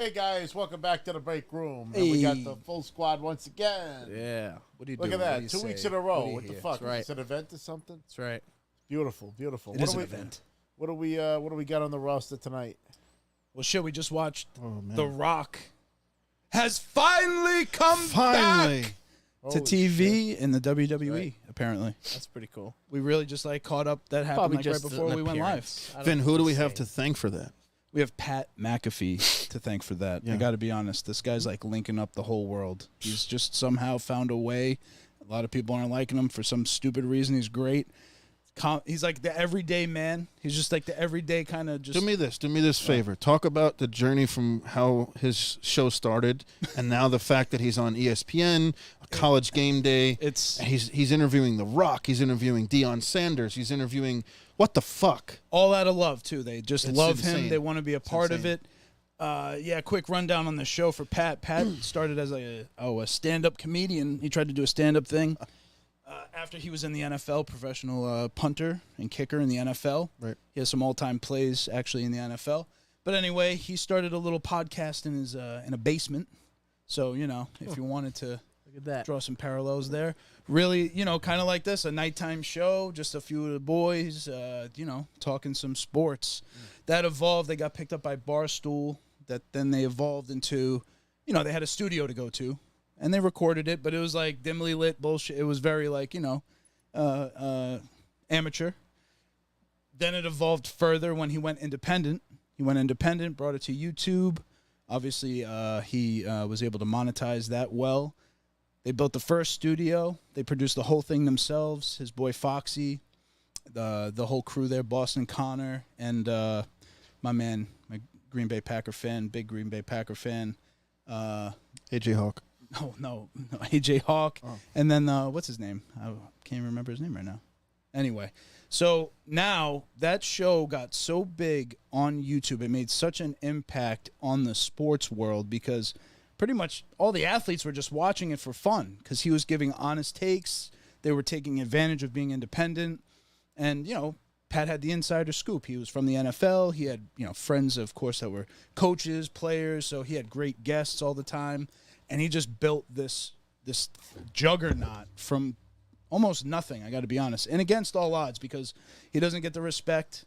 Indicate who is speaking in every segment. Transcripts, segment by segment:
Speaker 1: Hey guys, welcome back to the break room.
Speaker 2: Hey.
Speaker 1: And we got the full squad once again.
Speaker 2: Yeah. What do you do?
Speaker 1: Look at that, 2 weeks in a row. What the fuck?
Speaker 2: That's right.
Speaker 1: Is this an event or something?
Speaker 2: That's right.
Speaker 1: Beautiful, beautiful.
Speaker 2: It is an event.
Speaker 1: What do we got on the roster tonight?
Speaker 2: Well, shit, we just watched The Rock has finally come back to TV in the WWE,
Speaker 1: right.
Speaker 2: apparently. That's pretty cool. We really just caught up. That happened right before we went live.
Speaker 3: Finn, who do we have to thank for that?
Speaker 2: We have Pat McAfee to thank for that.
Speaker 3: Yeah.
Speaker 2: I got to be honest. This guy's linking up the whole world. He's just somehow found a way. A lot of people aren't liking him for some stupid reason. He's great. He's like the everyday man. He's just like the everyday kind of just...
Speaker 3: Do me this favor. Talk about the journey from how his show started and now the fact that he's on ESPN, College Game Day. He's interviewing The Rock. He's interviewing Deion Sanders. He's interviewing... What the fuck?
Speaker 2: All out of love, too. They just love
Speaker 3: insane.
Speaker 2: him. They want to be a part of it. Quick rundown on the show for Pat. Pat started as a stand-up comedian. He tried to do a stand-up thing after he was in the NFL, professional punter and kicker in the NFL.
Speaker 3: Right.
Speaker 2: He has some all-time plays, actually, in the NFL. But anyway, he started a little podcast in his in a basement. So, if you wanted to
Speaker 1: Look at that.
Speaker 2: draw some parallels there. Really, kind of like this, a nighttime show, just a few of the boys, talking some sports. That evolved. They got picked up by Barstool. That then they evolved into, they had a studio to go to, and they recorded it, but it was dimly lit bullshit. It was very amateur. Then it evolved further when he went independent. Brought it to YouTube. Obviously, he was able to monetize that well. They built the first studio. They produced the whole thing themselves. His boy Foxy, the whole crew there, Boston Connor, and my man, my Green Bay Packer fan, big Green Bay Packer fan.
Speaker 3: AJ Hawk.
Speaker 2: No, AJ Hawk. Oh. And then, what's his name? I can't even remember his name right now. Anyway, so now that show got so big on YouTube. It made such an impact on the sports world because pretty much all the athletes were just watching it for fun because he was giving honest takes. They were taking advantage of being independent. And, Pat had the insider scoop. He was from the NFL. He had, friends, of course, that were coaches, players. So he had great guests all the time. And he just built this juggernaut from almost nothing, I got to be honest. And against all odds because he doesn't get the respect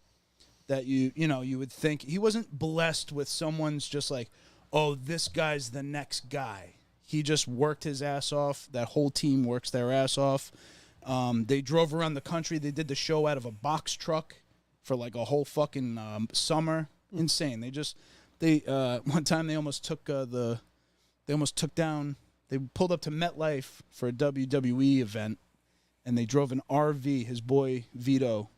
Speaker 2: that you would think. He wasn't blessed with someone's just oh, this guy's the next guy. He just worked his ass off. That whole team works their ass off. They drove around the country. They did the show out of a box truck for a whole fucking summer. Insane. They one time they almost took they pulled up to MetLife for a WWE event, and they drove an RV. His boy Zito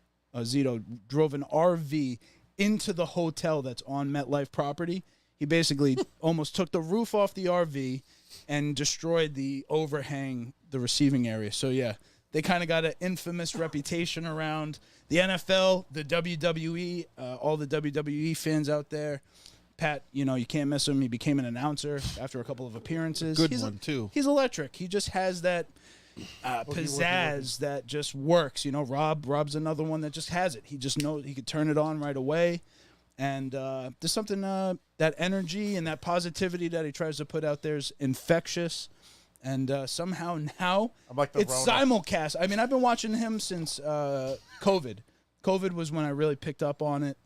Speaker 2: drove an RV into the hotel that's on MetLife property. He basically almost took the roof off the RV and destroyed the overhang, the receiving area. So, yeah, they kind of got an infamous reputation around the NFL, the WWE, all the WWE fans out there. Pat, you can't miss him. He became an announcer after a couple of appearances.
Speaker 3: Good one, too.
Speaker 2: He's electric. He just has that pizzazz that just works. Rob's another one that just has it. He just knows he could turn it on right away. And there's something, that energy and that positivity that he tries to put out there is infectious. And somehow now it's simulcast. I mean, I've been watching him since COVID. COVID was when I really picked up on it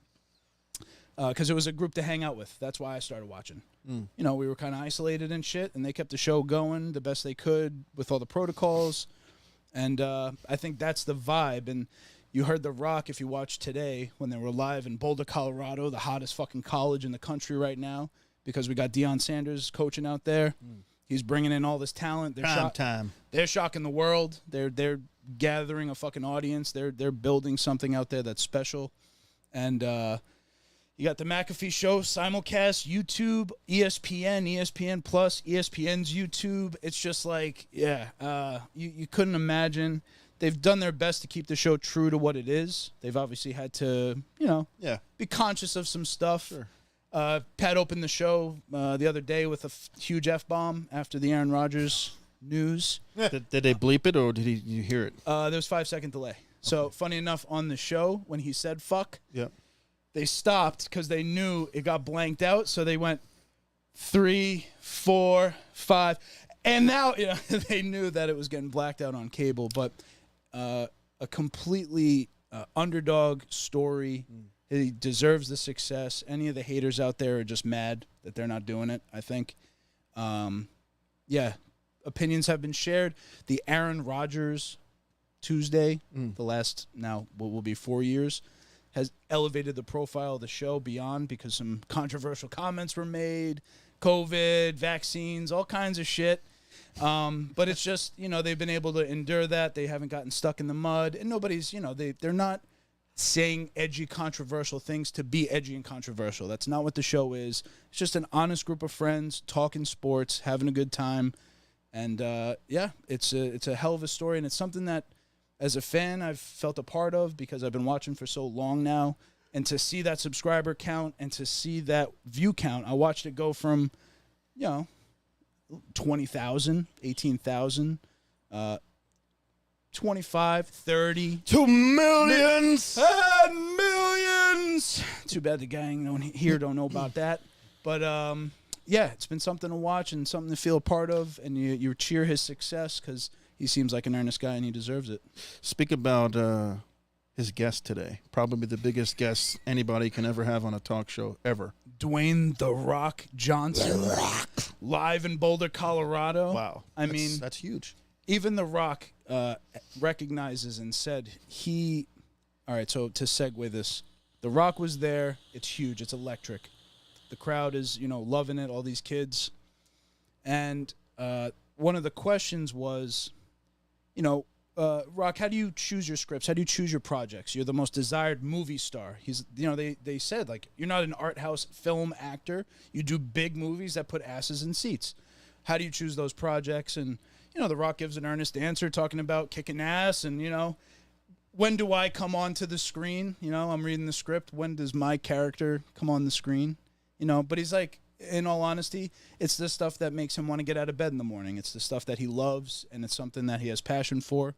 Speaker 2: because it was a group to hang out with. That's why I started watching. We were kind of isolated and shit, and they kept the show going the best they could with all the protocols. And I think that's the vibe. And you heard The Rock, if you watched today, when they were live in Boulder, Colorado, the hottest fucking college in the country right now, because we got Deion Sanders coaching out there. He's bringing in all this talent. They're shocking the world. They're gathering a fucking audience. They're building something out there that's special. And you got the McAfee show, simulcast, YouTube, ESPN, ESPN Plus, ESPN's YouTube. It's just you couldn't imagine. They've done their best to keep the show true to what it is. They've obviously had to, be conscious of some stuff.
Speaker 3: Sure.
Speaker 2: Pat opened the show the other day with a huge F-bomb after the Aaron Rodgers news.
Speaker 3: Did they bleep it or did you hear it?
Speaker 2: There was 5-second delay. So, funny enough, on the show, when he said fuck,
Speaker 3: yep.
Speaker 2: They stopped because they knew it got blanked out. So they went, 3, 4, 5. And now they knew that it was getting blacked out on cable, but a completely underdog story. He deserves the success. Any of the haters out there are just mad that they're not doing it, I think. Opinions have been shared. The Aaron Rodgers Tuesday, the last now what will be 4 years, has elevated the profile of the show beyond because some controversial comments were made, COVID, vaccines, all kinds of shit. But it's just, they've been able to endure that. They haven't gotten stuck in the mud. And nobody's, they're not saying edgy, controversial things to be edgy and controversial. That's not what the show is. It's just an honest group of friends talking sports, having a good time. And, it's a hell of a story. And it's something that, as a fan, I've felt a part of because I've been watching for so long now. And to see that subscriber count and to see that view count, I watched it go from, 20,000, 18,000, 25, 30.
Speaker 3: 2 millions!
Speaker 2: Millions! Too bad the gang here don't know about that. But, it's been something to watch and something to feel a part of. And you cheer his success because he seems like an earnest guy and he deserves it.
Speaker 3: Speak about his guest today. Probably the biggest guest anybody can ever have on a talk show ever.
Speaker 2: Dwayne "The Rock" Johnson. The Rock. Live in Boulder, Colorado.
Speaker 3: Wow. That's huge.
Speaker 2: Even The Rock recognizes and said all right, so to segue this, The Rock was there. It's huge. It's electric. The crowd is, loving it, all these kids. And one of the questions was, Rock, how do you choose your scripts? How do you choose your projects? You're the most desired movie star. They said, like, you're not an art house film actor. You do big movies that put asses in seats. How do you choose those projects? And, The Rock gives an earnest answer talking about kicking ass and, when do I come onto the screen? I'm reading the script. When does my character come on the screen? But he's like, in all honesty, it's the stuff that makes him want to get out of bed in the morning. It's the stuff that he loves, and it's something that he has passion for.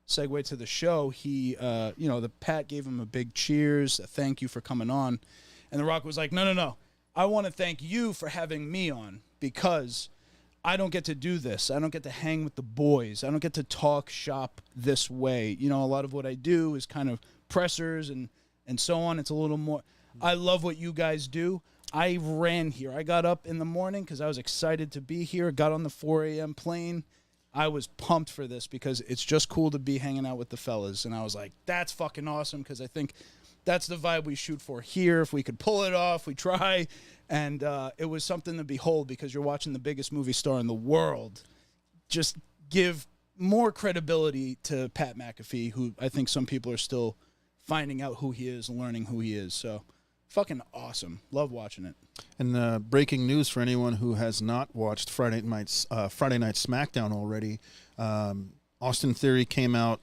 Speaker 2: Segue to the show, he, the Pat gave him a big cheers, a thank you for coming on. And The Rock was like, no. I want to thank you for having me on because I don't get to do this. I don't get to hang with the boys. I don't get to talk shop this way. A lot of what I do is kind of pressers and so on. It's a little more. I love what you guys do. I ran here. I got up in the morning because I was excited to be here. Got on the 4 a.m. plane. I was pumped for this because it's just cool to be hanging out with the fellas. And I was like, that's fucking awesome because I think that's the vibe we shoot for here. If we could pull it off, we try. And it was something to behold because you're watching the biggest movie star in the world just give more credibility to Pat McAfee, who I think some people are still finding out who he is, learning who he is. So fucking awesome. Love watching it.
Speaker 3: And breaking news for anyone who has not watched Friday Night SmackDown already, Austin Theory came out,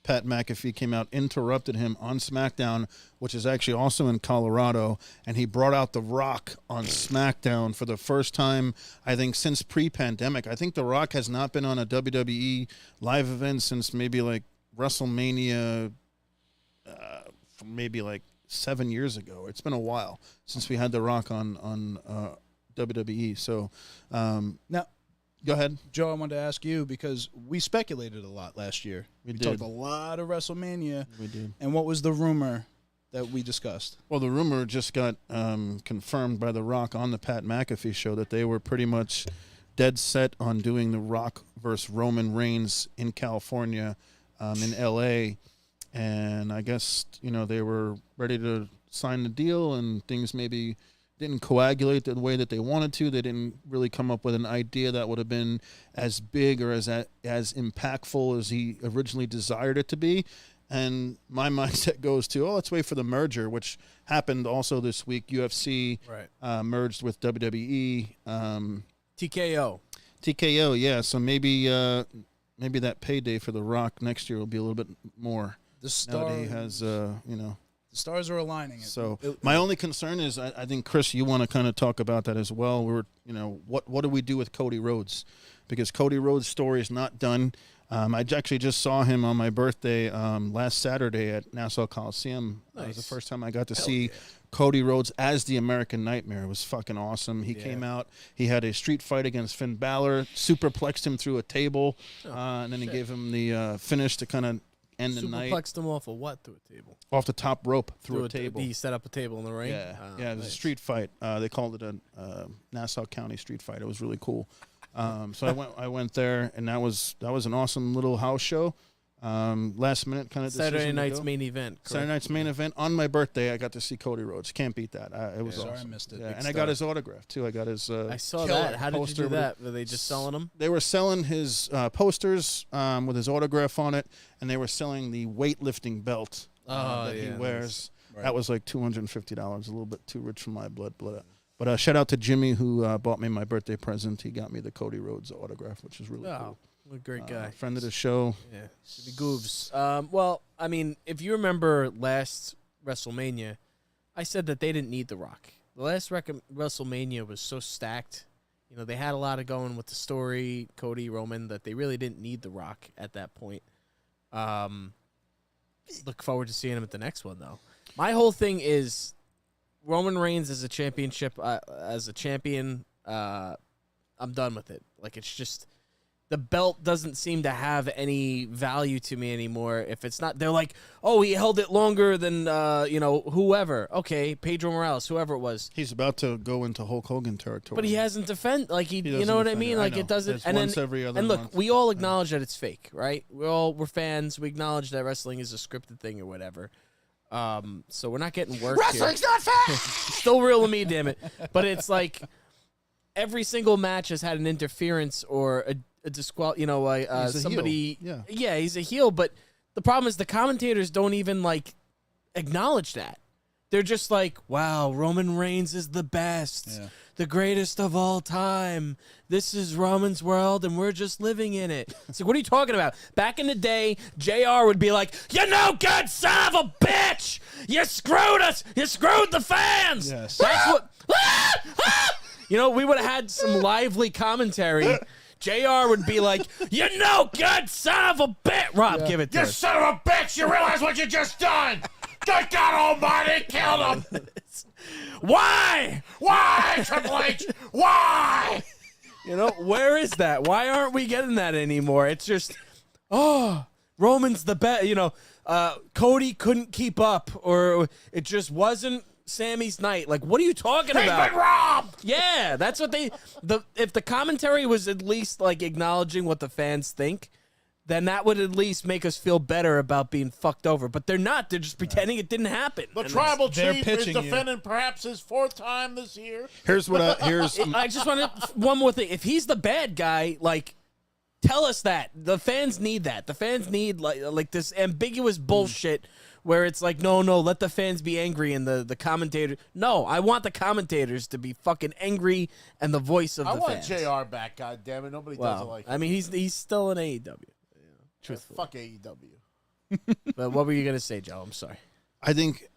Speaker 3: Pat McAfee came out, interrupted him on SmackDown, which is actually also in Colorado, and he brought out The Rock on SmackDown for the first time, I think, since pre-pandemic. I think The Rock has not been on a WWE live event since maybe like WrestleMania, maybe like 7 years ago. It's been a while since we had The Rock on WWE. So
Speaker 2: now,
Speaker 3: go ahead,
Speaker 2: Joe. I wanted to ask you because we speculated a lot last year. We
Speaker 3: did.
Speaker 2: talked a lot of WrestleMania.
Speaker 3: We did.
Speaker 2: And what was the rumor that we discussed?
Speaker 3: Well, the rumor just got confirmed by The Rock on the Pat McAfee show that they were pretty much dead set on doing The Rock versus Roman Reigns in California, in L.A., and I guess, they were ready to sign the deal, and things maybe didn't coagulate the way that they wanted to. They didn't really come up with an idea that would have been as big or as impactful as he originally desired it to be. And my mindset goes to, let's wait for the merger, which happened also this week. UFC merged with WWE.
Speaker 1: TKO,
Speaker 3: yeah. So maybe that payday for The Rock next year will be a little bit more.
Speaker 2: The star
Speaker 3: has,
Speaker 2: the stars are aligning.
Speaker 3: So my only concern is, I think, Chris, you want to kind of talk about that as well. What do we do with Cody Rhodes? Because Cody Rhodes' story is not done. I actually just saw him on my birthday last Saturday at Nassau Coliseum.
Speaker 1: Nice.
Speaker 3: It was the first time I got to see Cody Rhodes as the American Nightmare. It was fucking awesome. He came out. He had a street fight against Finn Balor, superplexed him through a table, and then he gave him the finish to kind of end the night.
Speaker 1: Superplexed him off of what through a table?
Speaker 3: Off the top rope through a table.
Speaker 1: He set up a table in the ring?
Speaker 3: Yeah, it was a street fight. They called it a Nassau County street fight. It was really cool. So I went there, and that was an awesome little house show. Last minute kind of
Speaker 1: Saturday night's main event. Correct?
Speaker 3: Saturday night's main event on my birthday. I got to see Cody Rhodes. Can't beat that. It was awesome.
Speaker 2: Sorry, I missed it.
Speaker 3: Yeah, and I got his autograph too. I got his.
Speaker 1: I saw that. How did you do that? Were they just selling them?
Speaker 3: They were selling his posters with his autograph on it, and they were selling the weightlifting belt that he wears. Right. That was like $250. A little bit too rich for my blood. But shout out to Jimmy who bought me my birthday present. He got me the Cody Rhodes autograph, which is really cool.
Speaker 1: What a great guy.
Speaker 3: Friend of the show.
Speaker 1: Yeah, Jimmy Goobs. Well, I mean, if you remember last WrestleMania, I said that they didn't need The Rock. The last WrestleMania was so stacked. You know, they had a lot of going with the story, Cody, Roman, that they really didn't need The Rock at that point. Look forward to seeing him at the next one, though. My whole thing is Roman Reigns as a championship, as a champion, I'm done with it. Like, it's just... The belt doesn't seem to have any value to me anymore. If it's not, they're like, oh, he held it longer than, whoever. Okay, Pedro Morales, whoever it was.
Speaker 3: He's about to go into Hulk Hogan territory.
Speaker 1: But he hasn't defended, like, you know what I mean? Like, it doesn't.
Speaker 3: And once every other
Speaker 1: and look,
Speaker 3: month.
Speaker 1: we all acknowledge that it's fake, right? We're fans. We acknowledge that wrestling is a scripted thing or whatever. So we're not getting work
Speaker 2: Wrestling's not fake!
Speaker 1: Still real to me, damn it. But it's like every single match has had an interference or a somebody.
Speaker 3: Heel.
Speaker 1: Yeah, he's a heel. But the problem is the commentators don't even like acknowledge that. They're just like, "Wow, Roman Reigns is the best, the greatest of all time. This is Roman's world, and we're just living in it." It's like, what are you talking about? Back in the day, JR would be like, "You no good son of a bitch! You screwed us! You screwed the fans!"
Speaker 3: Yes.
Speaker 1: That's what. You know, we would have had some lively commentary. JR would be like, "You no good son of a bitch." Rob, give it to us.
Speaker 4: You son of a bitch! You realize what you just done? Good God Almighty, killed him!
Speaker 1: Why?
Speaker 4: Why, Triple H? Why?
Speaker 1: You know, where is that? Why aren't we getting that anymore? It's just, Roman's the best. You know, Cody couldn't keep up, or it just wasn't Sammy's night. Like, what are you talking about?
Speaker 4: He's been robbed!
Speaker 1: Yeah, that's what if the commentary was at least like acknowledging what the fans think, then that would at least make us feel better about being fucked over. But they're not. They're just pretending it didn't happen.
Speaker 4: The tribal
Speaker 2: they're
Speaker 4: chief is
Speaker 2: pitching
Speaker 4: defending perhaps his fourth time this year.
Speaker 3: Here's what
Speaker 1: I just want one more thing. If he's the bad guy, like, tell us that. The fans need that. The fans need like this ambiguous bullshit where it's like, no, let the fans be angry and the commentator. No, I want the commentators to be fucking angry and the voice of the fans.
Speaker 4: I want JR back, goddammit. Nobody does it like him.
Speaker 1: I mean, he's still in AEW. Truthfully.
Speaker 4: Fuck AEW.
Speaker 1: But what were you going to say, Joe? I'm sorry.
Speaker 3: I think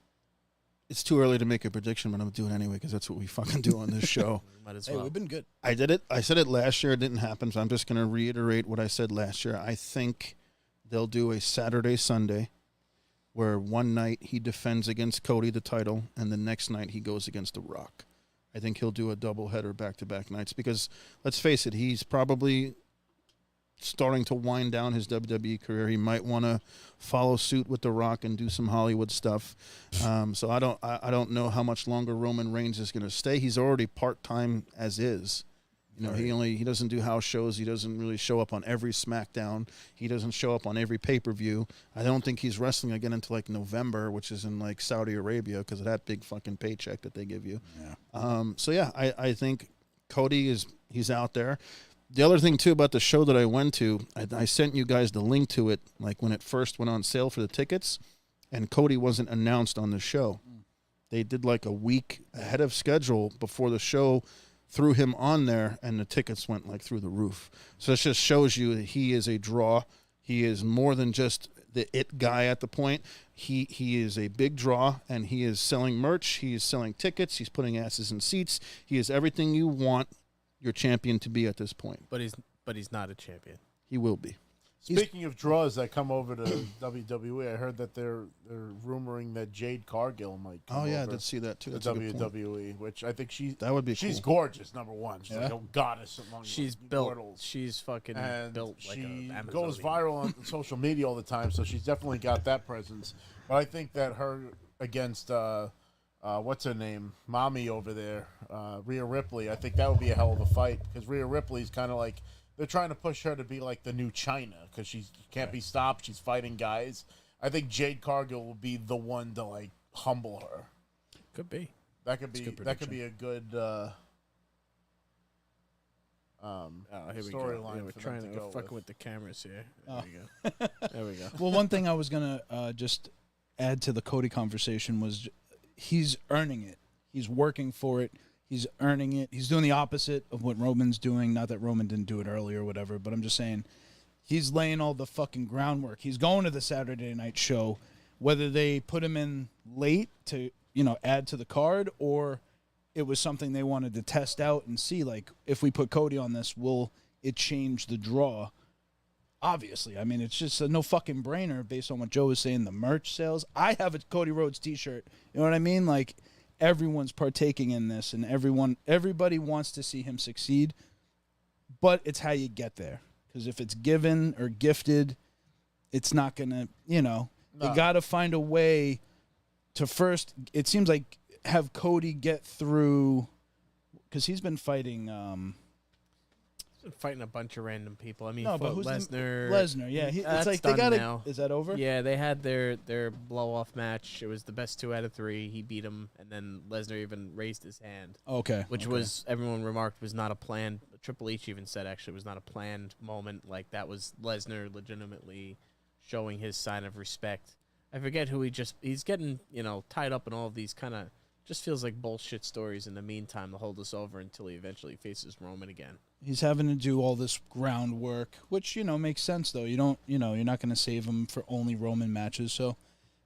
Speaker 3: it's too early to make a prediction, but I'm doing it anyway because that's what we fucking do on this show.
Speaker 1: Might as well.
Speaker 2: Hey, we've been good.
Speaker 3: I did it. I said it last year. It didn't happen, so I'm just going to reiterate what I said last year. I think they'll do a Saturday, Sunday, where one night he defends against Cody the title, and the next night he goes against The Rock. I think he'll do a doubleheader back-to-back nights because, let's face it, he's probably starting to wind down his WWE career. He might want to follow suit with The Rock and do some Hollywood stuff. So I don't know how much longer Roman Reigns is going to stay. He's already part-time as is. You know, he doesn't do house shows. He doesn't really show up on every SmackDown. He doesn't show up on every pay-per-view. I don't think he's wrestling again until like November, which is in like Saudi Arabia because of that big fucking paycheck that they give you. Yeah. I think Cody he's out there. The other thing, too, about the show that I went to, I sent you guys the link to it, like when it first went on sale for the tickets, and Cody wasn't announced on the show. They did like a week ahead of schedule before the show, threw him on there, and the tickets went like through the roof. So it just shows you that he is a draw. He is more than just the it guy at the point. He is a big draw, and he is selling merch. He is selling tickets. He's putting asses in seats. He is everything you want your champion to be at this point.
Speaker 1: But he's not a champion.
Speaker 3: He will be.
Speaker 5: Speaking of draws that come over to WWE, I heard that they're rumoring that Jade Cargill might come
Speaker 3: I
Speaker 5: over
Speaker 3: did see that too.
Speaker 5: to
Speaker 3: That's a good point.
Speaker 5: WWE, which I think
Speaker 3: That would be
Speaker 5: she's
Speaker 3: cool.
Speaker 5: gorgeous, number one. She's like a goddess among
Speaker 1: She's built.
Speaker 5: mortals.
Speaker 1: She's fucking
Speaker 5: And
Speaker 1: built like
Speaker 5: she
Speaker 1: an Amazonian.
Speaker 5: goes viral on social media all the time, so she's definitely got that presence. But I think that her against what's her name, Mommy over there, Rhea Ripley, I think that would be a hell of a fight because Rhea Ripley's kind of like they're trying to push her to be like the new China because she can't be stopped. She's fighting guys. I think Jade Cargill will be the one to like humble her.
Speaker 1: Could be.
Speaker 5: That could be a good
Speaker 1: Here we go.
Speaker 5: storyline.
Speaker 1: Yeah, we're
Speaker 5: for
Speaker 1: trying
Speaker 5: them
Speaker 1: to
Speaker 5: go
Speaker 1: fucking with the cameras here. There we go. There we go.
Speaker 2: Well, one thing I was gonna just add to the Cody conversation was he's earning it. He's working for it. He's earning it. He's doing the opposite of what Roman's doing. Not that Roman didn't do it earlier or whatever, but I'm just saying he's laying all the fucking groundwork. He's going to the Saturday night show, whether they put him in late to, add to the card or it was something they wanted to test out and see, like, if we put Cody on this, will it change the draw? Obviously. I mean, it's just a no fucking brainer based on what Joe was saying, the merch sales. I have a Cody Rhodes t-shirt. You know what I mean? Like, everyone's partaking in this, and everybody wants to see him succeed, but it's how you get there. Because if it's given or gifted, it's not going to, you got to find a way to first, it seems like, have Cody get through, because he's been fighting...
Speaker 1: fighting a bunch of random people. I mean,
Speaker 2: no, but who's
Speaker 1: Lesnar.
Speaker 2: Lesnar, yeah. It's like they got to... Is that over?
Speaker 1: Yeah, they had their blow-off match. It was the best 2 out of 3. He beat him, and then Lesnar even raised his hand.
Speaker 2: Okay.
Speaker 1: Which was, everyone remarked, was not a planned... Triple H even said, actually, it was not a planned moment. Like, that was Lesnar legitimately showing his sign of respect. I forget who he's getting, tied up in all of these kind of... Just feels like bullshit stories in the meantime to hold us over until he eventually faces Roman again.
Speaker 2: He's having to do all this groundwork, which, makes sense, though. You don't, you're not going to save him for only Roman matches. So,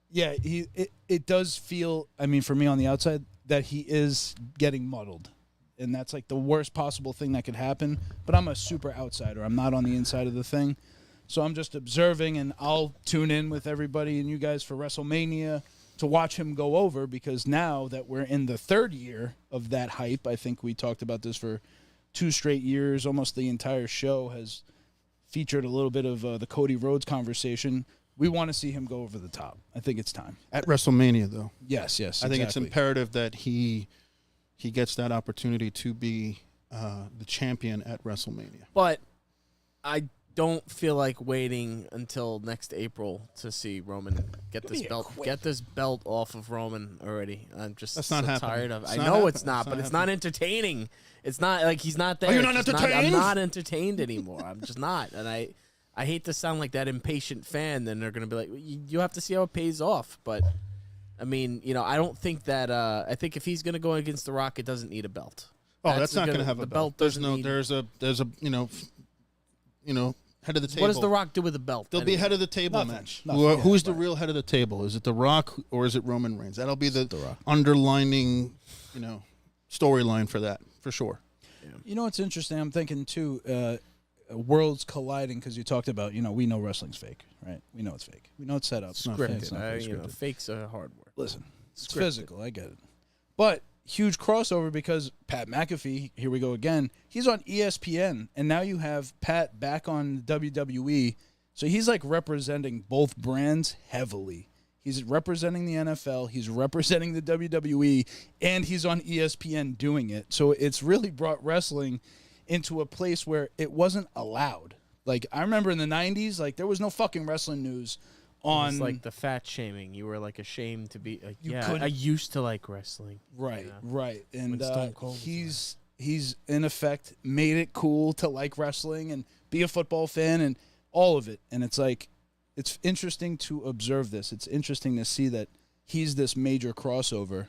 Speaker 2: yeah, it does feel, I mean, for me on the outside, that he is getting muddled. And that's like the worst possible thing that could happen. But I'm a super outsider. I'm not on the inside of the thing. So I'm just observing, and I'll tune in with everybody and you guys for WrestleMania to watch him go over, because now that we're in the 3rd year of that hype, I think we talked about this for 2 straight years, almost the entire show has featured a little bit of the Cody Rhodes conversation. We want to see him go over the top. I think it's time.
Speaker 3: At WrestleMania, though.
Speaker 2: Yes,
Speaker 3: I think it's imperative that he gets that opportunity to be the champion at WrestleMania.
Speaker 1: But I don't feel like waiting until next April to see Roman get this belt off of Roman already. I'm just
Speaker 3: That's not happening.
Speaker 1: tired of it.
Speaker 3: It's
Speaker 1: I
Speaker 3: not
Speaker 1: know
Speaker 3: happening.
Speaker 1: it's not,
Speaker 3: It's
Speaker 1: but
Speaker 3: not
Speaker 1: it's not entertaining. It's not like he's not there.
Speaker 3: Are you not
Speaker 1: It's just
Speaker 3: entertained?
Speaker 1: I'm not entertained anymore. I'm just not. And I hate to sound like that impatient fan. Then they're going to be like, you have to see how it pays off. But, I mean, I don't think that I think if he's going to go against The Rock, it doesn't need a belt.
Speaker 3: Oh, that's not going to have a belt. There's a head of the table.
Speaker 1: What does The Rock do with the belt?
Speaker 3: There'll be a head of the table match.
Speaker 2: Nothing.
Speaker 3: Who's the real head of the table? Is it The Rock or is it Roman Reigns? That'll be the underlining, storyline for that, for sure.
Speaker 2: Yeah. You know what's interesting? I'm thinking, too, worlds colliding, because you talked about, we know wrestling's fake, right? We know it's fake. We know it's set up.
Speaker 1: Scripted. Fake's a hard word.
Speaker 2: Listen, it's physical. I get it. But huge crossover, because Pat McAfee, here we go again, he's on ESPN, and now you have Pat back on WWE, so he's like representing both brands heavily. He's representing the NFL, he's representing the WWE, and he's on ESPN doing it. So it's really brought wrestling into a place where it wasn't allowed. Like, I remember in the 90s, like, there was no fucking wrestling news on...
Speaker 1: It's like the fat shaming. You were, like, ashamed to be... Like,
Speaker 2: couldn't...
Speaker 1: I used to like wrestling.
Speaker 2: Right, right. And
Speaker 1: Stone Cold
Speaker 2: he's, in effect, made it cool to like wrestling and be a football fan and all of it. And it's like, it's interesting to observe this. It's interesting to see that he's this major crossover.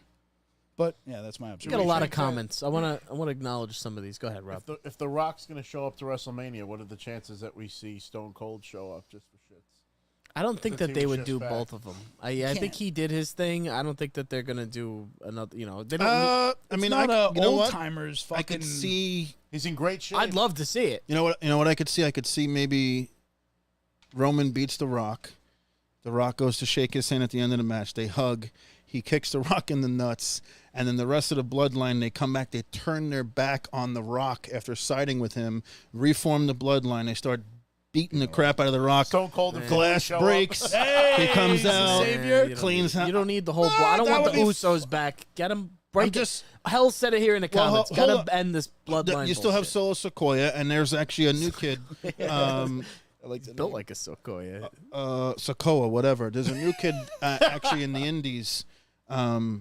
Speaker 2: But yeah, that's my observation.
Speaker 1: We got a lot of comments. I want to acknowledge some of these. Go ahead, Rob.
Speaker 5: If the Rock's going to show up to WrestleMania, what are the chances that we see Stone Cold show up just for shits?
Speaker 1: I don't think that they would do
Speaker 5: back.
Speaker 1: both of them. I think he did his thing. I don't think that they're going to do another. They don't.
Speaker 2: I mean, old timers. Fucking...
Speaker 3: I could see
Speaker 5: he's in great shape.
Speaker 1: I'd love to see it.
Speaker 3: You know what I could see? I could see maybe Roman beats The Rock. The Rock goes to shake his hand at the end of the match. They hug. He kicks The Rock in the nuts. And then the rest of the bloodline, they come back. They turn their back on The Rock after siding with him, reform the bloodline. They start beating the crap out of The Rock.
Speaker 5: Stone Cold and
Speaker 3: Glass breaks. He comes out, cleans
Speaker 1: You
Speaker 3: out.
Speaker 1: don't need the whole. I don't
Speaker 3: that
Speaker 1: want the
Speaker 3: would be
Speaker 1: Usos back. Get them. Break
Speaker 3: just-
Speaker 1: it. Hell said it here in the
Speaker 3: Well,
Speaker 1: comments.
Speaker 3: hold
Speaker 1: Gotta
Speaker 3: up.
Speaker 1: end this bloodline.
Speaker 3: You still have
Speaker 1: bullshit.
Speaker 3: Solo Sequoia, and there's actually a new kid.
Speaker 2: I like
Speaker 1: built like a Sokoya.
Speaker 3: Sokoa, whatever. There's a new kid actually in the Indies.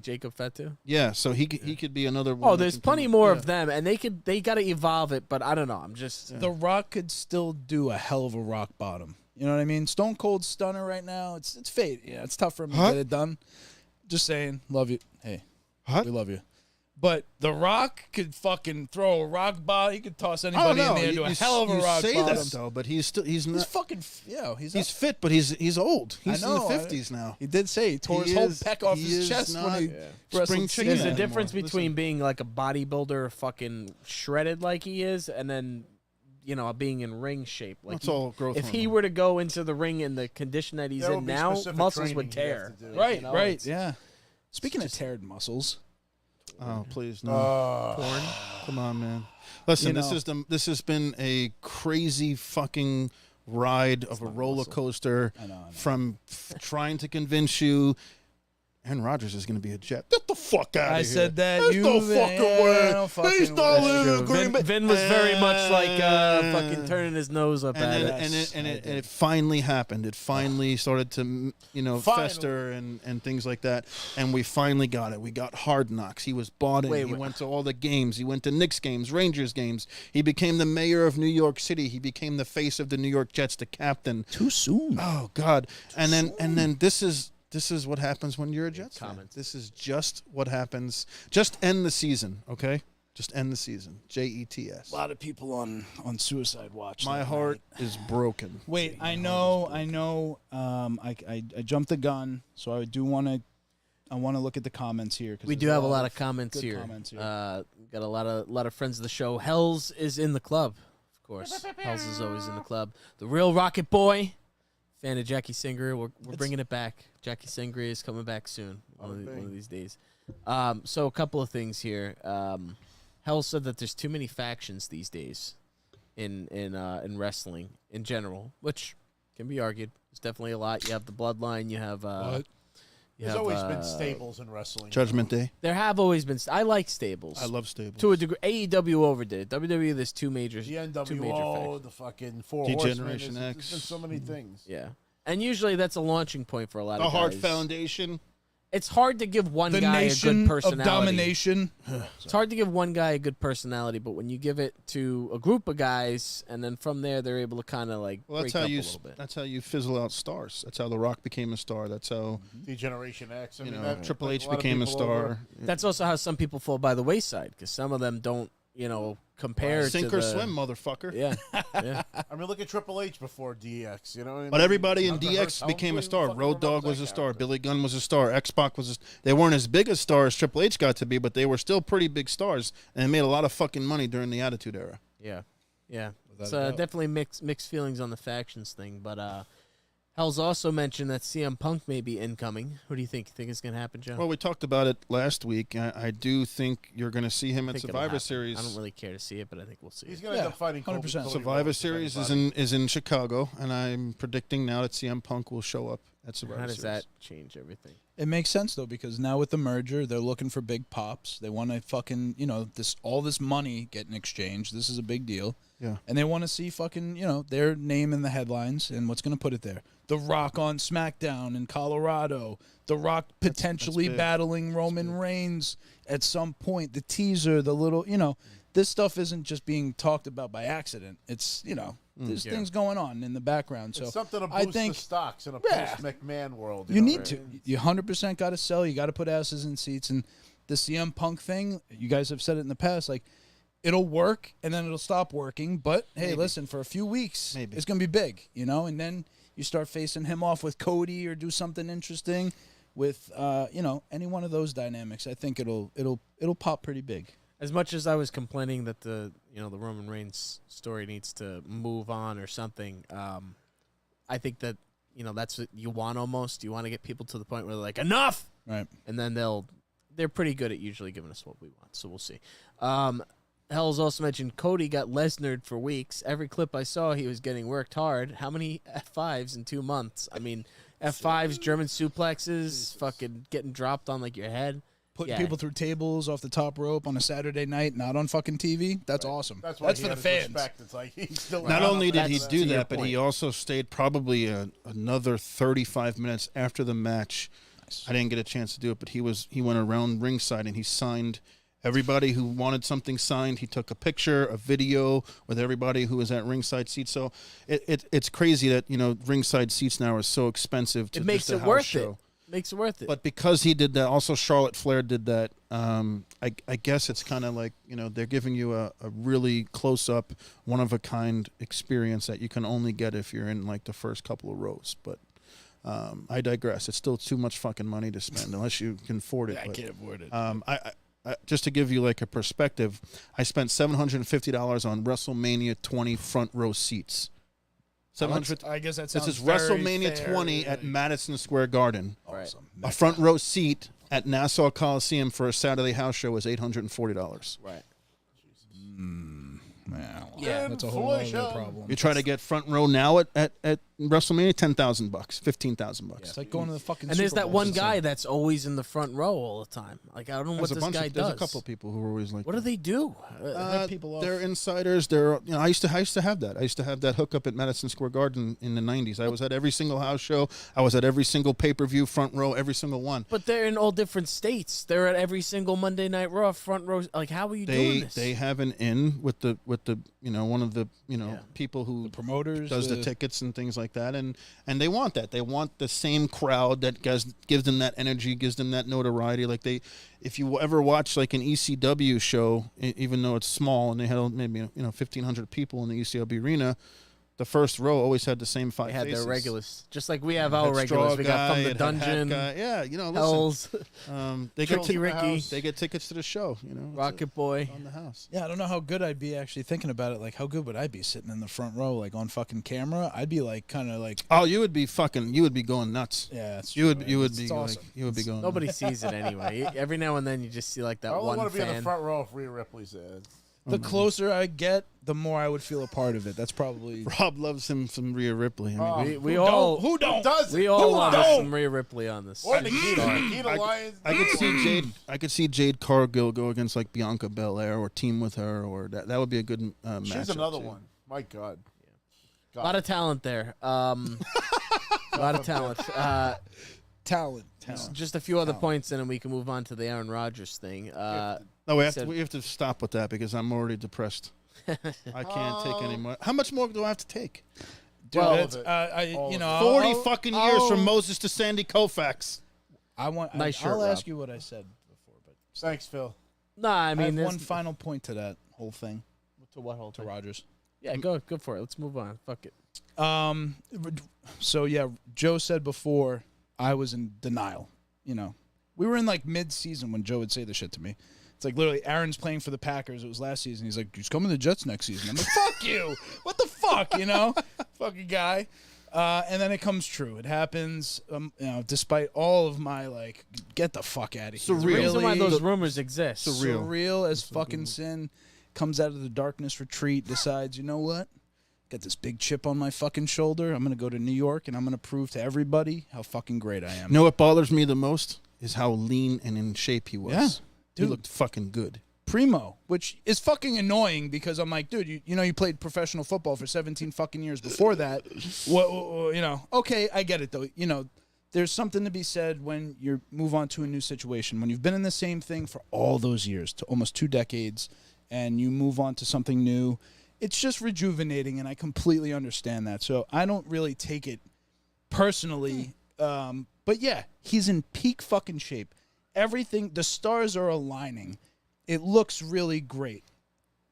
Speaker 1: Jacob Fatu.
Speaker 3: Yeah, so he could be another one.
Speaker 1: Oh,
Speaker 3: that
Speaker 1: there's
Speaker 3: can
Speaker 1: plenty
Speaker 3: come-
Speaker 1: more
Speaker 3: yeah.
Speaker 1: of them, and they got to evolve it. But I don't know. I'm just
Speaker 2: The Rock could still do a hell of a rock bottom. You know what I mean? Stone Cold Stunner right now. It's fate. Yeah, it's tough for him to
Speaker 3: Huh?
Speaker 2: get it done. Just saying, love you. Hey,
Speaker 3: What?
Speaker 2: we love you. But The Rock could fucking throw a rock bottom. He could toss
Speaker 3: I
Speaker 2: anybody
Speaker 3: don't know.
Speaker 2: in there and do a hell of a
Speaker 3: you
Speaker 2: rock
Speaker 3: say
Speaker 2: bottom.
Speaker 3: that though, but he's still he's not.
Speaker 2: He's fucking he's
Speaker 3: He's fit, but he's old. He's
Speaker 2: I know,
Speaker 3: in the 50s now.
Speaker 2: He did say he tore
Speaker 3: He
Speaker 2: his whole
Speaker 3: is-
Speaker 2: peck off
Speaker 3: he
Speaker 2: his
Speaker 3: is
Speaker 2: chest
Speaker 3: not
Speaker 2: when he wrestled
Speaker 3: spring chicken
Speaker 1: there's a
Speaker 3: anymore.
Speaker 1: difference
Speaker 3: Listen.
Speaker 1: between being like a bodybuilder, fucking shredded like he is, and then being in ring shape. Like
Speaker 3: That's all growth
Speaker 1: If he
Speaker 3: hormone.
Speaker 1: were to go into the ring in the condition that he's
Speaker 5: There
Speaker 1: in
Speaker 5: would be
Speaker 1: now,
Speaker 5: specific
Speaker 1: muscles
Speaker 5: training
Speaker 1: would
Speaker 5: he'd have
Speaker 1: tear.
Speaker 5: to do.
Speaker 2: Right,
Speaker 1: You know,
Speaker 2: right,
Speaker 1: it's-
Speaker 2: yeah. Speaking of teared muscles,
Speaker 3: Oh, please no.
Speaker 1: Porn.
Speaker 3: Come on, man. Listen,
Speaker 2: You
Speaker 3: this
Speaker 2: know.
Speaker 3: this has been a crazy fucking ride of a roller coaster
Speaker 2: I know.
Speaker 3: from trying to convince you Aaron Rodgers is going to be a Jet. Get the fuck out of here.
Speaker 2: I said that.
Speaker 3: There's
Speaker 2: you
Speaker 3: no fucking way.
Speaker 2: no fucking
Speaker 3: He's
Speaker 2: way.
Speaker 3: not
Speaker 2: That's
Speaker 3: living
Speaker 2: true.
Speaker 3: in Green Bay.
Speaker 1: Vin was very much like fucking turning his nose up
Speaker 3: And
Speaker 1: at
Speaker 3: then,
Speaker 1: it.
Speaker 3: and it finally happened. It finally started to,
Speaker 5: Finally.
Speaker 3: fester and things like that. And we finally got it. We got Hard Knocks. He was bought in.
Speaker 1: Wait,
Speaker 3: he
Speaker 1: wait.
Speaker 3: went to all the games. He went to Knicks games, Rangers games. He became the mayor of New York City. He became the face of the New York Jets, the captain.
Speaker 2: Too soon.
Speaker 3: Oh God! And then this is what happens when you're a Jets fan.
Speaker 1: comments.
Speaker 3: This is just what happens. Just end the season, okay? Just end the season. JETS.
Speaker 2: A lot of people on suicide watch.
Speaker 3: My
Speaker 2: that
Speaker 3: heart
Speaker 2: night.
Speaker 3: is broken.
Speaker 2: Wait, I know. I jumped the gun, so I do want to. I want to look at the comments here. 'Cause
Speaker 1: We
Speaker 2: there's
Speaker 1: do have a lot of comments
Speaker 2: good
Speaker 1: here.
Speaker 2: comments here.
Speaker 1: Got a lot of friends of the show. Hells is in the club, of course. Hells is always in the club. The real Rocket Boy, fan of Jackie Singer. We're bringing it back. Jackie Singer is coming back soon, one of these days. So a couple of things here. Hell said that there's too many factions these days in wrestling in general, which can be argued. There's definitely a lot. You have the Bloodline. You have
Speaker 5: There's always been stables in wrestling.
Speaker 3: Judgment Day.
Speaker 1: There have always been. I like stables.
Speaker 3: I love stables.
Speaker 1: To a degree. AEW overdid it. WWE, there's two major
Speaker 5: The
Speaker 1: factions.
Speaker 5: NWO, the fucking Four
Speaker 3: Degeneration
Speaker 5: Horsemen.
Speaker 3: X.
Speaker 5: There's been so many things.
Speaker 1: Yeah. And usually that's a launching point for a lot
Speaker 3: The
Speaker 1: of
Speaker 3: Hart
Speaker 1: guys.
Speaker 3: Foundation.
Speaker 1: It's hard to give one
Speaker 2: the
Speaker 1: guy a
Speaker 2: nation
Speaker 1: good personality.
Speaker 2: of domination.
Speaker 1: It's hard to give one guy a good personality, but when you give it to a group of guys, and then from there they're able to kind of like
Speaker 3: Well, that's
Speaker 1: break
Speaker 3: how
Speaker 1: up
Speaker 3: you.
Speaker 1: a little bit.
Speaker 3: That's how you fizzle out stars. That's how The Rock became a star. That's how
Speaker 5: Degeneration X. I mean, that-
Speaker 3: Triple
Speaker 5: like,
Speaker 3: H
Speaker 5: a lot of
Speaker 3: became a
Speaker 5: people
Speaker 3: star.
Speaker 5: over-
Speaker 1: That's also how some people fall by the wayside, because some of them don't, compare
Speaker 3: Sink
Speaker 1: to
Speaker 3: or
Speaker 1: the,
Speaker 3: swim, motherfucker.
Speaker 1: Yeah, yeah.
Speaker 5: I mean, look at Triple H before DX. You know what I mean?
Speaker 3: But everybody in
Speaker 5: Hunter
Speaker 3: DX
Speaker 5: Hearst
Speaker 3: became a
Speaker 5: Helmsley,
Speaker 3: star.
Speaker 5: fucking
Speaker 3: Road
Speaker 5: remember
Speaker 3: Dogg
Speaker 5: that
Speaker 3: was a star.
Speaker 5: character.
Speaker 3: Billy Gunn was a star. X-Pac was they weren't as big a star as Triple H got to be, but they were still pretty big stars, and they made a lot of fucking money during the Attitude Era.
Speaker 1: Yeah, yeah. It's
Speaker 2: a doubt.
Speaker 1: definitely mixed feelings on the factions thing, but Hell's also mentioned that CM Punk may be incoming. What do you think? You think it's gonna happen, Joe?
Speaker 3: Well, we talked about it last week. I do think you're going to see him
Speaker 1: I
Speaker 3: at
Speaker 1: think it'll
Speaker 3: Survivor
Speaker 1: happen.
Speaker 3: Series.
Speaker 1: I don't really care to see it, but I think we'll see
Speaker 5: He's
Speaker 1: it.
Speaker 5: going to end up fighting
Speaker 2: 100%.
Speaker 5: Cody
Speaker 3: Survivor
Speaker 5: Rhodes,
Speaker 3: Series is
Speaker 5: everybody.
Speaker 3: in Chicago, and I'm predicting now that CM Punk will show up at Survivor
Speaker 1: How does
Speaker 3: Series.
Speaker 1: that change everything?
Speaker 2: It makes sense though, because now with the merger, they're looking for big pops. They want to fucking all this money getting exchanged. This is a big deal.
Speaker 3: Yeah.
Speaker 2: And they want to see fucking their name in the headlines, and what's going to put it there? The Rock on SmackDown in Colorado. The Rock potentially
Speaker 3: big.
Speaker 2: battling Roman Reigns at some point. The teaser, the little this stuff isn't just being talked about by accident. It's there's things going on in the background. So
Speaker 5: It's something to
Speaker 2: I
Speaker 5: boost
Speaker 2: think
Speaker 5: the stocks in a
Speaker 2: Yeah.
Speaker 5: post-McMahon world.
Speaker 2: you
Speaker 5: know,
Speaker 2: need
Speaker 5: right?
Speaker 2: to. You 100% got to sell. You got to put asses in seats. And the CM Punk thing, you guys have said it in the past, like, it'll work and then it'll stop working. But, hey, listen, for a few weeks, it's going to be big, and then you start facing him off with Cody or do something interesting with, any one of those dynamics. I think it'll pop pretty big.
Speaker 1: As much as I was complaining that the Roman Reigns story needs to move on or something, I think that, that's what you want almost. You want to get people to the point where they're like, enough!
Speaker 2: Right.
Speaker 1: And then they're pretty good at usually giving us what we want, so we'll see. Hell's also mentioned Cody got Lesnared for weeks. Every clip I saw, he was getting worked hard. How many F5s in 2 months? I mean, F5s, German suplexes, fucking getting dropped on like your head.
Speaker 2: Putting people through tables off the top rope on a Saturday night, not on fucking TV. That's awesome.
Speaker 5: That's
Speaker 2: for the fans.
Speaker 5: Respect. It's like he's still
Speaker 3: Not only did he
Speaker 1: That's
Speaker 3: do
Speaker 1: to your
Speaker 3: that, but he
Speaker 1: point.
Speaker 3: also stayed probably another 35 minutes after the match. I didn't get a chance to do it, but he went around ringside and he signed everybody who wanted something signed. He took a picture, a video with everybody who was at ringside seats. So it's crazy that ringside seats now are so expensive.
Speaker 1: It makes it worth it. Makes it worth it.
Speaker 3: But because he did that, also Charlotte Flair did that. I guess it's kind of like they're giving you a really close up, one of a kind experience that you can only get if you're in like the first couple of rows. But I digress. It's still too much fucking money to spend unless you can afford it.
Speaker 2: I can't afford it.
Speaker 3: I just to give you like a perspective, I spent $750 on WrestleMania 20 front row seats.
Speaker 2: I guess that
Speaker 3: This
Speaker 2: sounds
Speaker 3: is
Speaker 2: very
Speaker 3: WrestleMania
Speaker 2: fair.
Speaker 3: 20 at Madison Square Garden.
Speaker 2: Awesome.
Speaker 3: A front row seat at Nassau Coliseum for a Saturday house show was $840.
Speaker 1: Right.
Speaker 2: Yeah, that's a whole other problem.
Speaker 3: You try to get front row now at WrestleMania, $10,000, $15,000.
Speaker 2: It's like going to the fucking.
Speaker 1: And there's
Speaker 2: Super
Speaker 1: that
Speaker 2: Bowl.
Speaker 1: one guy that's always in the front row all the time. Like, I don't know what this guy does.
Speaker 3: There's a couple of people who are always like,
Speaker 1: What do they do?
Speaker 2: people off.
Speaker 3: they're insiders. They're I used to have that. I used to have that hookup at Madison Square Garden in the 90s. I was at every single house show. I was at every single pay-per-view front row, every single one.
Speaker 1: But they're in all different states. They're at every single Monday Night Raw front row. Like, how are you doing this?
Speaker 3: They have an in with the one of the people who
Speaker 2: promoters
Speaker 3: does the tickets and things like that, and they want that. They want the same crowd that gives them that energy, gives them that notoriety. Like if you ever watch like an ECW show, even though it's small and they had maybe 1,500 people in the ECW arena, the first row always had the same five
Speaker 1: They had
Speaker 3: faces.
Speaker 1: their regulars. Just like we have our
Speaker 3: Had
Speaker 1: regulars.
Speaker 3: Straw
Speaker 1: We got
Speaker 3: Guy,
Speaker 1: From the
Speaker 3: it had Hat
Speaker 1: Dungeon,
Speaker 3: Guy. Yeah, listen.
Speaker 1: Hells,
Speaker 3: They
Speaker 1: Tricky
Speaker 3: get
Speaker 1: Ricky,
Speaker 3: They get tickets to the show.
Speaker 1: Rocket Boy.
Speaker 3: on the house.
Speaker 2: Yeah, I don't know how good I'd be actually thinking about it. Like, how good would I be sitting in the front row, like on fucking camera? I'd be like, kind of like,
Speaker 3: Oh, you would be going nuts.
Speaker 2: yeah, it's
Speaker 3: You
Speaker 2: true,
Speaker 3: would
Speaker 2: man.
Speaker 3: be
Speaker 2: It's
Speaker 3: like,
Speaker 2: awesome.
Speaker 3: you would be going.
Speaker 1: Nobody sees it anyway. Every now and then you just see like that
Speaker 5: I only
Speaker 1: one
Speaker 5: want to be in the
Speaker 1: fan.
Speaker 5: front row if Rhea Ripley's there.
Speaker 2: The closer I get, the more I would feel a part of it. That's probably.
Speaker 3: Rob loves him some Rhea Ripley. I mean,
Speaker 1: We all
Speaker 2: Who don't?
Speaker 5: Does it?
Speaker 1: we all
Speaker 5: Who
Speaker 1: love
Speaker 5: don't?
Speaker 1: some Rhea Ripley on this.
Speaker 5: Or Nikita Lyons.
Speaker 3: I could see Jade Cargill go against like Bianca Belair or team with her, or that would be a good match.
Speaker 5: She's another one. My God.
Speaker 1: A lot of talent there. A lot of talent.
Speaker 2: Talent.
Speaker 1: Just a few other points, and then we can move on to the Aaron Rodgers thing.
Speaker 3: No, we
Speaker 1: said-
Speaker 3: have to stop with that because I'm already depressed. I can't take any more. How much more do I have to take?
Speaker 2: Dude,
Speaker 5: All
Speaker 2: that's,
Speaker 5: of it.
Speaker 2: I, you know,
Speaker 3: 40
Speaker 2: I'll-
Speaker 3: fucking years from Moses to Sandy Koufax.
Speaker 2: I want.
Speaker 1: Nice shirt,
Speaker 2: I'll
Speaker 1: Rob.
Speaker 2: ask you what I said before, but
Speaker 5: Thanks, Phil.
Speaker 1: Nah, I
Speaker 2: I
Speaker 1: mean,
Speaker 2: have
Speaker 1: there's
Speaker 2: one final point to that whole thing
Speaker 1: to what whole
Speaker 2: to
Speaker 1: thing?
Speaker 2: Rodgers.
Speaker 1: Yeah, go for it. Let's move on. Fuck it.
Speaker 2: So yeah, Joe said before I was in denial. We were in like mid-season when Joe would say this shit to me. It's like literally Aaron's playing for the Packers. It was last season. He's like, he's coming to the Jets next season. I'm like, fuck you. What the fuck, Fucking guy. And then it comes true. It happens, despite all of my, like, get the fuck out of here.
Speaker 3: Surreal.
Speaker 1: The reason why
Speaker 2: Really
Speaker 1: those rumors exist.
Speaker 2: surreal as fucking sin. Comes out of the darkness retreat, decides, you know what? Got this big chip on my fucking shoulder. I'm going to go to New York, and I'm going to prove to everybody how fucking great I am.
Speaker 3: You know what bothers me the most is how lean and in shape he was.
Speaker 2: Yeah,
Speaker 3: He
Speaker 2: dude.
Speaker 3: looked fucking good.
Speaker 2: Primo, which is fucking annoying because I'm like, dude, you played professional football for 17 fucking years before that. Okay, I get it though. There's something to be said when you move on to a new situation. When you've been in the same thing for all those years, to almost 2 decades, and you move on to something new, it's just rejuvenating, and I completely understand that. So I don't really take it personally. But yeah, he's in peak fucking shape. Everything, the stars are aligning. It looks really great.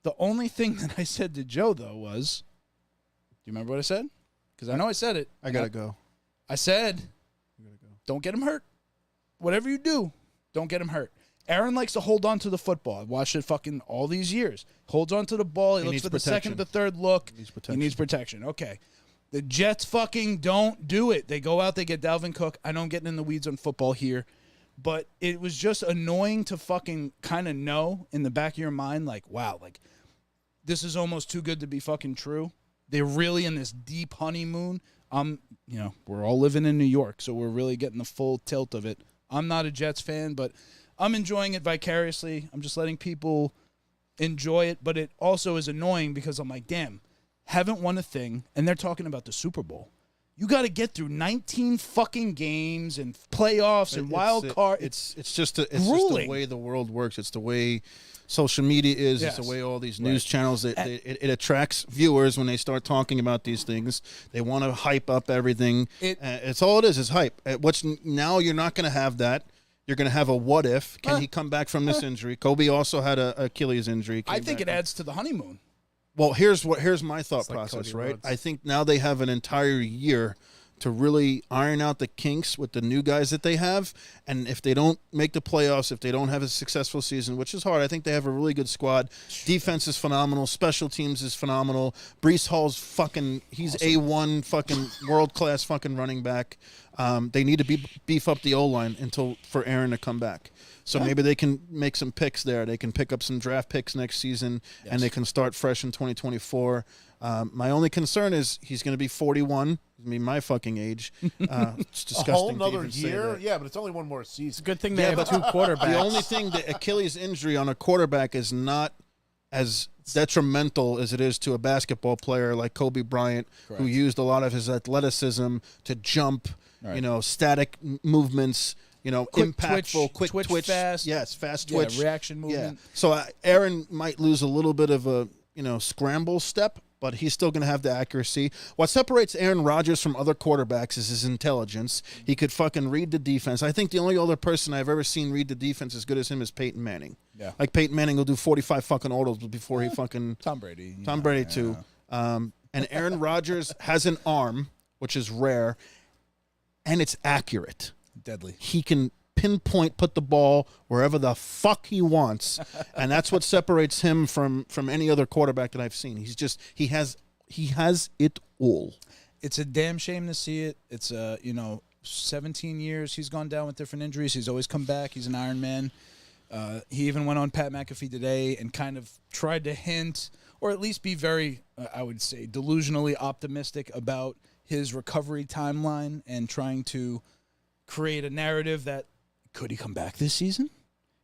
Speaker 2: The only thing that I said to Joe, though, was, do you remember what I said? Because I know I said it.
Speaker 3: I gotta go.
Speaker 2: I said, don't get him hurt. Whatever you do, don't get him hurt. Aaron likes to hold on to the football. I've watched it fucking all these years. Holds on to the ball. He looks
Speaker 3: needs
Speaker 2: for the
Speaker 3: protection.
Speaker 2: second, the third look.
Speaker 3: He needs
Speaker 2: He needs protection. Okay. The Jets fucking don't do it. They go out, they get Dalvin Cook. I know I'm getting in the weeds on football here, but it was just annoying to fucking kind of know in the back of your mind, like, wow, like, this is almost too good to be fucking true. They're really in this deep honeymoon. We're all living in New York, so we're really getting the full tilt of it. I'm not a Jets fan, but I'm enjoying it vicariously. I'm just letting people enjoy it, but it also is annoying because I'm like, damn, haven't won a thing, and they're talking about the Super Bowl. You got to get through 19 fucking games and playoffs and wild card.
Speaker 3: It's just the way the world works. It's the way social media is.
Speaker 2: Yes.
Speaker 3: It's the way all these news channels. It attracts viewers when they start talking about these things. They want to hype up everything. It's all it is. It's hype. Now you're not going to have that. You're going to have a what if. Can he come back from this injury? Kobe also had an Achilles injury.
Speaker 2: I think it adds to the honeymoon.
Speaker 3: Well, here's my thought process,
Speaker 5: Cody
Speaker 3: right?
Speaker 5: Rhodes.
Speaker 3: I think now they have an entire year to really iron out the kinks with the new guys that they have. And if they don't make the playoffs, if they don't have a successful season, which is hard, I think they have a really good squad. Defense is phenomenal. Special teams is phenomenal. Breece Hall's he's awesome. A1 fucking world-class fucking running back. They need to beef up the O-line for Aaron to come back. So maybe they can make some picks there. They can pick up some draft picks next season, and they can start fresh in 2024. My only concern is he's going to be 41. I mean, my fucking age. It's disgusting.
Speaker 5: A whole nother
Speaker 3: to even
Speaker 5: year?
Speaker 3: say that.
Speaker 5: Yeah, but it's only one more season.
Speaker 1: It's a good thing they have two quarterbacks.
Speaker 3: The only thing, the Achilles injury on a quarterback is not as detrimental as it is to a basketball player like Kobe Bryant, who used a lot of his athleticism to jump, static movements, impactful, quick twitch.
Speaker 2: Fast.
Speaker 3: Yes, fast twitch.
Speaker 2: Reaction movement.
Speaker 3: Yeah. So Aaron might lose a little bit of a, scramble step, but he's still going to have the accuracy. What separates Aaron Rodgers from other quarterbacks is his intelligence. He could fucking read the defense. I think the only other person I've ever seen read the defense as good as him is Peyton Manning.
Speaker 2: Yeah.
Speaker 3: Like Peyton Manning will do 45 fucking autos before he fucking...
Speaker 2: Tom Brady.
Speaker 3: Tom Brady, too. And Aaron Rodgers has an arm, which is rare, and it's accurate.
Speaker 2: Deadly.
Speaker 3: He can pinpoint, put the ball wherever the fuck he wants, and that's what separates him from any other quarterback that I've seen. He has it all.
Speaker 2: It's a damn shame to see it. It's 17 years he's gone down with different injuries. He's always come back. He's an Iron Man. He even went on Pat McAfee today and kind of tried to hint, or at least be very, I would say, delusionally optimistic about his recovery timeline and trying to create a narrative that could he come back this season?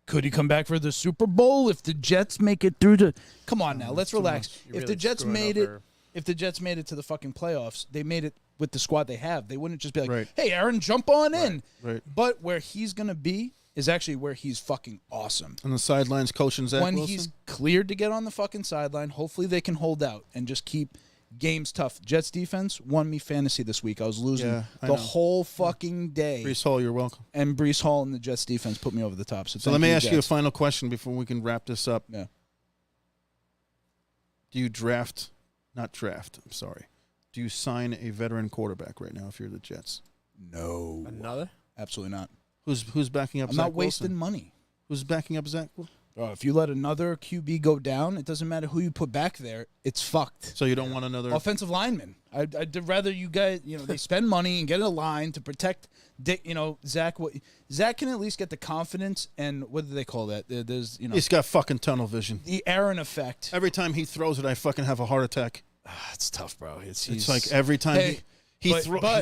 Speaker 2: Could he come back for the Super Bowl if the Jets make it through to? Come on now, let's relax. If the Jets made it to the fucking playoffs, they made it with the squad they have. They wouldn't just be like, "Hey, Aaron, jump on in."
Speaker 3: Right.
Speaker 2: But where he's gonna be is actually where he's fucking awesome.
Speaker 3: On the sidelines, coaching Zach
Speaker 2: when
Speaker 3: Wilson.
Speaker 2: He's cleared to get on the fucking sideline, hopefully they can hold out and just keep games tough. Jets defense won me fantasy this week. I was losing the whole fucking day.
Speaker 3: Breece Hall, you're welcome.
Speaker 2: And Breece Hall and the Jets defense put me over the top. So
Speaker 3: let me ask you a final question before we can wrap this up.
Speaker 2: Yeah.
Speaker 3: Do you I'm sorry. Do you sign a veteran quarterback right now if you're the Jets?
Speaker 2: No.
Speaker 1: Another?
Speaker 2: Absolutely not.
Speaker 3: Who's backing up
Speaker 2: I'm
Speaker 3: Zach
Speaker 2: not wasting
Speaker 3: Wilson?
Speaker 2: money.
Speaker 3: Who's backing up Zach?
Speaker 2: If you let another QB go down, it doesn't matter who you put back there. It's fucked.
Speaker 3: So you don't want another
Speaker 2: offensive lineman. I'd rather you guys, they spend money and get a line to protect, Zach. Zach can at least get the confidence and what do they call that? There's,
Speaker 3: He's got fucking tunnel vision.
Speaker 2: The Aaron effect.
Speaker 3: Every time he throws it, I fucking have a heart attack.
Speaker 2: It's tough, bro.
Speaker 3: It's like every time he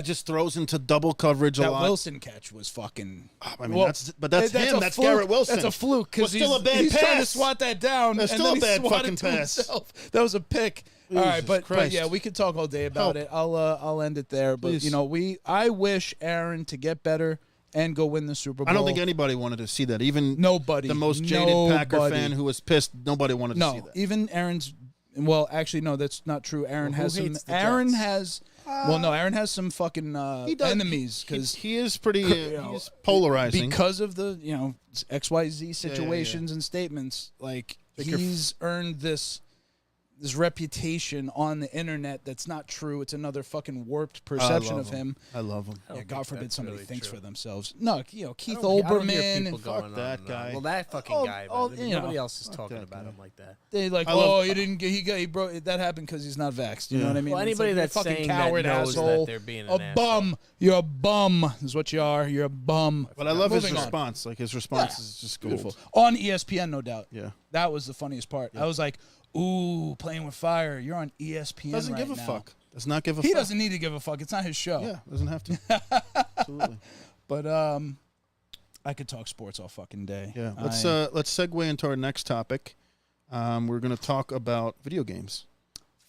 Speaker 3: just throws into double coverage a lot.
Speaker 2: That Wilson catch was fucking.
Speaker 3: I mean, that's him. That's Garrett Wilson.
Speaker 2: That's a fluke because
Speaker 3: still a bad
Speaker 2: he's
Speaker 3: pass.
Speaker 2: trying to swat that down.
Speaker 3: That's
Speaker 2: and
Speaker 3: still
Speaker 2: then
Speaker 3: a bad
Speaker 2: he swatted
Speaker 3: fucking
Speaker 2: to
Speaker 3: pass.
Speaker 2: himself. That was a pick. All right, but yeah, we could talk all day about it. I'll end it there. But I wish Aaron to get better and go win the Super Bowl.
Speaker 3: I don't think anybody wanted to see that. Even
Speaker 2: nobody.
Speaker 3: The most jaded Packer fan who was pissed. Nobody wanted to see that.
Speaker 2: Even Aaron's. Well, actually, no, that's not true. Aaron has some. Aaron has. Aaron has some fucking enemies because
Speaker 3: he is pretty. He's polarizing
Speaker 2: because of the XYZ situations and statements. Like he's earned this this reputation on the internet that's not true. It's another fucking warped perception of him.
Speaker 3: I love him.
Speaker 2: Yeah, God forbid somebody
Speaker 1: really
Speaker 2: thinks
Speaker 1: true.
Speaker 2: for themselves. No, Keith
Speaker 1: I don't hear
Speaker 2: Olbermann
Speaker 1: people
Speaker 2: and
Speaker 1: going
Speaker 3: fuck
Speaker 1: on
Speaker 3: that
Speaker 1: and
Speaker 3: guy.
Speaker 1: Well, that fucking guy.
Speaker 2: all,
Speaker 1: But
Speaker 2: you
Speaker 1: nobody
Speaker 2: know,
Speaker 1: else is talking
Speaker 3: that
Speaker 1: about
Speaker 3: guy.
Speaker 1: him like that.
Speaker 2: they like,
Speaker 3: I love-
Speaker 2: he broke. That happened because he's not vaxxed. You know
Speaker 3: Yeah.
Speaker 2: what I mean?
Speaker 1: Well,
Speaker 2: It's
Speaker 1: anybody
Speaker 2: like,
Speaker 1: that's
Speaker 2: you're a fucking
Speaker 1: saying that
Speaker 2: coward,
Speaker 1: knows
Speaker 2: asshole,
Speaker 1: that they're being
Speaker 2: a
Speaker 1: an
Speaker 2: bum. You're a bum. Is what you are. You're a bum.
Speaker 3: But I love his
Speaker 2: Moving on.
Speaker 3: response. Like his response is just gold.
Speaker 2: Beautiful. On ESPN, no doubt.
Speaker 3: Yeah.
Speaker 2: That was the funniest part. I was like, ooh, playing with fire. You're on ESPN
Speaker 3: Doesn't
Speaker 2: right
Speaker 3: give a
Speaker 2: now.
Speaker 3: fuck. Does not give a
Speaker 2: He
Speaker 3: fuck.
Speaker 2: doesn't need to give a fuck. It's not his show.
Speaker 3: Yeah, doesn't have to. Absolutely.
Speaker 2: But I could talk sports all fucking day.
Speaker 3: Yeah. Let's segue into our next topic. We're going to talk about video games.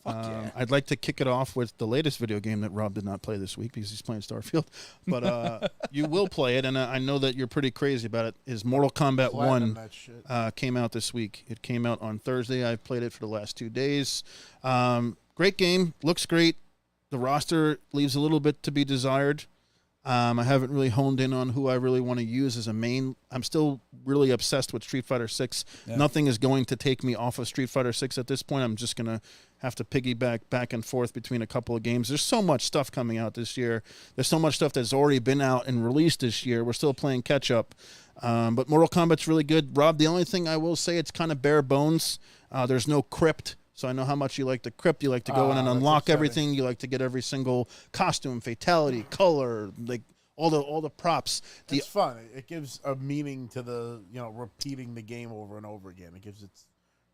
Speaker 2: yeah.
Speaker 3: I'd like to kick it off with the latest video game that Rob did not play this week because he's playing Starfield. But you will play it, and I know that you're pretty crazy about it. Is Mortal Kombat
Speaker 5: Platinum
Speaker 3: 1
Speaker 5: that shit.
Speaker 3: came out this week. It came out on Thursday. I've played it for the last 2 days. Great game. Looks great. The roster leaves a little bit to be desired. I haven't really honed in on who I really want to use as a main. I'm still really obsessed with Street Fighter 6.
Speaker 2: Yeah.
Speaker 3: Nothing is going to take me off of Street Fighter 6 at this point. I'm just going to have to piggyback back and forth between a couple of games. There's so much stuff coming out this year. There's so much stuff that's already been out and released this year. We're still playing catch up. But Mortal Kombat's really good. Rob, the only thing I will say, it's kind of bare bones. There's no crypt. So I know how much you like the crypt. You like to go in and
Speaker 5: that's
Speaker 3: unlock
Speaker 5: upsetting.
Speaker 3: everything. You like to get every single costume, fatality, color, like all the props.
Speaker 5: It's fun. It gives a meaning to the repeating the game over and over again. It gives its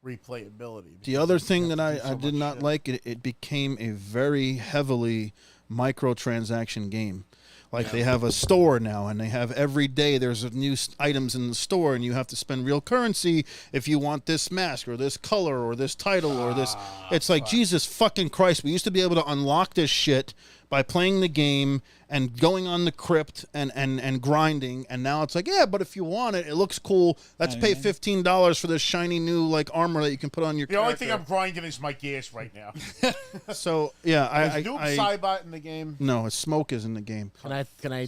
Speaker 5: replayability.
Speaker 3: The other
Speaker 5: because
Speaker 3: thing
Speaker 5: you
Speaker 3: that
Speaker 5: have to do
Speaker 3: I
Speaker 5: so
Speaker 3: did
Speaker 5: much
Speaker 3: not
Speaker 5: shit.
Speaker 3: like, it became a very heavily microtransaction game. Like they have a store now, and they have every day there's new items in the store, and you have to spend real currency if you want this mask or this color or this title or this. It's like, Jesus fucking Christ. We used to be able to unlock this shit by playing the game and going on the crypt and grinding, and now it's like, yeah, but if you want it, it looks cool. Let's pay $15 for this shiny new like armor that you can put on your
Speaker 5: The only
Speaker 3: character.
Speaker 5: thing I'm grinding is my gears right now.
Speaker 3: So yeah,
Speaker 5: Is Noob Saibot in the game?
Speaker 3: no, Smoke is in the game.
Speaker 1: Can I?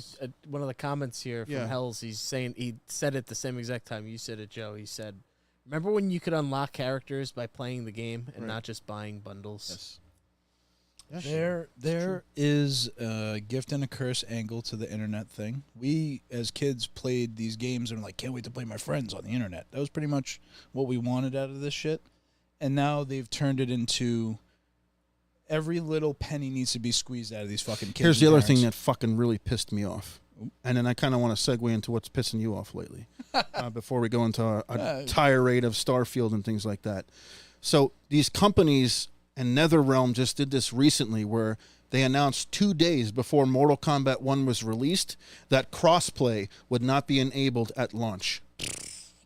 Speaker 1: One of the comments here from
Speaker 3: Yeah.
Speaker 1: Hells, he said it the same exact time you said it, Joe. He said, "Remember when you could unlock characters by playing the game and not just buying bundles?"
Speaker 3: Yes.
Speaker 2: There is a gift and a curse angle to the internet thing. We, as kids, played these games and were like, can't wait to play my friends on the internet. That was pretty much what we wanted out of this shit. And now they've turned it into every little penny needs to be squeezed out of these fucking kids.
Speaker 3: Here's the
Speaker 2: and
Speaker 3: other thing
Speaker 2: parents.
Speaker 3: that fucking really pissed me off. And then I kind of want to segue into what's pissing you off lately before we go into a tirade of Starfield and things like that. So these companies and NetherRealm just did this recently where they announced 2 days before Mortal Kombat 1 was released that crossplay would not be enabled at launch.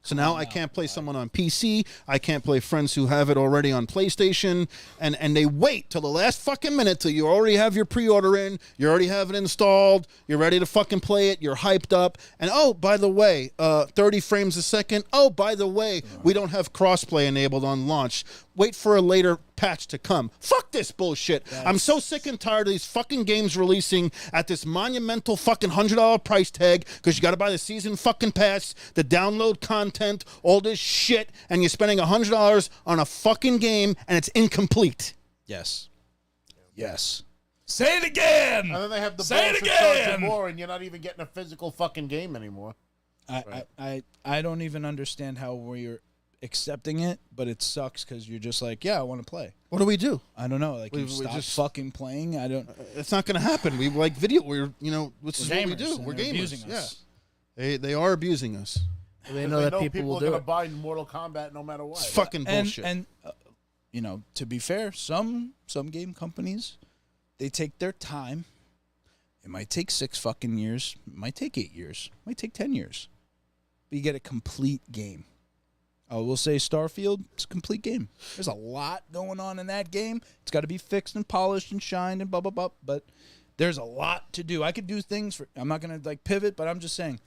Speaker 3: So now I can't play someone on PC. I can't play friends who have it already on PlayStation. And they wait till the last fucking minute till you already have your pre-order in. You already have it installed. You're ready to fucking play it. You're hyped up. And oh, by the way, 30 frames a second. Oh, by the way, we don't have crossplay enabled on launch. Wait for a later patch to come. Fuck this bullshit. I'm so sick and tired of these fucking games releasing at this monumental fucking $100 price tag because you got to buy the season fucking pass, the download content, all this shit, and you're spending $100 on a fucking game and it's incomplete.
Speaker 2: Yes. Say it again!
Speaker 5: And then they have the
Speaker 2: Say
Speaker 5: balls
Speaker 2: it
Speaker 5: to charge you
Speaker 2: again!
Speaker 5: more, and you're not even getting a physical fucking game anymore.
Speaker 2: I don't even understand how we're accepting it, but it sucks because you're just like, yeah, I want to play.
Speaker 3: What do we do?
Speaker 2: I don't know. Like,
Speaker 3: We
Speaker 2: you stop
Speaker 3: just-
Speaker 2: fucking playing. I don't.
Speaker 3: It's not going to happen. We like video. This is what we do.
Speaker 2: and
Speaker 3: We're
Speaker 2: they're
Speaker 3: gamers.
Speaker 2: abusing
Speaker 3: Yeah.
Speaker 2: us.
Speaker 3: They are abusing us.
Speaker 1: They know that people will
Speaker 5: are
Speaker 1: do
Speaker 5: gonna
Speaker 1: it.
Speaker 5: buy Mortal Kombat no matter what.
Speaker 3: It's fucking bullshit.
Speaker 2: And to be fair, some game companies, they take their time. It might take 6 fucking years. It might take 8 years. It might take 10 years. But you get a complete game. We'll say Starfield, it's a complete game. There's a lot going on in that game. It's got to be fixed and polished and shined and blah, blah, blah. But there's a lot to do. I could do things I'm not going to pivot, but I'm just saying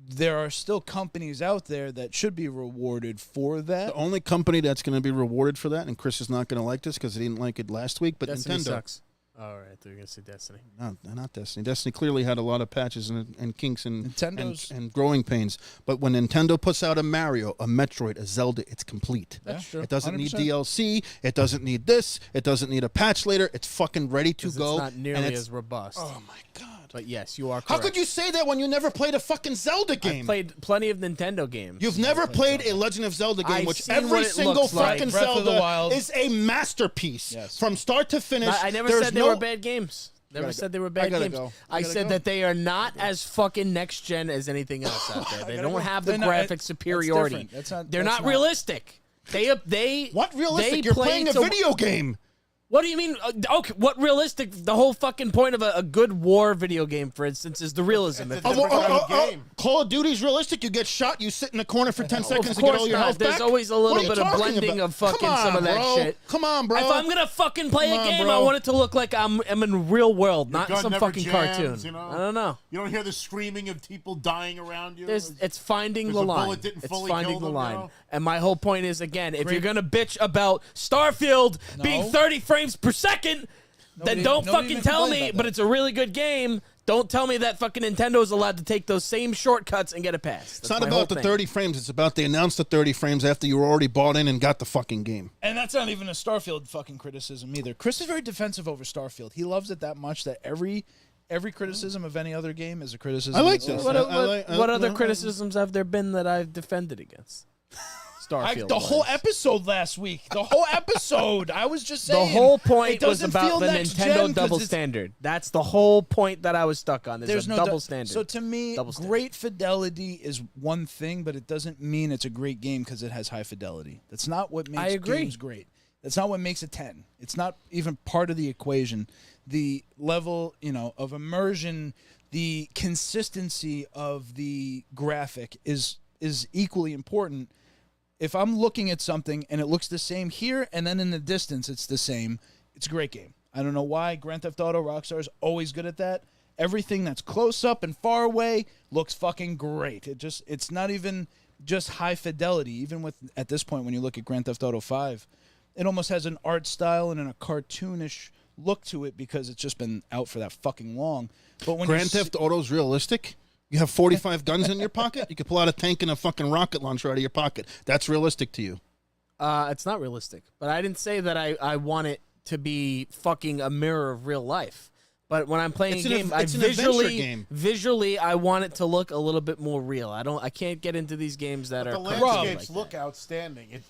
Speaker 2: there are still companies out there that should be rewarded for that.
Speaker 3: The only company that's going to be rewarded for that, and Chris is not going to like this because he didn't like it last week, but
Speaker 1: Destiny
Speaker 3: Nintendo.
Speaker 1: sucks. All right, they're gonna say Destiny.
Speaker 3: No, not Destiny. Destiny clearly had a lot of patches and kinks and growing pains. But when Nintendo puts out a Mario, a Metroid, a Zelda, it's complete.
Speaker 2: That's true.
Speaker 3: It doesn't
Speaker 2: 100%.
Speaker 3: need DLC. It doesn't need this. It doesn't need a patch later. It's fucking ready to go.
Speaker 1: It's not nearly as robust.
Speaker 3: Oh my god!
Speaker 1: But yes, you are correct.
Speaker 3: How could you say that when you never played a fucking Zelda game?
Speaker 1: I've played plenty of Nintendo games.
Speaker 3: You've never played a Legend of Zelda game,
Speaker 1: I've
Speaker 3: which
Speaker 1: seen
Speaker 3: every
Speaker 1: what it
Speaker 3: single
Speaker 1: looks like.
Speaker 3: fucking
Speaker 2: Breath of the
Speaker 3: Zelda
Speaker 2: Wild.
Speaker 3: is a masterpiece
Speaker 2: Yes.
Speaker 3: from start to finish.
Speaker 1: I never
Speaker 3: There's
Speaker 1: said they
Speaker 3: no-
Speaker 1: were bad games. Never said they were bad
Speaker 3: gotta
Speaker 1: games.
Speaker 3: go.
Speaker 1: I
Speaker 3: gotta
Speaker 1: said
Speaker 3: go.
Speaker 1: that they are not as fucking next gen as anything else out there. They
Speaker 2: gotta
Speaker 1: don't
Speaker 2: go.
Speaker 1: have the
Speaker 2: They're not-
Speaker 1: graphic
Speaker 2: that's
Speaker 1: superiority.
Speaker 2: different.
Speaker 1: They're
Speaker 2: That's
Speaker 1: not
Speaker 2: not-
Speaker 1: realistic. They
Speaker 3: What realistic?
Speaker 1: They
Speaker 3: You're
Speaker 1: play
Speaker 3: playing a
Speaker 1: to-
Speaker 3: video game.
Speaker 1: What do you mean? Okay, what realistic? The whole fucking point of a good war video game, for instance, is the realism.
Speaker 5: It's
Speaker 1: If-
Speaker 5: a different kind of game.
Speaker 3: Call of Duty's realistic. You get shot, you sit in a corner for 10 seconds
Speaker 1: Of
Speaker 3: to get
Speaker 1: course
Speaker 3: all your
Speaker 1: not.
Speaker 3: health
Speaker 1: There's
Speaker 3: back.
Speaker 1: always a
Speaker 3: What
Speaker 1: little
Speaker 3: are you
Speaker 1: bit of
Speaker 3: talking
Speaker 1: blending
Speaker 3: about?
Speaker 1: of fucking
Speaker 3: Come on,
Speaker 1: some of that
Speaker 3: bro.
Speaker 1: shit.
Speaker 3: Come on, bro.
Speaker 1: If I'm gonna fucking play
Speaker 3: Come
Speaker 1: a
Speaker 3: on,
Speaker 1: game,
Speaker 3: bro.
Speaker 1: I want it to look like I'm in real world, not
Speaker 5: gun
Speaker 1: some
Speaker 5: never
Speaker 1: fucking
Speaker 5: jams,
Speaker 1: cartoon.
Speaker 5: you know?
Speaker 1: I don't know.
Speaker 5: You don't hear the screaming of people dying around you.
Speaker 1: It's finding
Speaker 5: Because
Speaker 1: the
Speaker 5: the
Speaker 1: line.
Speaker 5: bullet didn't
Speaker 1: It's
Speaker 5: fully
Speaker 1: finding
Speaker 5: kill
Speaker 1: the
Speaker 5: them,
Speaker 1: line.
Speaker 5: you know?
Speaker 1: And my whole point is, again, if you're gonna bitch about Starfield being 30 frames per second, then don't
Speaker 2: nobody
Speaker 1: fucking
Speaker 2: even
Speaker 1: tell
Speaker 2: complained
Speaker 1: me.
Speaker 2: about
Speaker 1: But
Speaker 2: that.
Speaker 1: it's a really good game. Don't tell me that fucking Nintendo is allowed to take those same shortcuts and get it passed.
Speaker 3: It's not about the 30 frames. It's about they announced the 30 frames after you were already bought in and got the fucking game.
Speaker 2: And that's not even a Starfield fucking criticism either. Chris is very defensive over Starfield. He loves it that much that every criticism of any other game is a criticism.
Speaker 3: I like
Speaker 2: of
Speaker 3: this.
Speaker 2: Starfield.
Speaker 1: What other criticisms have there been that I've defended against? Starfield.
Speaker 2: The whole episode last week. The whole episode. I was just saying.
Speaker 1: The whole
Speaker 2: it
Speaker 1: point was
Speaker 2: doesn't
Speaker 1: about
Speaker 2: feel
Speaker 1: the
Speaker 2: next gen
Speaker 1: Nintendo
Speaker 2: 'cause
Speaker 1: double
Speaker 2: it's-
Speaker 1: standard. That's the whole point that I was stuck on. There's a double standard.
Speaker 2: So to me,
Speaker 1: Double standard.
Speaker 2: great fidelity is one thing, but it doesn't mean it's a great game because it has high fidelity. That's not what makes
Speaker 1: I agree.
Speaker 2: games great. That's not what makes a 10. It's not even part of the equation. The level, of immersion, the consistency of the graphic is equally important. If I'm looking at something and it looks the same here and then in the distance it's the same, it's a great game. I don't know why. Grand Theft Auto, Rockstar is always good at that. Everything that's close up and far away looks fucking great. It's not even just high fidelity. Even with, at this point, when you look at Grand Theft Auto 5, it almost has an art style and a cartoonish look to it because it's just been out for that fucking long. But when
Speaker 3: Grand Theft Auto's realistic? You have 45 guns in your pocket? You could pull out a tank and a fucking rocket launcher out of your pocket. That's realistic to you.
Speaker 1: It's not realistic. But I didn't say that I want it to be fucking a mirror of real life. But when I'm playing
Speaker 3: It's
Speaker 1: a
Speaker 3: an
Speaker 1: game,
Speaker 3: ad-
Speaker 1: I
Speaker 3: it's an adventure game.
Speaker 1: visually, I want it to look a little bit more real. I can't get into these games that
Speaker 5: The
Speaker 1: are cartoony
Speaker 5: landscapes
Speaker 1: like
Speaker 5: look
Speaker 1: that.
Speaker 5: outstanding. It's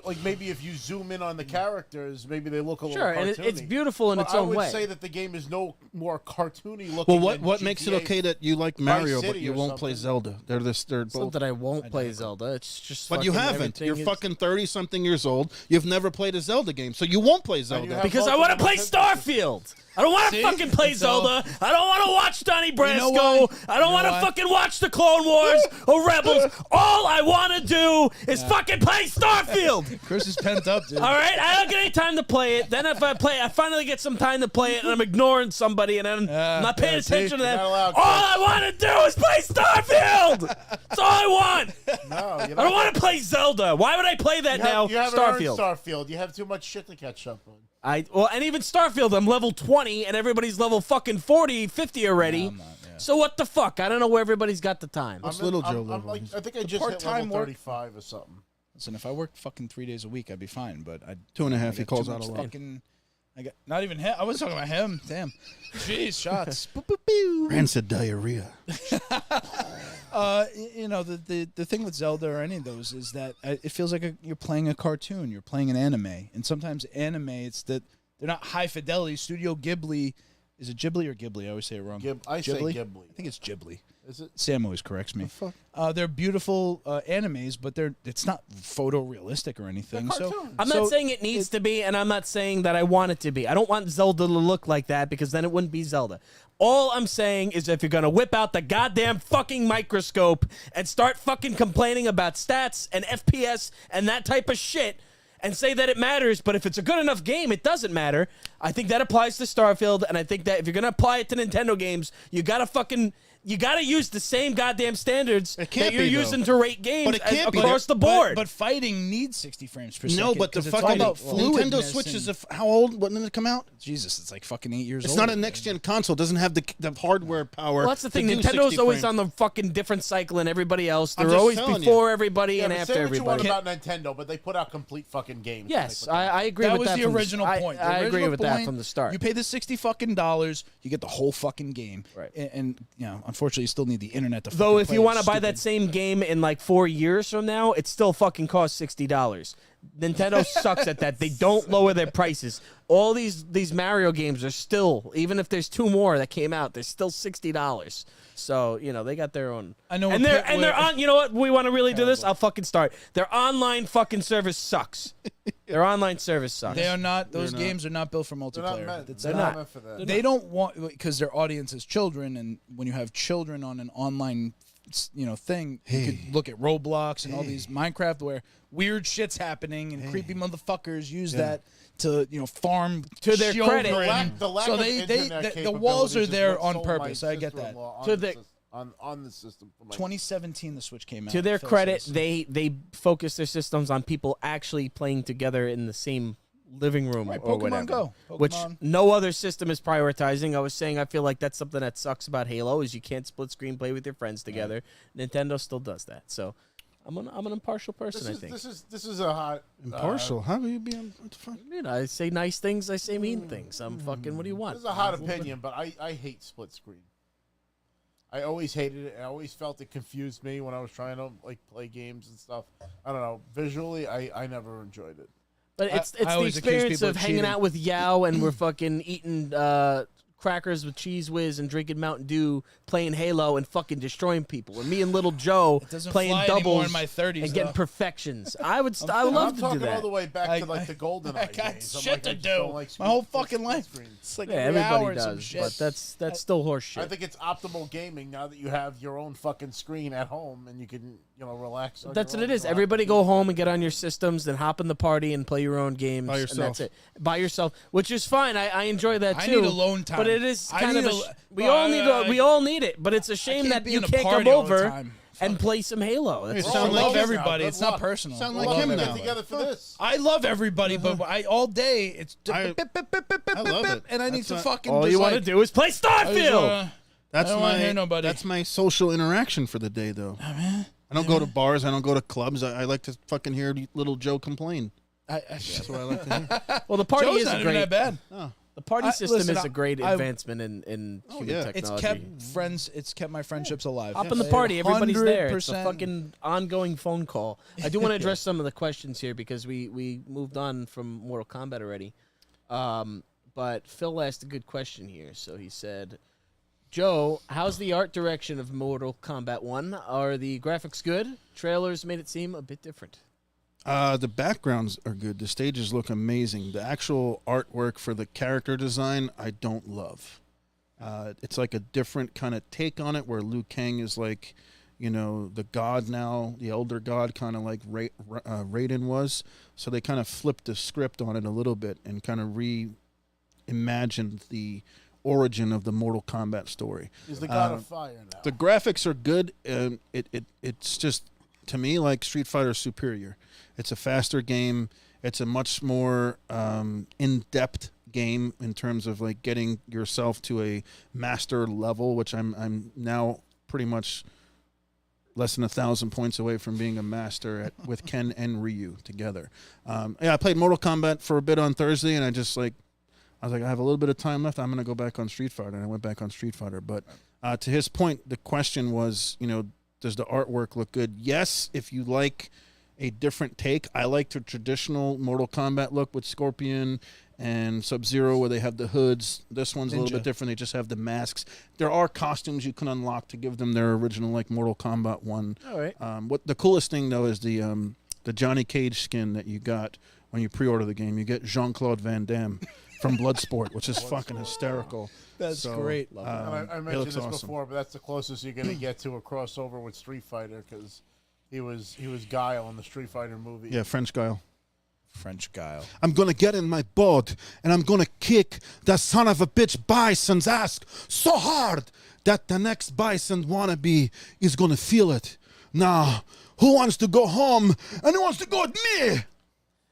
Speaker 5: like maybe if you zoom in on the characters, maybe they look a little
Speaker 1: Sure,
Speaker 5: cartoony.
Speaker 1: and it's beautiful in
Speaker 5: But
Speaker 1: its own
Speaker 5: I would
Speaker 1: way.
Speaker 5: say that the game is no more cartoony looking.
Speaker 3: Well,
Speaker 5: than
Speaker 3: what makes it
Speaker 5: GTA
Speaker 3: okay that you like Mario but
Speaker 5: City
Speaker 3: you
Speaker 5: or
Speaker 3: won't play
Speaker 5: something.
Speaker 3: Zelda? They're
Speaker 1: It's not
Speaker 3: both.
Speaker 1: that I won't play Zelda. It's just.
Speaker 3: But you
Speaker 1: fucking
Speaker 3: haven't.
Speaker 1: everything
Speaker 3: You're
Speaker 1: is-
Speaker 3: fucking 30-something years old. You've never played a Zelda game, so you won't play
Speaker 5: you
Speaker 3: Zelda.
Speaker 5: have-
Speaker 1: Because I want to play Starfield. I don't want to
Speaker 2: See?
Speaker 1: fucking play
Speaker 2: So-
Speaker 1: Zelda. I don't want to watch Donnie Brasco.
Speaker 2: know why?
Speaker 1: I don't
Speaker 2: You
Speaker 1: want
Speaker 2: know
Speaker 1: to
Speaker 2: why?
Speaker 1: fucking watch the Clone Wars or Rebels. All I want to do is fucking play Starfield.
Speaker 2: Chris is pent up, dude.
Speaker 1: All right, I don't get any time to play it. Then if I play, I finally get some time to play it, and I'm ignoring somebody, and I'm not paying
Speaker 2: yeah, see?
Speaker 1: attention to them.
Speaker 5: You're not allowed,
Speaker 1: All I want to do is play Starfield. That's all I want.
Speaker 5: No,
Speaker 1: I don't want to play Zelda. Why would I play that now?
Speaker 5: You haven't earned
Speaker 1: Starfield.
Speaker 5: Starfield. You have too much shit to catch up on.
Speaker 1: And even Starfield, I'm level 20, and everybody's level fucking 40, 50 already.
Speaker 2: I'm not, yeah.
Speaker 1: So what the fuck? I don't know where everybody's got the time.
Speaker 3: What's Little Joe
Speaker 5: I'm
Speaker 3: level?
Speaker 5: like, I think I just hit
Speaker 2: part-time
Speaker 5: level
Speaker 2: work.
Speaker 5: 35 or something.
Speaker 2: Listen, if I worked fucking 3 days a week, I'd be fine. But I
Speaker 3: 2.5,
Speaker 2: I
Speaker 3: he
Speaker 2: got
Speaker 3: calls
Speaker 2: too
Speaker 3: out
Speaker 2: much
Speaker 3: a lot.
Speaker 2: fucking. I got not even him. I was talking about him. Damn. Jeez, shots. Boop, boop, pew.
Speaker 3: Rancid diarrhea.
Speaker 2: The thing with Zelda or any of those is that it feels like you're playing a cartoon. You're playing an anime, and sometimes anime, it's that they're not high fidelity. Studio Ghibli, is it Ghibli or Ghibli? I always say it wrong.
Speaker 5: I say Ghibli.
Speaker 2: I think it's Ghibli.
Speaker 5: Is it?
Speaker 2: Sam always corrects me. They're beautiful animes, but it's not photorealistic or anything.
Speaker 5: They're
Speaker 2: So
Speaker 5: cartoons.
Speaker 1: I'm not saying it needs to be, and I'm not saying that I want it to be. I don't want Zelda to look like that because then it wouldn't be Zelda. All I'm saying is if you're going to whip out the goddamn fucking microscope and start fucking complaining about stats and FPS and that type of shit and say that it matters, but if it's a good enough game, it doesn't matter. I think that applies to Starfield, and I think that if you're going to apply it to Nintendo games, you got to fucking you got to use the same goddamn standards
Speaker 3: It can't
Speaker 1: that you're
Speaker 3: be, though.
Speaker 1: using to rate games
Speaker 3: But it can't be.
Speaker 1: across the board.
Speaker 2: But fighting needs 60 frames per second.
Speaker 3: No, but the
Speaker 2: 'cause it's all
Speaker 3: fucking
Speaker 2: about
Speaker 3: Nintendo
Speaker 2: fluidness
Speaker 3: Switch is
Speaker 2: and-
Speaker 3: how old? When did it come out?
Speaker 2: Jesus, it's like fucking 8 years
Speaker 3: It's
Speaker 2: old.
Speaker 3: not a next gen console. It doesn't have the hardware power.
Speaker 1: Well, that's the thing.
Speaker 3: to do
Speaker 1: Nintendo's
Speaker 3: 60
Speaker 1: always
Speaker 3: frames.
Speaker 1: on the fucking different cycle than everybody else.
Speaker 3: I'm
Speaker 1: They're
Speaker 3: just
Speaker 1: always
Speaker 3: telling
Speaker 1: before everybody
Speaker 5: Yeah,
Speaker 1: and
Speaker 5: but
Speaker 1: after
Speaker 5: say what you want
Speaker 1: everybody.
Speaker 5: about Nintendo, but they put out complete fucking games.
Speaker 1: Yes,
Speaker 5: when they put them out.
Speaker 1: I agree
Speaker 2: That
Speaker 1: with
Speaker 2: was
Speaker 1: that.
Speaker 2: the
Speaker 1: from
Speaker 2: original point. The
Speaker 1: I agree
Speaker 2: original
Speaker 1: with that
Speaker 2: point,
Speaker 1: from the start.
Speaker 2: You pay the $60 fucking, you get the whole fucking game.
Speaker 1: Right.
Speaker 2: And you know, unfortunately, you still need the internet to.
Speaker 1: Though,
Speaker 2: fucking
Speaker 1: if
Speaker 2: play
Speaker 1: you
Speaker 2: it.
Speaker 1: want to buy that
Speaker 2: Stupid.
Speaker 1: same game in like 4 years from now, it still fucking costs $60. Nintendo sucks at that. They don't lower their prices. All these Mario games are still, even if there's 2 more that came out, they're still $60. So they got their own.
Speaker 2: I know,
Speaker 1: and they're on. You know what? We want to really do this. I'll fucking start. Their online fucking service sucks. Their online service sucks.
Speaker 2: They are not. Those games are not built for multiplayer.
Speaker 5: They're not meant for that.
Speaker 2: They don't want, because their audience is children, and when you have children on an online thing, you could look at Roblox and all these Minecraft where weird shit's happening and creepy motherfuckers use that to farm
Speaker 1: To their
Speaker 2: children.
Speaker 1: credit.
Speaker 5: The lack
Speaker 2: So
Speaker 5: of
Speaker 2: they
Speaker 5: internet
Speaker 2: the walls are
Speaker 5: capabilities is
Speaker 2: there
Speaker 5: what
Speaker 2: on
Speaker 5: sold
Speaker 2: purpose.
Speaker 5: my
Speaker 2: I get that.
Speaker 5: sister-in-law
Speaker 1: To
Speaker 5: on
Speaker 1: the-
Speaker 5: the on the system. For my
Speaker 2: 2017 the Switch came out.
Speaker 1: To their
Speaker 2: Phil
Speaker 1: credit,
Speaker 2: says.
Speaker 1: they focus their systems on people actually playing together in the same living room
Speaker 2: Right,
Speaker 1: or
Speaker 2: Pokemon
Speaker 1: whatever.
Speaker 2: Go.
Speaker 1: Which
Speaker 2: Pokemon.
Speaker 1: no other system is prioritizing. I was saying I feel like that's something that sucks about Halo is you can't split screen play with your friends together. Nintendo still does that. So I'm an impartial person, I think.
Speaker 5: This is a hot
Speaker 3: Impartial. How will you be on? What the fuck?
Speaker 1: I say nice things, I say mean things. I'm fucking. What do you want?
Speaker 5: This is a hot opinion, but I hate split screen. I always hated it. I always felt it confused me when I was trying to play games and stuff. I don't know. Visually, I never enjoyed it.
Speaker 1: But it's
Speaker 2: I
Speaker 1: the
Speaker 2: always accuse
Speaker 1: experience
Speaker 2: people
Speaker 1: of
Speaker 2: of
Speaker 1: hanging
Speaker 2: cheating.
Speaker 1: out with Yao and we're fucking eating crackers with Cheese Whiz and drinking Mountain Dew, playing Halo and fucking destroying people. And me and little Joe
Speaker 2: doesn't
Speaker 1: playing
Speaker 2: fly anymore
Speaker 1: doubles
Speaker 2: in my 30s,
Speaker 1: and getting
Speaker 2: though.
Speaker 1: perfections. I would
Speaker 5: I'm
Speaker 1: love to do
Speaker 5: talking
Speaker 1: that.
Speaker 5: all the way back to
Speaker 2: I-
Speaker 5: the golden
Speaker 2: I got
Speaker 5: days. I'm
Speaker 2: shit
Speaker 5: like,
Speaker 2: to
Speaker 5: I just
Speaker 2: do.
Speaker 5: don't like
Speaker 2: My whole
Speaker 5: split
Speaker 2: fucking life.
Speaker 5: screen.
Speaker 2: It's like
Speaker 1: Yeah,
Speaker 2: every
Speaker 1: everybody
Speaker 2: hour some
Speaker 1: does,
Speaker 2: shit.
Speaker 1: but that's still horseshit.
Speaker 5: I think it's optimal gaming now that you have your own fucking screen at home and you can relax. on
Speaker 1: That's
Speaker 5: your
Speaker 1: what
Speaker 5: own,
Speaker 1: it is.
Speaker 5: you don't have
Speaker 1: Everybody
Speaker 5: to
Speaker 1: go
Speaker 5: do
Speaker 1: home and get on your systems, then hop in the party and play your own games.
Speaker 3: By
Speaker 1: And
Speaker 3: yourself.
Speaker 1: that's it. By yourself, which is fine. I enjoy that
Speaker 2: I
Speaker 1: too.
Speaker 2: need alone time.
Speaker 1: But it is
Speaker 2: I
Speaker 1: kind of
Speaker 2: need
Speaker 1: we all need we all need it. But it's a shame
Speaker 2: can't
Speaker 1: that
Speaker 2: be
Speaker 1: you
Speaker 2: in a
Speaker 1: can't come
Speaker 2: party all the
Speaker 1: over
Speaker 2: time.
Speaker 1: and play some Halo. That's
Speaker 3: It
Speaker 1: all.
Speaker 3: sound
Speaker 2: I
Speaker 3: like
Speaker 2: love
Speaker 3: him
Speaker 2: everybody.
Speaker 5: now.
Speaker 2: It's
Speaker 5: Good
Speaker 2: not
Speaker 5: luck.
Speaker 2: personal.
Speaker 3: Sound
Speaker 2: I
Speaker 3: like
Speaker 2: love
Speaker 3: him
Speaker 2: everybody.
Speaker 3: now.
Speaker 5: Get together for this.
Speaker 2: I love everybody, but I all day it's
Speaker 3: I love it.
Speaker 2: and I need
Speaker 3: That's
Speaker 2: to
Speaker 3: not-
Speaker 2: fucking.
Speaker 1: All
Speaker 2: just
Speaker 1: you want to
Speaker 2: like,
Speaker 1: do is play
Speaker 2: I just,
Speaker 1: Starfield.
Speaker 3: That's
Speaker 2: I don't wanna
Speaker 3: my
Speaker 2: hear nobody.
Speaker 3: That's my social interaction for the day, though. I don't go to bars. I don't go to clubs. I like to fucking hear little Joe complain. That's what I like to hear.
Speaker 1: Well, the party
Speaker 2: Joe's
Speaker 1: is
Speaker 2: not
Speaker 1: a
Speaker 2: even
Speaker 1: great.
Speaker 2: that bad.
Speaker 1: The party system
Speaker 2: listen,
Speaker 1: is a great
Speaker 2: I-
Speaker 1: advancement in human
Speaker 3: yeah.
Speaker 1: technology.
Speaker 2: It's kept friends. It's kept my friendships alive.
Speaker 1: Hop in the party. Everybody's there. It's a
Speaker 2: 100%.
Speaker 1: fucking ongoing phone call. I do want to address some of the questions here because we moved on from Mortal Kombat already. But Phil asked a good question here. So he said, Joe, how's the art direction of Mortal Kombat 1? Are the graphics good? Trailers made it seem a bit different.
Speaker 3: The backgrounds are good. The stages look amazing. The actual artwork for the character design, I don't love. It's like a different kind of take on it, where Liu Kang is like, the god now, the elder god, kind of like Raiden was. So they kind of flipped the script on it a little bit and kind of reimagined the origin of the Mortal Kombat story.
Speaker 5: He's the god of fire now.
Speaker 3: The graphics are good. It's just, to me, like Street Fighter superior. It's a faster game. It's a much more in-depth game in terms of like getting yourself to a master level, which I'm now pretty much less than 1,000 points away from being a master with Ken and Ryu together. I played Mortal Kombat for a bit on Thursday, and I was like, I have a little bit of time left. I'm going to go back on Street Fighter, and I went back on Street Fighter. But to his point, the question was, does the artwork look good? Yes, if you like a different take. I like the traditional Mortal Kombat look with Scorpion and Sub-Zero, where they have the hoods. This one's a little bit different. They just have the masks. There are costumes you can unlock to give them their original, like Mortal Kombat 1.
Speaker 1: All right.
Speaker 3: What the coolest thing, though, is the Johnny Cage skin that you got when you pre-order the game. You get Jean-Claude Van Damme from Bloodsport, which is fucking hysterical.
Speaker 2: That's great.
Speaker 5: I mentioned this before, but that's the closest you're going to get to a crossover with Street Fighter, because he was Guile in the Street Fighter movie.
Speaker 3: Yeah, French Guile.
Speaker 2: French Guile.
Speaker 3: I'm gonna get in my boat and I'm gonna kick the son of a bitch Bison's ass so hard that the next Bison wannabe is going to feel it. Now, who wants to go home and who wants to go with me?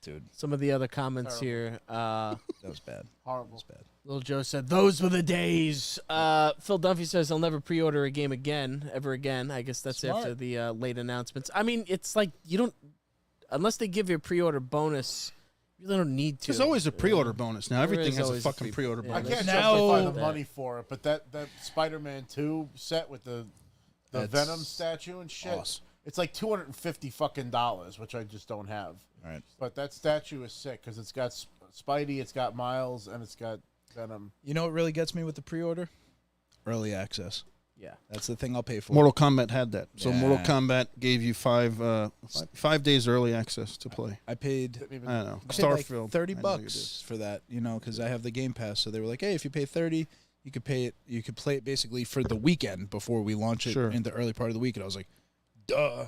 Speaker 2: Dude,
Speaker 1: Some of the other comments here.
Speaker 2: that was bad.
Speaker 5: Horrible.
Speaker 2: That was bad.
Speaker 1: Little Joe said, "Those were the days." Phil Dunphy says he'll never pre-order a game ever again. I guess that's
Speaker 2: Smart.
Speaker 1: after the late announcements. I mean, it's like you don't, unless they give you a pre-order bonus, you really don't need to.
Speaker 3: There's always a pre-order bonus now.
Speaker 1: There
Speaker 3: Everything
Speaker 1: is
Speaker 3: has a
Speaker 1: always a
Speaker 3: fucking
Speaker 1: pre-
Speaker 3: pre-order
Speaker 1: yeah,
Speaker 5: I
Speaker 3: bonus.
Speaker 5: can't
Speaker 2: Now-
Speaker 5: justify the
Speaker 1: that.
Speaker 5: money for it, but that Spider-Man 2 set with the
Speaker 2: That's
Speaker 5: Venom statue and shit,
Speaker 2: awesome.
Speaker 5: it's like $250 fucking dollars, which I just don't have.
Speaker 2: All right.
Speaker 5: But that statue is sick because it's got Spidey, it's got Miles, and it's got Venom.
Speaker 2: You know what really gets me with the pre-order? Early access.
Speaker 1: Yeah.
Speaker 2: That's the thing I'll pay for.
Speaker 3: Mortal Kombat had that. So
Speaker 2: Yeah.
Speaker 3: Mortal Kombat gave you 5 days early access to play.
Speaker 2: I paid
Speaker 5: Didn't even-
Speaker 3: I don't know.
Speaker 2: I paid like
Speaker 3: Starfield.
Speaker 2: $30
Speaker 3: I know you
Speaker 2: bucks for that, because I have the Game Pass. So they were like, "Hey, if you pay 30, you could pay it. You could play it basically for the weekend before we launch it
Speaker 3: Sure.
Speaker 2: in the early part of the week." And I was like, "Duh,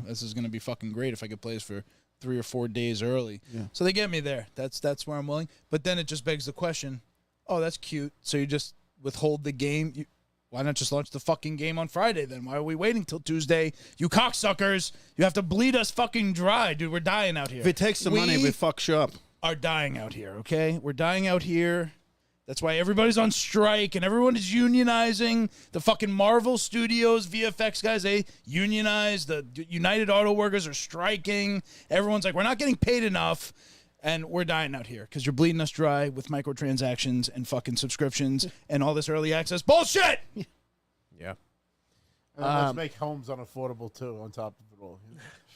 Speaker 2: this is gonna be fucking great if I could play this for 3 or 4 days early."
Speaker 3: Yeah.
Speaker 2: So they get me there. That's where I'm willing. But then it just begs the question: oh, that's cute. So you just withhold the game. Why not just launch the fucking game on Friday then? Why are we waiting till Tuesday? You cocksuckers! You have to bleed us fucking dry, dude. We're dying out here.
Speaker 3: If it takes some money, we fucks you up.
Speaker 2: Are dying out here, okay? We're dying out here. That's why everybody's on strike and everyone is unionizing. The fucking Marvel Studios, VFX guys, they unionize. The United Auto Workers are striking. Everyone's like, we're not getting paid enough. And we're dying out here because you're bleeding us dry with microtransactions and fucking subscriptions and all this early access bullshit.
Speaker 1: Yeah.
Speaker 5: And let's make homes unaffordable too. On top of it all,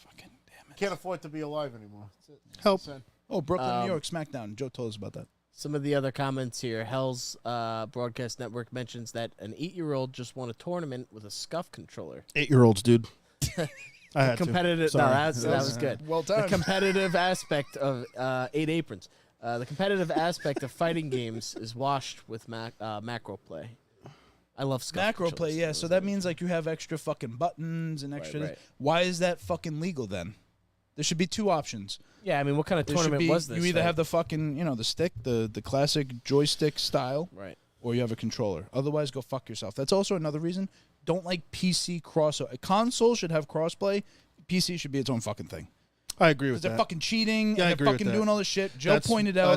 Speaker 2: Fucking damn it.
Speaker 5: can't afford to be alive anymore. That's it.
Speaker 3: Help.
Speaker 5: That's it.
Speaker 2: Oh, Brooklyn, New York, SmackDown. Joe told us about that.
Speaker 1: Some of the other comments here. Hell's Broadcast Network mentions that an 8-year-old just won a tournament with a SCUF controller.
Speaker 3: 8-year-olds, dude. I had
Speaker 1: Competitive.
Speaker 3: to.
Speaker 1: No,
Speaker 3: Sorry.
Speaker 1: that was good.
Speaker 2: Well
Speaker 1: The
Speaker 2: done.
Speaker 1: competitive aspect of 8 aprons. The competitive aspect of fighting games is washed with macro play. I love SCUF
Speaker 2: Macro play,
Speaker 1: controllers.
Speaker 2: yeah. So that means like you have extra fucking buttons and extra.
Speaker 1: right.
Speaker 2: Why is that fucking legal then? There should be 2 options.
Speaker 1: Yeah, I mean, what kind of
Speaker 2: There should
Speaker 1: tournament
Speaker 2: be,
Speaker 1: was this?
Speaker 2: you either
Speaker 1: right?
Speaker 2: have the fucking, the stick, the classic joystick style,
Speaker 1: Right.
Speaker 2: or you have a controller. Otherwise, go fuck yourself. That's also another reason. Don't like PC crossover. A console should have crossplay. PC should be its own fucking thing.
Speaker 3: I agree with
Speaker 2: Because they're
Speaker 3: that.
Speaker 2: fucking cheating.
Speaker 3: Yeah, I
Speaker 2: and
Speaker 3: agree
Speaker 2: they're
Speaker 3: with
Speaker 2: fucking
Speaker 3: that.
Speaker 2: doing all this shit. Joe pointed out.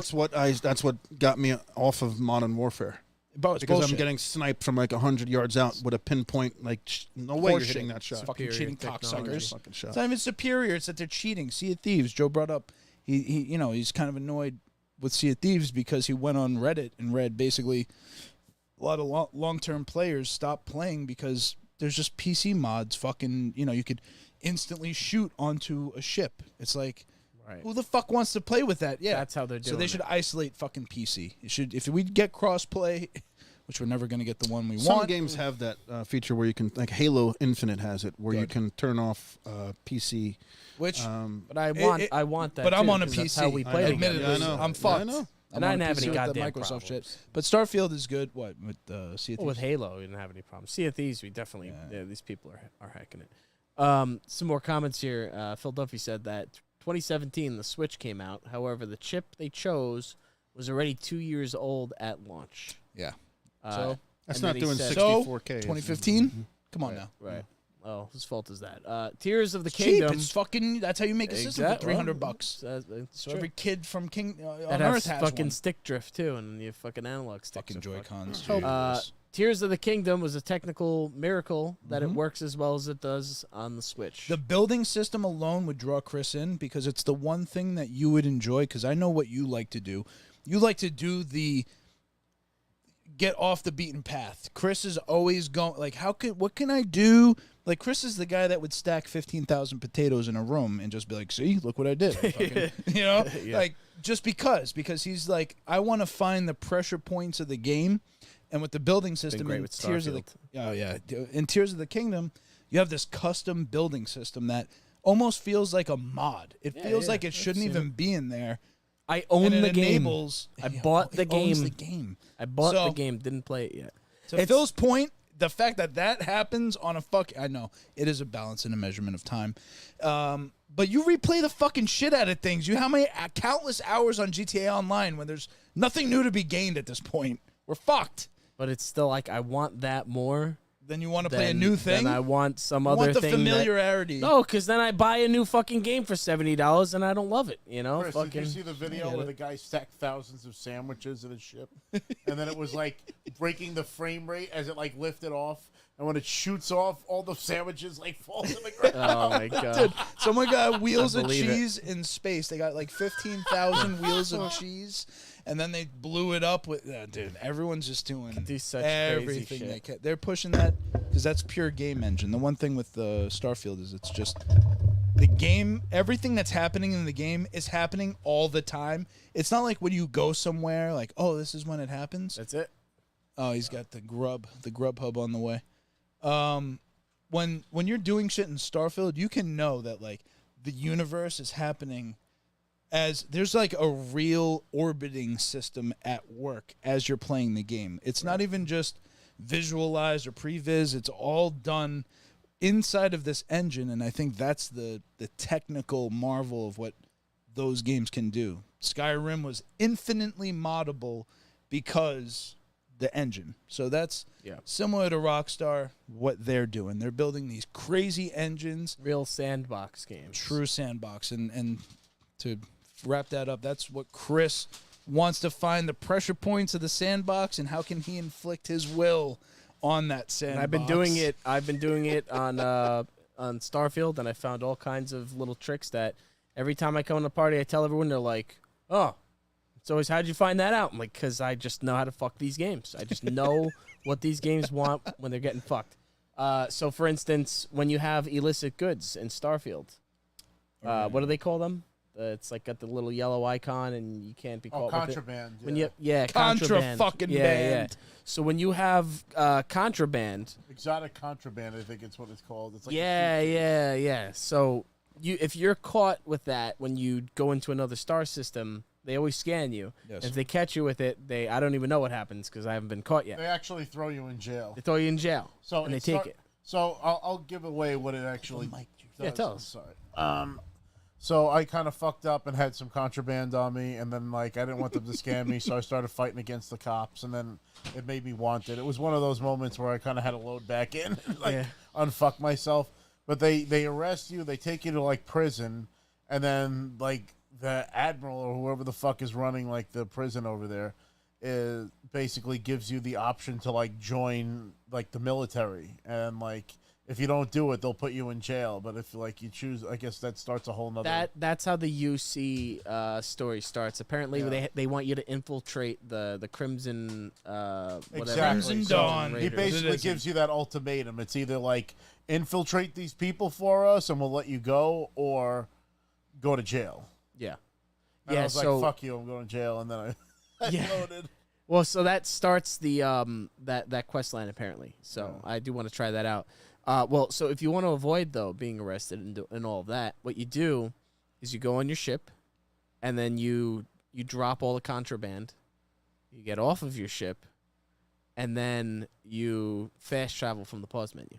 Speaker 3: That's what got me off of Modern Warfare.
Speaker 2: Bro, it's
Speaker 3: Because
Speaker 2: bullshit.
Speaker 3: I'm getting sniped from like 100 yards out with a pinpoint. Like, no way you're
Speaker 2: Horseshit.
Speaker 3: hitting that
Speaker 2: It's
Speaker 3: shot.
Speaker 2: fucking cheating
Speaker 1: technology.
Speaker 2: cocksuckers.
Speaker 3: Fucking shot.
Speaker 2: It's not even superior. It's that they're cheating. Sea of Thieves. Joe brought up. He's kind of annoyed with Sea of Thieves because he went on Reddit and read basically a lot of long-term players stopped playing because there's just PC mods. Fucking, you could instantly shoot onto a ship. It's like,
Speaker 1: Right.
Speaker 2: who the fuck wants to play with that? Yeah,
Speaker 1: That's how they're doing
Speaker 2: So they should isolate fucking PC. It should, if we get cross-play, which we're never going to get the one we
Speaker 3: Some
Speaker 2: want.
Speaker 3: games have that feature where you can, like Halo Infinite has it, where you
Speaker 2: Good.
Speaker 3: can turn off PC.
Speaker 2: Which,
Speaker 1: But I want that.
Speaker 2: but I'm
Speaker 1: too,
Speaker 2: on a
Speaker 1: 'cause
Speaker 2: PC.
Speaker 1: That's how we play
Speaker 2: Admittedly,
Speaker 3: Yeah, I know.
Speaker 2: I'm fucked.
Speaker 3: I know.
Speaker 1: And
Speaker 2: I'm
Speaker 1: I
Speaker 2: on
Speaker 1: didn't
Speaker 2: a
Speaker 1: have
Speaker 2: PC
Speaker 1: any
Speaker 2: with the
Speaker 1: goddamn
Speaker 2: Microsoft
Speaker 1: problems.
Speaker 2: shit. But Starfield is good. What with Sea of
Speaker 1: Well, with
Speaker 2: Thieves?
Speaker 1: Halo, we didn't have any problems. Sea of Thieves, we definitely.
Speaker 2: Yeah.
Speaker 1: Yeah, these people are hacking it. Some more comments here. Phil Duffy said that 2017 the Switch came out. However, the chip they chose was already 2 years old at launch.
Speaker 2: Yeah.
Speaker 1: So
Speaker 3: That's
Speaker 1: and
Speaker 3: not
Speaker 1: then he
Speaker 3: doing
Speaker 1: said-
Speaker 3: 64K.
Speaker 2: 2015. Come on now.
Speaker 1: Right. Oh, whose fault is that? Tears of the
Speaker 2: Cheap.
Speaker 1: Kingdom.
Speaker 2: It's fucking. That's how you make a system for
Speaker 1: Exact- well,
Speaker 2: $300.
Speaker 1: It's
Speaker 2: So
Speaker 1: true.
Speaker 2: every kid from King
Speaker 1: that
Speaker 2: on Earth
Speaker 1: has
Speaker 2: has
Speaker 1: fucking
Speaker 2: one.
Speaker 1: stick drift too, and you have fucking analog sticks.
Speaker 2: Fucking
Speaker 1: are
Speaker 2: Joy
Speaker 1: fucking-
Speaker 2: Cons.
Speaker 1: Tears of the Kingdom was a technical miracle that it works as well as it does on the Switch.
Speaker 2: The building system alone would draw Chris in because it's the one thing that you would enjoy. Because I know what you like to do. You like to do the get off the beaten path. Chris is always going like, what can I do? Like Chris is the guy that would stack 15,000 potatoes in a room and just be like, see, look what I did. I fucking, like just because he's like, I want to find the pressure points of the game. And with the building system
Speaker 1: great
Speaker 2: in
Speaker 1: with
Speaker 2: Tears of in Tears of the Kingdom, you have this custom building system that almost feels like a mod. It feels like it shouldn't even be in there.
Speaker 1: I own
Speaker 2: And
Speaker 1: the
Speaker 2: it
Speaker 1: game.
Speaker 2: enables.
Speaker 1: I bought the
Speaker 2: It owns
Speaker 1: game.
Speaker 2: the game.
Speaker 1: I bought
Speaker 2: So-
Speaker 1: the game, didn't play it yet.
Speaker 2: To Phil's point, the fact that happens on a I know it is a balance and a measurement of time, but you replay the fucking shit out of things. You how many countless hours on GTA Online when there's nothing new to be gained at this point. We're fucked.
Speaker 1: But it's still like I want that more.
Speaker 2: Then you want to play a new thing?
Speaker 1: Then I want some
Speaker 2: I
Speaker 1: other
Speaker 2: want the
Speaker 1: thing.
Speaker 2: familiarity.
Speaker 1: No, because then I buy a new fucking game for $70 and I don't love it. You know,
Speaker 5: Chris, did you see the video where the guy stacked thousands of sandwiches in a ship, and then it was like breaking the frame rate as it like lifted off, and when it shoots off, all the sandwiches like fall to the ground.
Speaker 1: Oh my god!
Speaker 2: Dude, someone got wheels of
Speaker 1: believe
Speaker 2: cheese in space. They got like 15,000 wheels of cheese, and then they blew it up with. Dude, everyone's just doing
Speaker 1: such
Speaker 2: everything
Speaker 1: crazy
Speaker 2: they
Speaker 1: shit.
Speaker 2: can. They're pushing that because that's pure game engine. The one thing with Starfield is it's just the game. Everything that's happening in the game is happening all the time. It's not like when you go somewhere, like, oh, this is when it happens.
Speaker 1: That's it.
Speaker 2: Oh, he's got the Grubhub on the way. When you're doing shit in Starfield, you can know that like the universe is happening as there's like a real orbiting system at work as you're playing the game. It's not even just visualized or previs. It's all done inside of this engine, and I think that's the technical marvel of what those games can do. Skyrim was infinitely moddable because the engine. So that's similar to Rockstar, what they're doing. They're building these crazy engines.
Speaker 1: Real sandbox games.
Speaker 2: True sandbox. And to wrap that up, that's what Chris wants to find, the pressure points of the sandbox and how can he inflict his will on that sandbox.
Speaker 1: And I've been doing it on Starfield, and I found all kinds of little tricks that every time I come to a party, I tell everyone, they're like, oh, it's always, how'd you find that out? I'm like, because I just know how to fuck these games. I just know what these games want when they're getting fucked. So, for instance, when you have illicit goods in Starfield, what do they call them? It's like got the little yellow icon, and you can't be caught
Speaker 5: contraband.
Speaker 1: with it. Contraband.
Speaker 2: Fucking band.
Speaker 1: So when you have contraband,
Speaker 5: Exotic contraband, I think it's what it's called. It's like
Speaker 1: yeah. So if you're caught with that when you go into another star system, they always scan you.
Speaker 2: Yes.
Speaker 1: If they catch you with it, I don't even know what happens because I haven't been caught yet.
Speaker 5: They actually throw you in jail.
Speaker 1: They throw you in jail,
Speaker 5: So
Speaker 1: and they take it.
Speaker 5: So I'll give away what it actually does.
Speaker 1: Yeah, tell us.
Speaker 5: Sorry. So I kind of fucked up and had some contraband on me, and then like I didn't want them to scam me, so I started fighting against the cops, and then it made me wanted. It was one of those moments where I kind of had to load back in, and, unfuck myself. But they arrest you, they take you to like prison, and then like the admiral or whoever the fuck is running like the prison over there basically gives you the option to like join like the military, and like if you don't do it, they'll put you in jail. But if like you choose, I guess that starts a whole nother.
Speaker 1: That's how the UC story starts. Apparently, they want you to infiltrate the Crimson whatever.
Speaker 5: Exactly.
Speaker 2: Crimson Dawn.
Speaker 5: He basically gives you that ultimatum. It's either like infiltrate these people for us and we'll let you go, or go to jail.
Speaker 1: Yeah.
Speaker 5: And I was like, fuck you, I'm going to jail, and then I loaded.
Speaker 1: Well, so that starts the that quest line apparently. So I do want to try that out. Well, so if you want to avoid though being arrested and all of that, what you do is you go on your ship, and then you drop all the contraband. You get off of your ship, and then you fast travel from the pause menu.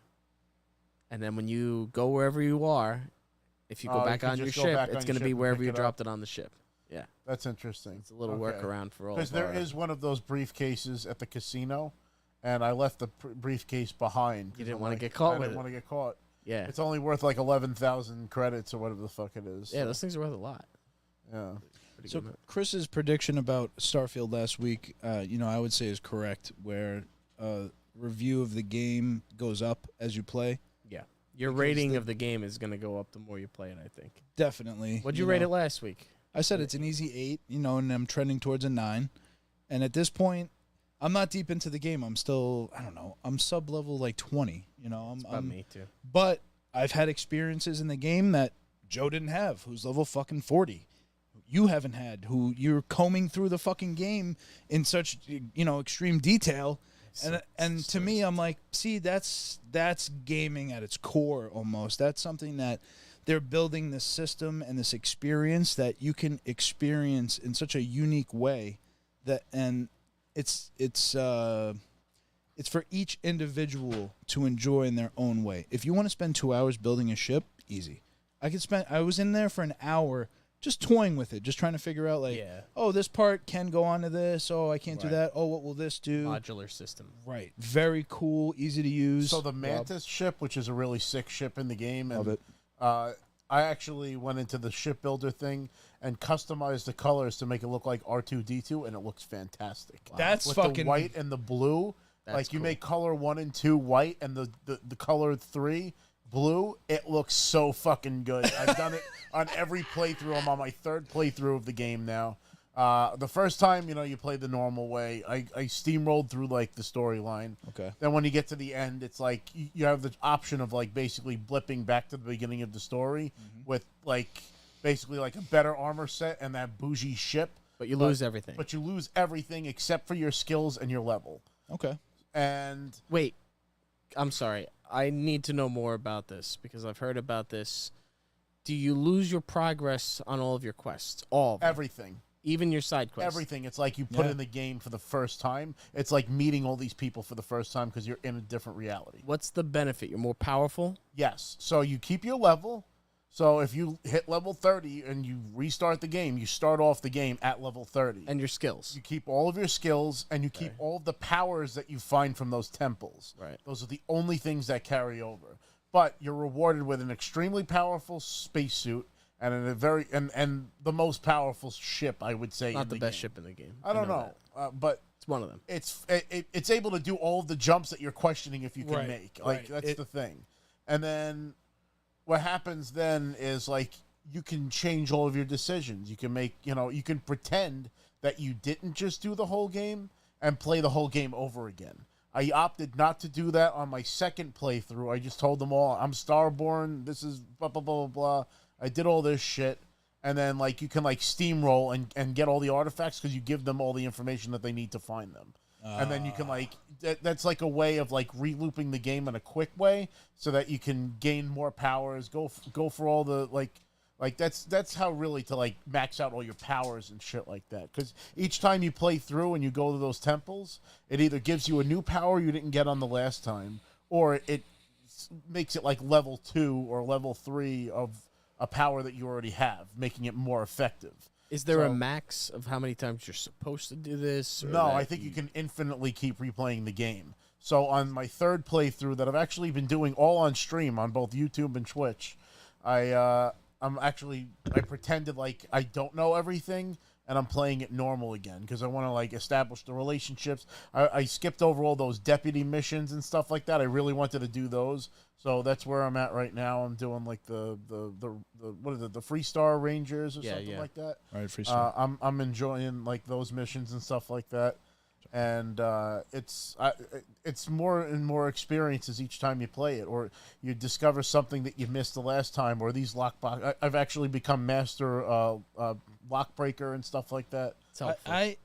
Speaker 1: And then when you go wherever you are, if you go back on your ship, it's going to be wherever you dropped it on the ship. Yeah,
Speaker 5: that's interesting.
Speaker 1: It's a little workaround for all.
Speaker 5: Because there is one of those briefcases at the casino, and I left the briefcase behind.
Speaker 1: You didn't want to get caught with it.
Speaker 5: I didn't want to get caught.
Speaker 1: Yeah,
Speaker 5: it's only worth like 11,000 credits or whatever the fuck it is.
Speaker 1: Yeah, those things are worth a lot.
Speaker 5: Yeah.
Speaker 2: So Chris's prediction about Starfield last week, I would say is correct. Where review of the game goes up as you play.
Speaker 1: Yeah, your rating of the game is going to go up the more you play it, I think.
Speaker 2: Definitely.
Speaker 1: What'd you rate it last week?
Speaker 2: I said it's an easy 8, and I'm trending towards a 9. And at this point, I'm not deep into the game. I'm still, I don't know, I'm sub-level like 20.
Speaker 1: I'm me too.
Speaker 2: But I've had experiences in the game that Joe didn't have, who's level fucking 40. You haven't had, who you're combing through the fucking game in such, extreme detail. And to me, I'm like, see, that's gaming at its core almost. That's something that they're building this system and this experience that you can experience in such a unique way and it's for each individual to enjoy in their own way. If you want to spend 2 hours building a ship, easy. I was in there for an hour just toying with it, just trying to figure out like, oh, this part can go onto this. Oh, I can't do that. Oh, what will this do?
Speaker 1: Modular system.
Speaker 2: Right. Very cool, easy to use.
Speaker 5: So the Mantis ship, which is a really sick ship in the game, and
Speaker 2: Love it.
Speaker 5: I actually went into the shipbuilder thing and customized the colors to make it look like R2-D2, and it looks fantastic.
Speaker 2: Wow. That's
Speaker 5: with
Speaker 2: fucking
Speaker 5: the white and the blue. Like you make color 1 and 2 white, and the color 3 blue. It looks so fucking good. I've done it on every playthrough. I'm on my 3rd playthrough of the game now. The first time, you play the normal way. I steamrolled through like the storyline.
Speaker 2: Okay.
Speaker 5: Then when you get to the end, it's like you have the option of like basically blipping back to the beginning of the story with like basically like a better armor set and that bougie ship.
Speaker 1: But you lose everything.
Speaker 5: But you lose everything except for your skills and your level.
Speaker 2: Okay.
Speaker 5: And
Speaker 1: wait, I'm sorry. I need to know more about this because I've heard about this. Do you lose your progress on all of your quests? All of them?
Speaker 5: Everything.
Speaker 1: Even your side quests?
Speaker 5: Everything. It's like you put in the game for the first time. It's like meeting all these people for the first time because you're in a different reality.
Speaker 1: What's the benefit? You're more powerful?
Speaker 5: Yes. So you keep your level. So if you hit level 30 and you restart the game, you start off the game at level 30.
Speaker 1: And your skills.
Speaker 5: You keep all of your skills, and you keep all of the powers that you find from those temples.
Speaker 1: Right.
Speaker 5: Those are the only things that carry over. But you're rewarded with an extremely powerful spacesuit and and the most powerful ship, I would say.
Speaker 1: Not the best ship in the game.
Speaker 5: I don't know, but
Speaker 1: it's one of them.
Speaker 5: It's able to do all of the jumps that you're questioning if you can make. Like that's the thing, and then. What happens then is like you can change all of your decisions. You can make, you can pretend that you didn't just do the whole game and play the whole game over again. I opted not to do that on my 2nd playthrough. I just told them all, I'm Starborn, this is blah, blah, blah, blah, blah. I did all this shit. And then, like, you can, like, steamroll and get all the artifacts because you give them all the information that they need to find them. And then you can, like, that's like a way of, like, re-looping the game in a quick way so that you can gain more powers, go for all the, like that's how really to, like, max out all your powers and shit like that. Because each time you play through and you go to those temples, it either gives you a new power you didn't get on the last time, or it makes it, like, level 2 or level 3 of a power that you already have, making it more effective.
Speaker 1: Is there a max of how many times you're supposed to do this?
Speaker 5: No, I think you can infinitely keep replaying the game. So on my 3rd playthrough that I've actually been doing all on stream on both YouTube and Twitch, I pretended like I don't know everything and I'm playing it normal again because I want to like establish the relationships. I skipped over all those deputy missions and stuff like that. I really wanted to do those. So that's where I'm at right now. I'm doing like the what is it, the Freestar Rangers or something like that.
Speaker 2: Right, Freestar.
Speaker 5: I'm enjoying like those missions and stuff like that, and it's more and more experiences each time you play it, or you discover something that you missed the last time, or these lockbox. I've actually become master lockbreaker and stuff like that.
Speaker 2: I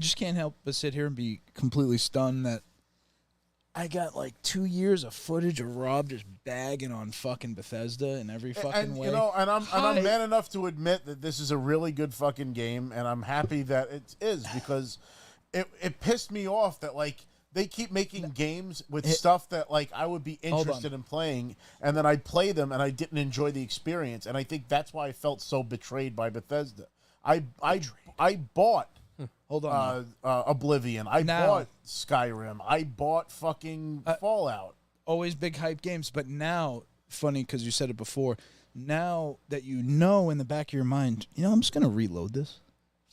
Speaker 2: just can't help but sit here and be completely stunned that I got like 2 years of footage of Rob just bagging on fucking Bethesda in every fucking way.
Speaker 5: And I'm man enough to admit that this is a really good fucking game, and I'm happy that it is because it pissed me off that like they keep making games with stuff that like I would be interested in playing, and then I'd play them and I didn't enjoy the experience, and I think that's why I felt so betrayed by Bethesda. I bought.
Speaker 2: Hold on.
Speaker 5: Oblivion. I bought Skyrim. I bought fucking Fallout.
Speaker 2: Always big hype games, but now, funny because you said it before, now that you know in the back of your mind, I'm just going to reload this.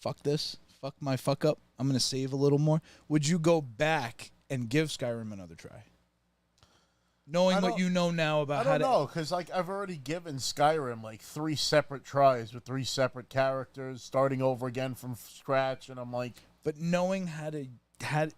Speaker 2: Fuck this. Fuck my fuck up. I'm going to save a little more. Would you go back and give Skyrim another try? Knowing what you know now about how to... I
Speaker 5: don't know, because like, I've already given Skyrim like 3 separate tries with 3 separate characters, starting over again from scratch, and I'm like...
Speaker 2: But knowing how to...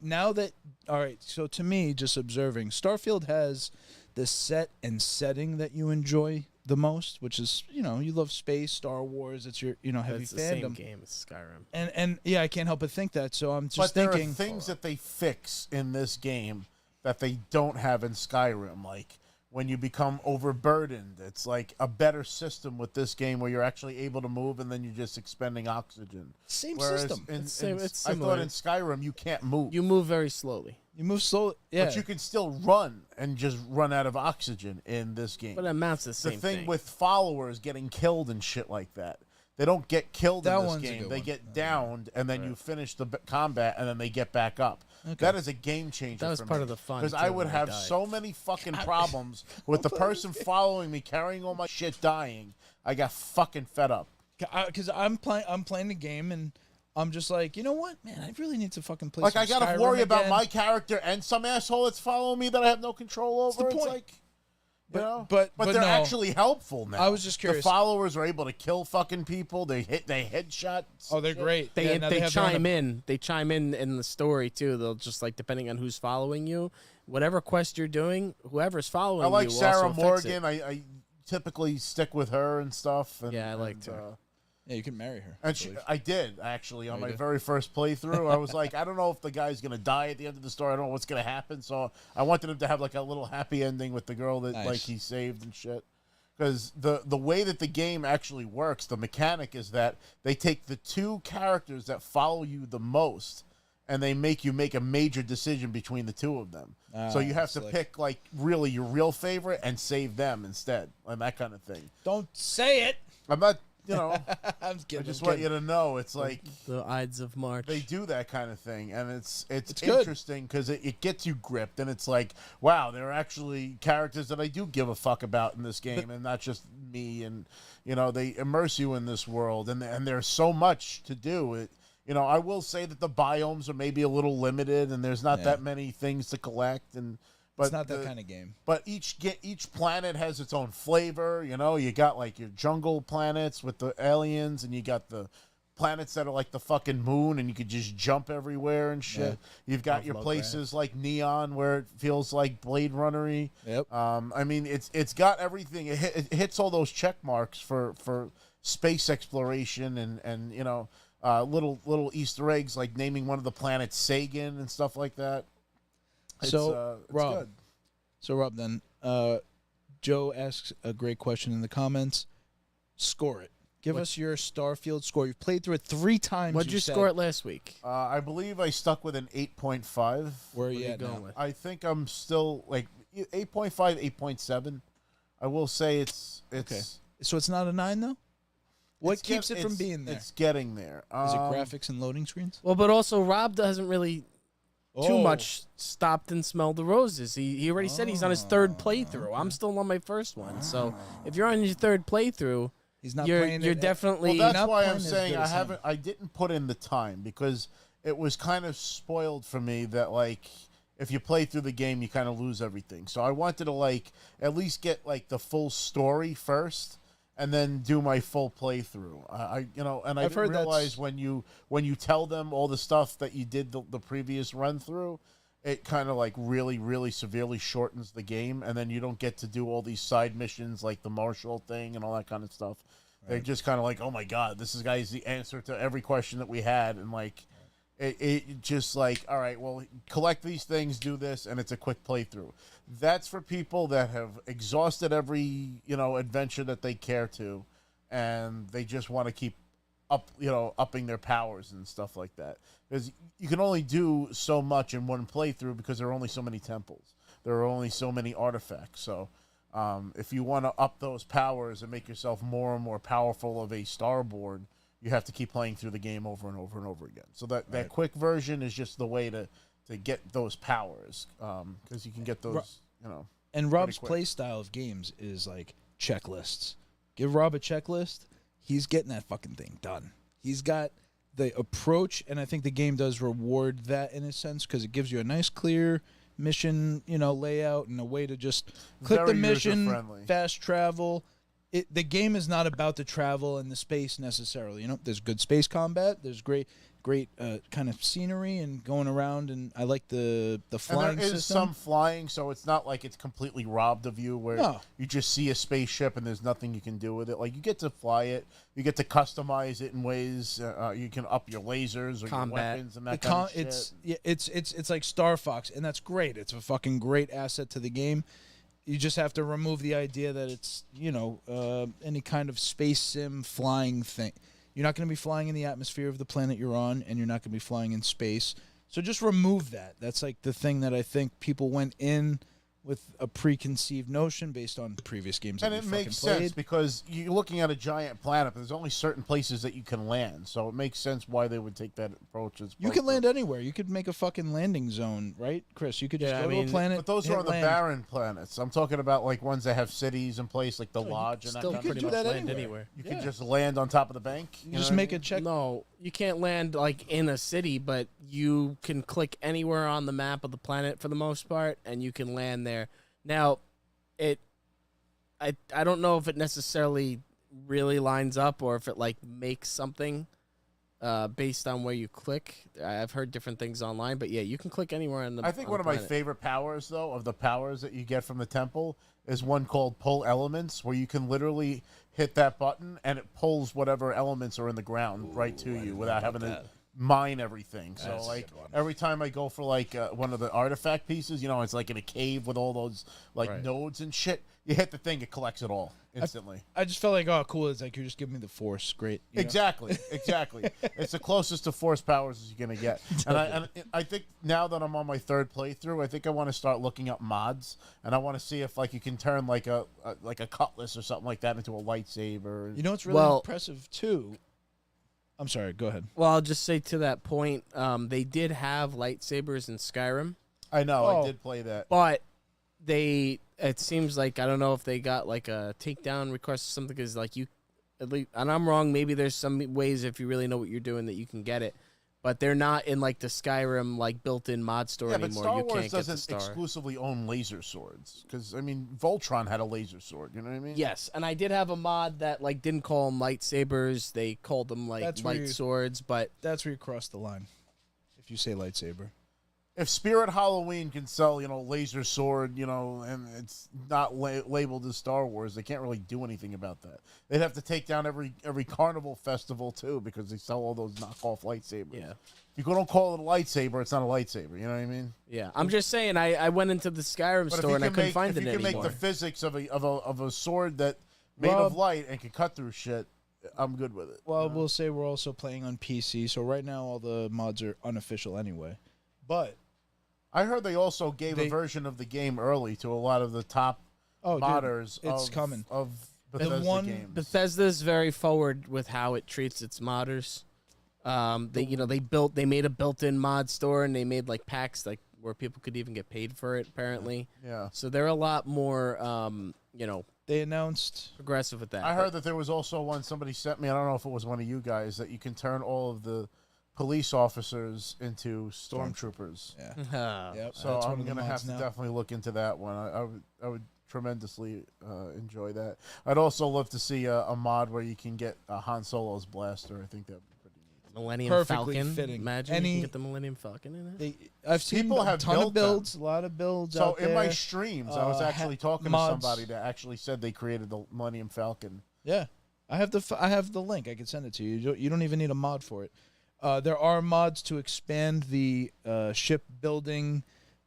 Speaker 2: Now that... All right, so to me, just observing, Starfield has the set and setting that you enjoy the most, which is, you love space, Star Wars, it's your, heavy
Speaker 1: it's
Speaker 2: fandom.
Speaker 1: the same game as Skyrim.
Speaker 2: And yeah, I can't help but think that, so I'm just thinking...
Speaker 5: But there are things that they fix in this game that they don't have in Skyrim, like when you become overburdened. It's like a better system with this game where you're actually able to move and then you're just expending oxygen.
Speaker 2: Same
Speaker 5: Whereas
Speaker 2: system.
Speaker 1: It's
Speaker 5: I thought in Skyrim you can't move.
Speaker 1: You move very slowly.
Speaker 2: You move slowly, yeah.
Speaker 5: But you can still run and just run out of oxygen in this game.
Speaker 1: But it amounts to the same
Speaker 5: thing with followers getting killed and shit like that. They don't get killed
Speaker 2: That
Speaker 5: in this
Speaker 2: one's a
Speaker 5: game.
Speaker 2: good
Speaker 5: They
Speaker 2: one.
Speaker 5: get downed, and then you finish the combat, and then they get back up.
Speaker 2: Okay.
Speaker 5: That is a game changer.
Speaker 1: That was
Speaker 5: for
Speaker 1: part
Speaker 5: me.
Speaker 1: of the fun,
Speaker 5: Because
Speaker 1: too,
Speaker 5: I would
Speaker 1: when I
Speaker 5: have
Speaker 1: died.
Speaker 5: so many fucking problems with the person following me, carrying all my shit, dying. I got fucking fed up.
Speaker 2: Because I'm playing the game and I'm just like, you know what, man, I really need to fucking play.
Speaker 5: Like
Speaker 2: some
Speaker 5: I gotta
Speaker 2: Skyrim
Speaker 5: worry about
Speaker 2: again.
Speaker 5: my character and some asshole that's following me that I have no control over.
Speaker 2: the
Speaker 5: It's
Speaker 2: point.
Speaker 5: like, you know,
Speaker 2: but
Speaker 5: they're
Speaker 2: no.
Speaker 5: actually helpful now.
Speaker 2: I was just curious.
Speaker 5: The followers are able to kill fucking people. They headshot.
Speaker 2: Oh, they're great.
Speaker 1: They
Speaker 2: Yeah, now have their own-
Speaker 1: chime in. They chime in the story too. They'll just like depending on who's following you, whatever quest you're doing, whoever's following
Speaker 5: I like
Speaker 1: you
Speaker 5: Sarah
Speaker 1: also affects it.
Speaker 5: Morgan. I typically stick with her and stuff. And,
Speaker 1: Yeah, I liked her.
Speaker 2: Yeah, you can marry her.
Speaker 5: And I did actually on
Speaker 2: you
Speaker 5: my
Speaker 2: did?
Speaker 5: very first playthrough. I was like, I don't know if the guy's gonna die at the end of the story. I don't know what's gonna happen. So I wanted him to have like a little happy ending with the girl that
Speaker 2: Nice.
Speaker 5: like he saved and shit. Because the way that the game actually works, the mechanic is that they take the two characters that follow you the most, and they make you make a major decision between the two of them. So you have to
Speaker 2: slick.
Speaker 5: pick like really your real favorite and save them instead, and that kind of thing.
Speaker 2: Don't say it.
Speaker 5: I'm not, you know.
Speaker 2: I'm just
Speaker 5: I
Speaker 2: kidding.
Speaker 5: just want you to know it's like
Speaker 1: The Ides of March.
Speaker 5: they do that kind of thing, and it's
Speaker 2: good.
Speaker 5: interesting because it gets you gripped, and it's like, wow, there are actually characters that I do give a fuck about in this game, and not just me. And you know, they immerse you in this world, and there's so much to do. You know, I will say that the biomes are maybe a little limited, and there's not that many things to collect, but
Speaker 2: It's not that kind of game.
Speaker 5: But each planet has its own flavor. You know, you got like your jungle planets with the aliens, and you got the planets that are like the fucking moon, and you could just jump everywhere and shit.
Speaker 2: Yeah.
Speaker 5: You've got your places like Neon, where it feels like Blade Runner-y.
Speaker 2: Yep.
Speaker 5: I mean, it's got everything. It hits all those check marks for space exploration and you know, little Easter eggs like naming one of the planets Sagan and stuff like that. It's
Speaker 2: Rob,
Speaker 5: good.
Speaker 2: then Joe asks a great question in the comments. Score it. Give us your Starfield score. You've played through it 3 times.
Speaker 1: What'd you score it last week?
Speaker 5: I believe I stuck with an 8.5.
Speaker 2: Where are you at
Speaker 1: going
Speaker 2: now?
Speaker 1: with?
Speaker 5: I think I'm still like 8.5, 8.7. I will say it's
Speaker 2: Okay. So it's not a 9 though? What
Speaker 5: it's
Speaker 2: keeps
Speaker 5: get-
Speaker 2: it from
Speaker 5: it's-
Speaker 2: being there?
Speaker 5: It's getting there.
Speaker 2: Is it graphics and loading screens?
Speaker 1: Well, but also Rob doesn't really too
Speaker 2: Oh.
Speaker 1: much stopped and smelled the roses. He already said he's on his third playthrough. I'm still on my first one. So if you're on your third playthrough,
Speaker 2: He's not
Speaker 1: you're
Speaker 2: playing it.
Speaker 1: definitely
Speaker 5: Well, that's
Speaker 2: not
Speaker 5: why
Speaker 2: playing
Speaker 5: I'm
Speaker 2: as
Speaker 5: saying
Speaker 2: good as him.
Speaker 5: I didn't put in the time because it was kind of spoiled for me that like if you play through the game you kind of lose everything. So I wanted to like at least get like the full story first and then do my full playthrough. I you know, and I
Speaker 2: I've
Speaker 5: didn't
Speaker 2: heard that's-
Speaker 5: realize when you tell them all the stuff that you did the previous run through, it kind of like really severely shortens the game, and then you don't get to do all these side missions like the Marshall thing and all that kind of stuff. They're just kind of like, oh my god, this is guys the answer to every question that we had, and like it just like, all right, well, collect these things, do this, and it's a quick playthrough. That's for people that have exhausted every adventure that they care to, and they just want to keep upping their powers and stuff like that. Because you can only do so much in one playthrough because there are only so many temples. There are only so many artifacts. So if you want to up those powers and make yourself more and more powerful of a starboard, you have to keep playing through the game over and over and over again. So that quick version is just the way to get those powers, because you can get those,
Speaker 2: And Rob's
Speaker 5: quick.
Speaker 2: play style of games is like checklists. Give Rob a checklist, he's getting that fucking thing done. He's got the approach, and I think the game does reward that in a sense because it gives you a nice, clear mission, layout and a way to just click
Speaker 5: Very
Speaker 2: the mission,
Speaker 5: user-friendly.
Speaker 2: fast travel. The game is not about the travel and the space necessarily. There's good space combat. There's great kind of scenery and going around, and I like the flying
Speaker 5: and there is
Speaker 2: system.
Speaker 5: some flying, so it's not like it's completely robbed of you where
Speaker 2: No.
Speaker 5: you just see a spaceship and there's nothing you can do with it. Like, you get to fly it, you get to customize it in ways. You can up your lasers or
Speaker 1: Combat.
Speaker 5: your weapons and that kind of shit.
Speaker 2: It's like Star Fox, and that's great. It's a fucking great asset to the game. You just have to remove the idea that it's any kind of space sim flying thing. You're not going to be flying in the atmosphere of the planet you're on, and you're not going to be flying in space. So just remove that. That's like the thing that I think people went in with a preconceived notion based on previous games
Speaker 5: And
Speaker 2: that
Speaker 5: it
Speaker 2: we
Speaker 5: makes
Speaker 2: fucking
Speaker 5: sense
Speaker 2: played.
Speaker 5: because you're looking at a giant planet, but there's only certain places that you can land. So it makes sense why they would take that approach.
Speaker 2: You can land anywhere. You could make a fucking landing zone, right, Chris? You could just
Speaker 1: Yeah,
Speaker 2: go
Speaker 1: I
Speaker 2: to a
Speaker 1: mean,
Speaker 2: planet.
Speaker 5: But those
Speaker 2: hit
Speaker 5: are on the
Speaker 2: land.
Speaker 5: barren planets. I'm talking about like ones that have cities in place, like the lodge and that
Speaker 1: Still
Speaker 5: kind
Speaker 2: could
Speaker 5: of
Speaker 1: pretty
Speaker 2: do
Speaker 1: much
Speaker 2: that
Speaker 1: land
Speaker 2: anywhere.
Speaker 1: anywhere.
Speaker 5: You
Speaker 2: Yeah.
Speaker 5: could just land on top of the bank.
Speaker 2: You just make a check.
Speaker 1: No, you can't land like in a city, but you can click anywhere on the map of the planet for the most part, and you can land there. Now, I don't know if it necessarily really lines up or if it like makes something based on where you click. I've heard different things online, but yeah, you can click anywhere on the.
Speaker 5: I think
Speaker 1: on
Speaker 5: one
Speaker 1: the
Speaker 5: of my
Speaker 1: planet.
Speaker 5: favorite powers, though, of the powers that you get from the temple is one called Pull Elements, where you can literally hit that button and it pulls whatever elements are in the ground right to you without having to mine everything. So,
Speaker 2: That's a
Speaker 5: like,
Speaker 2: good one.
Speaker 5: every time I go for, like, one of the artifact pieces, you know, it's like in a cave with all those, like,
Speaker 1: Right.
Speaker 5: nodes and shit. You hit the thing, it collects it all instantly.
Speaker 2: I just felt like, oh, cool. It's like, you just give me the force. Great. You know?
Speaker 5: Exactly, exactly. It's the closest to force powers as you're gonna get. And I think now that I'm on my third playthrough, I think I want to start looking up mods, and I want to see if like you can turn like a cutlass or something like that into a lightsaber.
Speaker 2: You know what's really
Speaker 1: Well-
Speaker 2: impressive, too? I'm sorry. Go ahead.
Speaker 1: Well, I'll just say to that point, they did have lightsabers in Skyrim,
Speaker 5: I know
Speaker 2: Oh.
Speaker 5: I did play that.
Speaker 1: but it seems like I don't know if they got like a takedown request or something because like you, at least, and I'm wrong. Maybe there's some ways if you really know what you're doing that you can get it, but they're not in like the Skyrim like built-in mod store
Speaker 5: Yeah, but
Speaker 1: anymore.
Speaker 5: Star
Speaker 1: You
Speaker 5: Wars
Speaker 1: can't get the
Speaker 5: doesn't
Speaker 1: star.
Speaker 5: exclusively own laser swords because I mean Voltron had a laser sword. You know what I mean?
Speaker 1: Yes, and I did have a mod that like didn't call them lightsabers; they called them like
Speaker 2: That's where
Speaker 1: light
Speaker 2: you-
Speaker 1: swords. But
Speaker 2: That's where you cross the line. If you say lightsaber.
Speaker 5: If Spirit Halloween can sell, you know, laser sword, you know, and it's not labeled as Star Wars, they can't really do anything about that. They'd have to take down every carnival festival too because they sell all those knockoff lightsabers.
Speaker 1: yeah,
Speaker 5: If you don't call it a lightsaber, it's not a lightsaber. You know what I mean?
Speaker 1: yeah. I'm just saying. I went into the Skyrim
Speaker 5: But
Speaker 1: store and I couldn't find
Speaker 5: if
Speaker 1: it
Speaker 5: you can
Speaker 1: anymore.
Speaker 5: make the physics of a sword that made of
Speaker 2: Rob-
Speaker 5: light and can cut through shit, I'm good with it.
Speaker 2: Well, we'll say we're also playing on PC, so right now all the mods are unofficial anyway. But
Speaker 5: I heard they also gave a
Speaker 2: They-
Speaker 5: version of the game early to a lot of the top
Speaker 2: oh, dude,
Speaker 5: modders.
Speaker 2: it's
Speaker 5: of,
Speaker 2: coming.
Speaker 5: of Bethesda
Speaker 2: one-
Speaker 5: games.
Speaker 1: Bethesda's very forward with how it treats its modders. They made a built-in mod store and they made like packs like where people could even get paid for it apparently.
Speaker 5: Yeah.
Speaker 1: So they're a lot more
Speaker 2: They announced
Speaker 1: progressive with that.
Speaker 5: I heard that there was also one somebody sent me. I don't know if it was one of you guys that you can turn all of the police officers into stormtroopers.
Speaker 2: yeah.
Speaker 1: Yep.
Speaker 5: So
Speaker 2: That's one
Speaker 5: I'm
Speaker 2: of the
Speaker 5: gonna have
Speaker 2: mods
Speaker 5: to
Speaker 2: now.
Speaker 5: definitely look into that one. I would tremendously enjoy that. I'd also love to see a mod where you can get Han Solo's blaster. I think that'd be pretty neat.
Speaker 1: Millennium
Speaker 2: Perfectly
Speaker 1: Falcon.
Speaker 2: fitting.
Speaker 1: Imagine you
Speaker 2: Any-
Speaker 1: can get the Millennium Falcon in it.
Speaker 2: I've seen
Speaker 5: People
Speaker 2: a
Speaker 5: have
Speaker 2: ton
Speaker 5: built
Speaker 2: of builds, a lot of builds
Speaker 5: So
Speaker 2: out
Speaker 5: in my
Speaker 2: there.
Speaker 5: streams, I was actually talking to
Speaker 2: mods.
Speaker 5: somebody that actually said they created the Millennium Falcon.
Speaker 2: Yeah, I have the link. I can send it to you. You don't even need a mod for it. There are mods to expand the ship building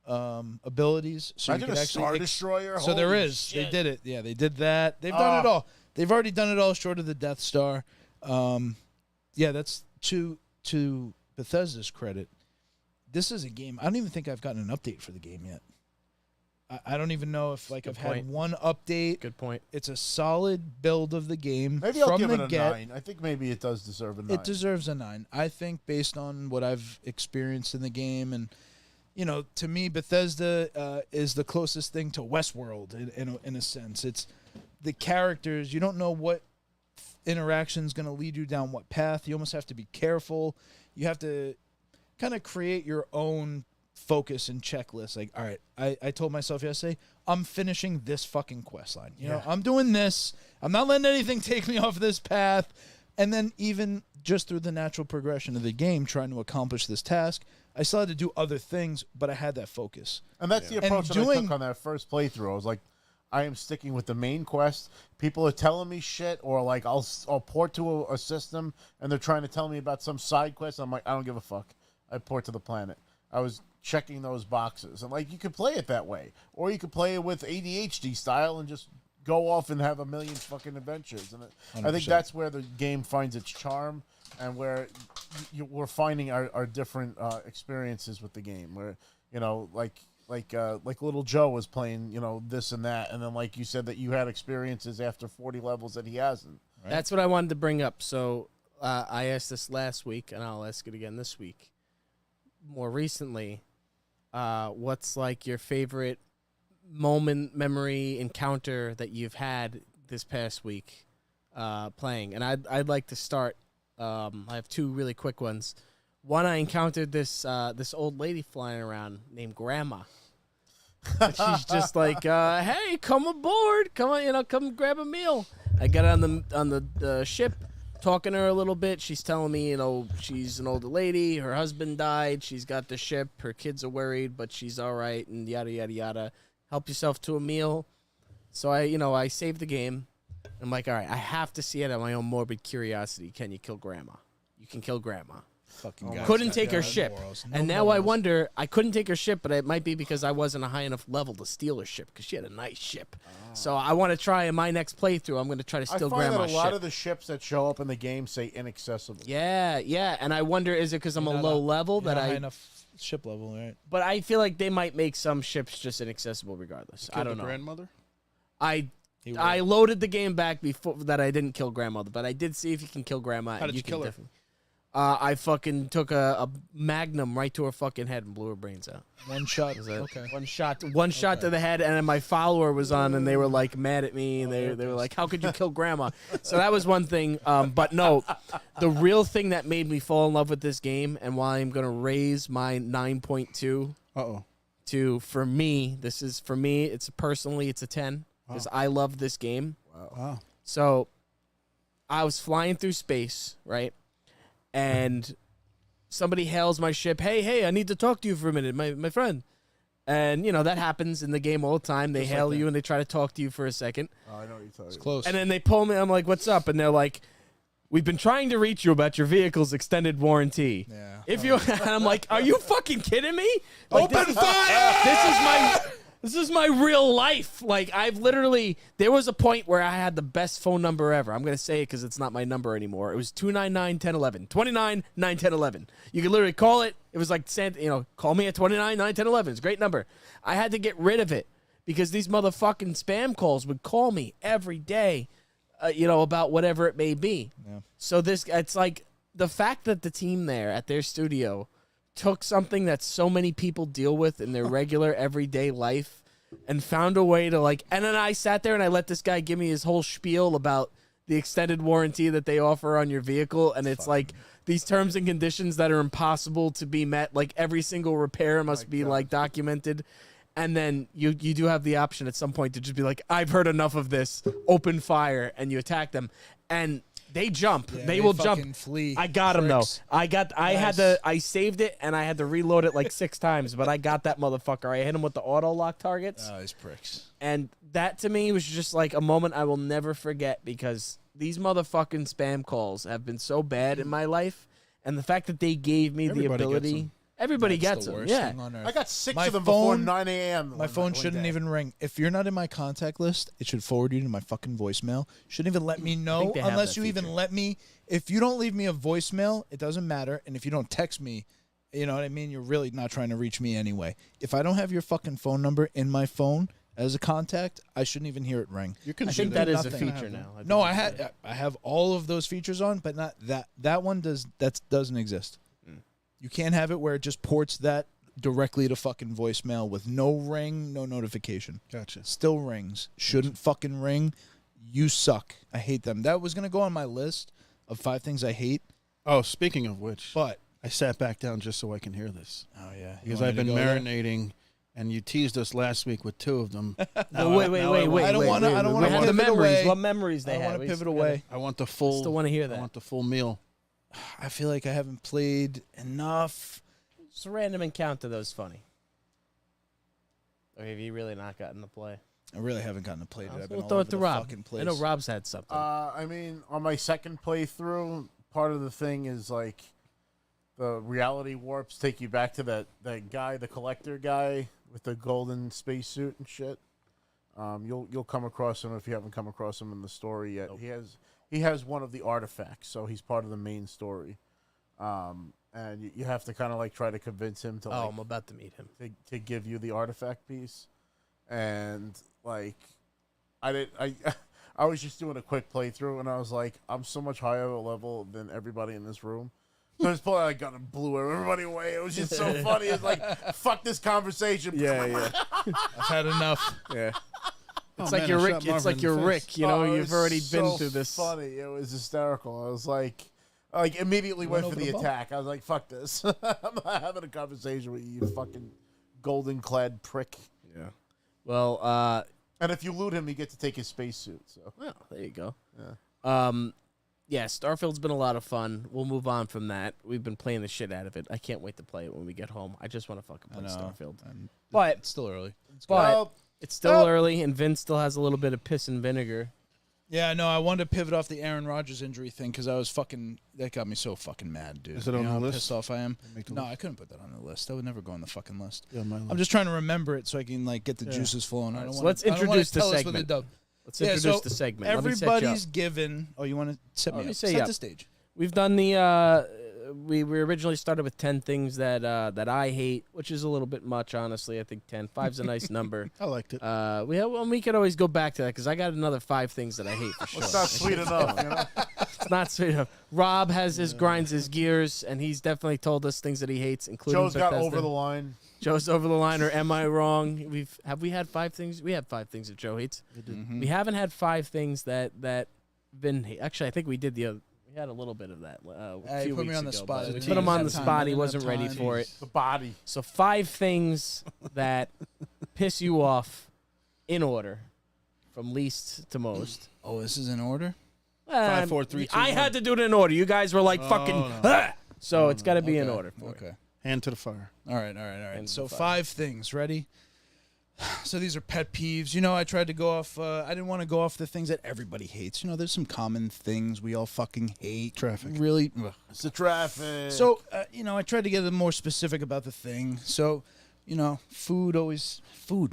Speaker 2: abilities. So
Speaker 5: Imagine
Speaker 2: you
Speaker 5: a
Speaker 2: can actually
Speaker 5: Star Destroyer.
Speaker 2: So there
Speaker 5: Holy
Speaker 2: is.
Speaker 5: shit.
Speaker 2: They did it. Yeah, they did that. They've done it all. They've already done it all short of the Death Star. Yeah, that's to Bethesda's credit. This is a game. I don't even think I've gotten an update for the game yet. I don't even know if
Speaker 1: Good
Speaker 2: I've
Speaker 1: point.
Speaker 2: had one update.
Speaker 1: Good point.
Speaker 2: It's a solid build of the game.
Speaker 5: Maybe I'll
Speaker 2: from
Speaker 5: give
Speaker 2: the
Speaker 5: it a
Speaker 2: get.
Speaker 5: 9. I think maybe it does deserve a 9.
Speaker 2: It deserves a 9. I think based on what I've experienced in the game, and to me, Bethesda is the closest thing to Westworld in a sense. It's the characters. You don't know what interaction is going to lead you down what path. You almost have to be careful. You have to kind of create your own focus and checklist. Like, all right, I told myself yesterday, I'm finishing this fucking quest line. You know, I'm doing this. I'm not letting anything take me off this path. And then even just through the natural progression of the game, trying to accomplish this task, I still had to do other things, but I had that focus.
Speaker 5: And that's the
Speaker 2: And
Speaker 5: approach that I
Speaker 2: doing-
Speaker 5: took on that first playthrough. I was like, I am sticking with the main quest. People are telling me shit, or like I'll port to a system, and they're trying to tell me about some side quest. I'm like, I don't give a fuck. I port to the planet. I was checking those boxes, and like you could play it that way, or you could play it with ADHD style and just go off and have a million fucking adventures. And I think
Speaker 2: 100%.
Speaker 5: that's where the game finds its charm, and where we're finding our different experiences with the game. Where like like little Joe was playing, this and that, and then like you said that you had experiences after 40 levels that he hasn't.
Speaker 2: Right?
Speaker 1: That's what I wanted to bring up. So I asked this last week, and I'll ask it again this week. More recently, what's like your favorite moment, memory, encounter that you've had this past week playing? And I'd like to start. I have two really quick ones. One, I encountered this old lady flying around named Grandma. And she's just like, "Hey, come aboard! Come on, come grab a meal." I got on the ship, talking to her a little bit. She's telling me, she's an older lady. Her husband died. She's got the ship. Her kids are worried, but she's all right. And yada yada yada. Help yourself to a meal. So I saved the game. I'm like, all right, I have to see it at my own morbid curiosity. Can you kill Grandma? You can kill Grandma.
Speaker 2: Fucking guys
Speaker 1: Couldn't
Speaker 2: got
Speaker 1: take her
Speaker 2: no
Speaker 1: ship.
Speaker 2: morals.
Speaker 1: And
Speaker 2: No
Speaker 1: now I
Speaker 2: morals.
Speaker 1: wonder, I couldn't take her ship, but it might be because I wasn't a high enough level to steal her ship, because she had a nice ship. So I want to try in my next playthrough, I'm going to try to steal
Speaker 5: I find
Speaker 1: Grandma's
Speaker 5: that a lot
Speaker 1: ship.
Speaker 5: of the ships that show up in the game say inaccessible.
Speaker 1: Yeah, and I wonder, is it because I'm a
Speaker 2: Not
Speaker 1: low level
Speaker 2: You're
Speaker 1: that
Speaker 2: not high
Speaker 1: I...
Speaker 2: enough ship level, right?
Speaker 1: But I feel like they might make some ships just inaccessible regardless. I
Speaker 3: Killed
Speaker 1: don't
Speaker 3: the
Speaker 1: know.
Speaker 3: grandmother?
Speaker 1: I
Speaker 2: He will.
Speaker 1: loaded the game back before that I didn't kill Grandmother, but I did see if you can kill Grandma.
Speaker 3: How did you
Speaker 1: can
Speaker 3: kill her?
Speaker 1: definitely- I fucking took a magnum right to her fucking head and blew her brains out.
Speaker 2: One shot.
Speaker 1: Was it?
Speaker 2: Okay.
Speaker 1: One shot to the head, and then my follower was on, and they were like mad at me, and they were like, "How could you kill Grandma?" So that was one thing. But no, the real thing that made me fall in love with this game, and why I'm gonna raise my 9.2
Speaker 3: Uh-oh.
Speaker 1: to, for me, it's a 10 because I love this game.
Speaker 3: Wow.
Speaker 1: So I was flying through space, right? And somebody hails my ship. Hey, I need to talk to you for a minute, my friend. And, that happens in the game all the time. They hail you and they try to talk to you for a second.
Speaker 5: Oh, I know what you're talking
Speaker 2: It's
Speaker 5: about.
Speaker 2: close.
Speaker 1: And then they pull me. I'm like, what's up? And they're like, we've been trying to reach you about your vehicle's extended warranty.
Speaker 2: Yeah.
Speaker 1: If you, and I'm like, are you fucking kidding me? Like,
Speaker 2: Open fire!
Speaker 1: This is my real life. Like, there was a point where I had the best phone number ever. I'm going to say it because it's not my number anymore. It was 299-1011. 29-9-10-11. You could literally call it. It was like, call me at 29-9-10-11. It's a great number. I had to get rid of it because these motherfucking spam calls would call me every day, about whatever it may be.
Speaker 2: Yeah.
Speaker 1: So it's like the fact that the team there at their studio took something that so many people deal with in their regular everyday life and found a way to and then I sat there and I let this guy give me his whole spiel about the extended warranty that they offer on your vehicle, and it's like these terms and conditions that are impossible to be met, like every single repair must be documented. And then you do have the option at some point to just be like, I've heard enough of this, open fire, and you attack them. And they jump.
Speaker 2: Yeah,
Speaker 1: they will
Speaker 2: fucking
Speaker 1: jump.
Speaker 2: Flee.
Speaker 1: I got him though.
Speaker 2: Pricks.
Speaker 1: I saved it and I had to reload it like 6 times, but I got that motherfucker. I hit him with the auto lock targets.
Speaker 2: Oh, these pricks.
Speaker 1: And that to me was just like a moment I will never forget, because these motherfucking spam calls have been so bad in my life, and the fact that they gave me
Speaker 3: Everybody
Speaker 1: the
Speaker 3: gets
Speaker 1: ability.
Speaker 3: them.
Speaker 1: Everybody
Speaker 2: That's
Speaker 1: gets
Speaker 2: the
Speaker 1: them.
Speaker 2: worst
Speaker 1: Yeah.
Speaker 2: thing on earth.
Speaker 5: I got 6
Speaker 2: My
Speaker 5: of them before
Speaker 2: phone-
Speaker 5: 9 a.m.
Speaker 2: My phone shouldn't even ring. If you're not in my contact list, it should forward you to my fucking voicemail. Shouldn't even let me know
Speaker 1: they have
Speaker 2: unless
Speaker 1: that
Speaker 2: you even
Speaker 1: feature.
Speaker 2: let me. If you don't leave me a voicemail, it doesn't matter. And if you don't text me, you know what I mean? You're really not trying to reach me anyway. If I don't have your fucking phone number in my phone as a contact, I shouldn't even hear it ring.
Speaker 3: You can
Speaker 1: I
Speaker 3: do
Speaker 1: think
Speaker 3: that.
Speaker 1: that is a
Speaker 2: Nothing.
Speaker 1: feature now.
Speaker 2: No, I have all of those features on, but not that. That one doesn't exist. You can't have it where it just ports that directly to fucking voicemail with no ring, no notification.
Speaker 3: Gotcha.
Speaker 2: Still rings. Shouldn't fucking ring. You suck. I hate them. That was gonna go on my list of 5 things I hate,
Speaker 3: Oh, speaking of which,
Speaker 2: but
Speaker 3: I sat back down just so I can hear this.
Speaker 2: oh yeah,
Speaker 3: Because I've been marinating, and you teased us last week with 2 of them.
Speaker 1: No, wait.
Speaker 2: I don't wanna
Speaker 1: We have the
Speaker 2: pivot
Speaker 1: memories.
Speaker 2: away.
Speaker 1: What memories
Speaker 2: I
Speaker 1: they
Speaker 2: don't
Speaker 1: have?
Speaker 2: want to
Speaker 1: We
Speaker 2: pivot
Speaker 1: still
Speaker 2: away.
Speaker 3: I want the full.
Speaker 1: Still want to hear
Speaker 3: I
Speaker 1: that.
Speaker 3: want the full meal.
Speaker 2: I feel like I haven't played enough.
Speaker 1: Just a random encounter that was funny. Or have you really not gotten to play?
Speaker 2: I really haven't gotten to play it. I've been
Speaker 1: We'll
Speaker 2: all
Speaker 1: throw
Speaker 2: over
Speaker 1: it to
Speaker 2: the
Speaker 1: Rob.
Speaker 2: fucking place.
Speaker 1: I know Rob's had something.
Speaker 5: I mean, on my second playthrough, part of the thing is like the reality warps take you back to that guy, the collector guy with the golden spacesuit and shit. You'll come across him if you haven't come across him in the story yet. He has one of the artifacts, so he's part of the main story. and you have to kind of like try to convince him to like
Speaker 1: I'm about to meet him.
Speaker 5: to give you the artifact piece, and like I was just doing a quick playthrough, and I was like, I'm so much higher of a level than everybody in this room. So I just pulled out a gun and blew everybody away. It was just so funny. It's like, fuck this conversation.
Speaker 1: Yeah.
Speaker 2: I've had enough.
Speaker 1: Yeah. It's
Speaker 3: Oh,
Speaker 1: like
Speaker 3: man,
Speaker 1: you're
Speaker 3: I
Speaker 1: Rick.
Speaker 3: shot
Speaker 1: It's
Speaker 3: Marvin
Speaker 1: like
Speaker 3: in
Speaker 1: you're
Speaker 3: the
Speaker 1: Rick.
Speaker 3: face.
Speaker 1: You know,
Speaker 5: it
Speaker 1: you've
Speaker 5: was
Speaker 1: already been
Speaker 5: so
Speaker 1: through this.
Speaker 5: Funny. It was hysterical. I was like immediately went for the attack. I was like, fuck this. I'm not having a conversation with you, you fucking golden clad prick.
Speaker 1: Yeah. Well,
Speaker 5: And if you loot him, you get to take his spacesuit. So
Speaker 1: well, there you go. Yeah, Starfield's been a lot of fun. We'll move on from that. We've been playing the shit out of it. I can't wait to play it when we get home. I just want to fucking play Starfield. But
Speaker 2: It's still early.
Speaker 1: it's still early, and Vince still has a little bit of piss and vinegar.
Speaker 2: Yeah, no, I wanted to pivot off the Aaron Rodgers injury thing because I was that got me so fucking mad, dude.
Speaker 3: Is it on
Speaker 2: you know
Speaker 3: the
Speaker 2: how
Speaker 3: list?
Speaker 2: pissed off I am?
Speaker 3: Make the
Speaker 2: No,
Speaker 3: list.
Speaker 2: I couldn't put that on the list. That would never go on the fucking list.
Speaker 3: Yeah, my
Speaker 2: I'm just trying to remember it so I can like get the juices flowing.
Speaker 1: Right,
Speaker 2: I don't
Speaker 1: so
Speaker 2: wanna,
Speaker 1: let's
Speaker 2: I don't wanna
Speaker 1: introduce the
Speaker 2: tell us what
Speaker 1: segment.
Speaker 2: they do.
Speaker 1: Let's
Speaker 2: Yeah,
Speaker 1: introduce
Speaker 2: so
Speaker 1: the segment. Let me set you up.
Speaker 2: Everybody's given. Oh, you want to set me
Speaker 1: Let me
Speaker 2: up?
Speaker 1: set
Speaker 2: Set
Speaker 1: you up.
Speaker 2: the stage.
Speaker 1: We've done the. We originally started with 10 things that I hate, which is a little bit much, honestly. I think 10. 5's a nice number.
Speaker 3: I liked it.
Speaker 1: We could always go back to that because I got another 5 things that I hate for sure.
Speaker 5: it's not sweet enough. You know?
Speaker 1: It's not sweet enough. Rob has his grinds his gears, and he's definitely told us things that he hates, including
Speaker 5: Joe's got
Speaker 1: Bethesda.
Speaker 5: over the line.
Speaker 1: Joe's over the line, or am I wrong? Have we had 5 things? We had 5 things that Joe hates. We haven't had 5 things that Vin hates. Actually, I think we did the other. We had a little bit of that a few
Speaker 2: put me
Speaker 1: weeks
Speaker 2: on the
Speaker 1: ago,
Speaker 2: spot.
Speaker 1: but We
Speaker 2: Jeez.
Speaker 1: put him on the
Speaker 2: Didn't have
Speaker 1: spot.
Speaker 2: time.
Speaker 1: He
Speaker 2: Didn't
Speaker 1: wasn't
Speaker 2: have
Speaker 1: ready
Speaker 2: time.
Speaker 1: for it.
Speaker 5: The body.
Speaker 1: So 5 things that piss you off in order, from least to most.
Speaker 2: Oh, this is in order.
Speaker 3: 5, 4, 3, 2,
Speaker 1: I
Speaker 3: 1.
Speaker 1: had to do it in order. You guys were like fucking.
Speaker 3: no.
Speaker 1: "Ah!" So it's got to be in
Speaker 2: Okay,
Speaker 1: order. For
Speaker 2: Okay.
Speaker 1: you.
Speaker 3: Hand to the fire.
Speaker 2: All right.
Speaker 1: And
Speaker 2: So
Speaker 1: the
Speaker 2: 5 things. Ready? So these are pet peeves. You know, I tried to go off. I didn't want to go off the things that everybody hates. You know, there's some common things we all fucking hate.
Speaker 3: Traffic.
Speaker 2: Really.
Speaker 5: It's the traffic.
Speaker 2: So, you know, I tried to get more specific about the thing. So, you know, food,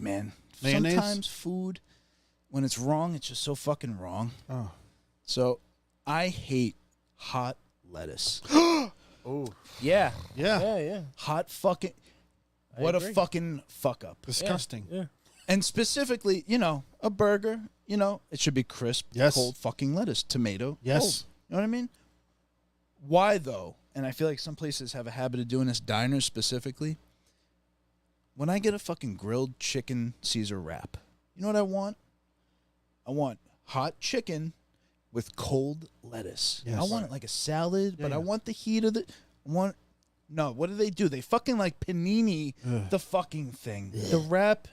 Speaker 2: man.
Speaker 3: Mayonnaise?
Speaker 2: Sometimes food, when it's wrong, it's just so fucking wrong.
Speaker 3: Oh.
Speaker 2: So, I hate hot lettuce.
Speaker 1: Yeah.
Speaker 3: Yeah.
Speaker 1: Yeah.
Speaker 2: Hot fucking. What a
Speaker 1: agree.
Speaker 2: fucking fuck up.
Speaker 3: Disgusting.
Speaker 1: Yeah.
Speaker 2: And specifically, you know, a burger, you know, it should be crisp,
Speaker 3: Yes.
Speaker 2: cold fucking lettuce, tomato.
Speaker 3: Yes.
Speaker 2: cold. You know what I mean? Why though? And I feel like some places have a habit of doing this, diners specifically. When I get a fucking grilled chicken Caesar wrap, you know what I want? I want hot chicken with cold lettuce.
Speaker 3: Yes.
Speaker 2: I want it like a salad, but
Speaker 3: Yeah.
Speaker 2: I want the heat of No, what do? They fucking like panini the fucking thing. The wrap,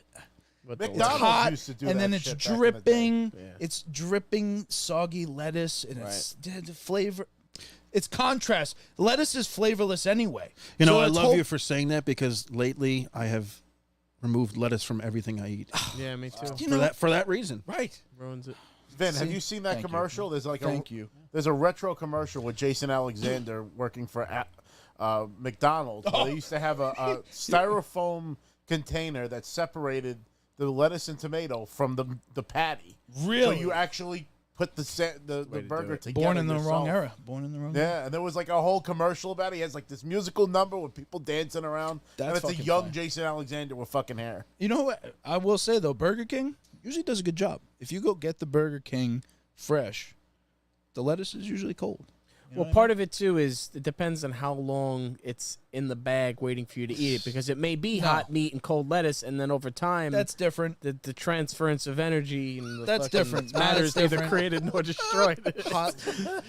Speaker 1: But
Speaker 2: it's
Speaker 5: McDonald's
Speaker 2: hot,
Speaker 5: used to do
Speaker 2: and
Speaker 5: that
Speaker 2: then it's
Speaker 5: shit back in the day.
Speaker 2: dripping.
Speaker 1: Yeah.
Speaker 2: It's dripping soggy lettuce, and it's the flavor. It's contrast. Lettuce is flavorless anyway.
Speaker 3: You know,
Speaker 2: So
Speaker 3: I
Speaker 2: it's
Speaker 3: love
Speaker 2: whole-
Speaker 3: you for saying that because lately I have removed lettuce from everything I eat.
Speaker 1: yeah, me too.
Speaker 2: You know,
Speaker 3: For that reason.
Speaker 2: right?
Speaker 1: Ruins it.
Speaker 5: Vin, have
Speaker 2: See?
Speaker 5: you seen that
Speaker 2: Thank you.
Speaker 5: commercial? There's like
Speaker 2: Thank you.
Speaker 5: There's a retro commercial with Jason Alexander working for McDonald's. Where they used to have a styrofoam container that separated the lettuce and tomato from the patty.
Speaker 2: Really?
Speaker 5: So you actually put the
Speaker 1: to do
Speaker 5: burger
Speaker 1: it.
Speaker 5: together.
Speaker 2: Born in the
Speaker 5: yourself.
Speaker 2: wrong era. Born in the wrong era.
Speaker 5: Yeah, and there was like a whole commercial about it. He has like this musical number with people dancing around.
Speaker 2: That's
Speaker 5: and it's a
Speaker 2: fucking
Speaker 5: young
Speaker 2: fine.
Speaker 5: Jason Alexander with fucking hair.
Speaker 2: You know what? I will say though, Burger King usually does a good job. If you go get the Burger King fresh, the lettuce is usually cold. You know
Speaker 1: Well, part of it too is it depends on how long it's in the bag waiting for you to eat it, because it may be hot meat and cold lettuce, and then over time,
Speaker 2: that's different.
Speaker 1: the transference of energy and the
Speaker 2: That's
Speaker 1: fucking
Speaker 2: different.
Speaker 1: matters
Speaker 2: That's
Speaker 1: neither
Speaker 2: different.
Speaker 1: created nor destroyed.
Speaker 2: Hot.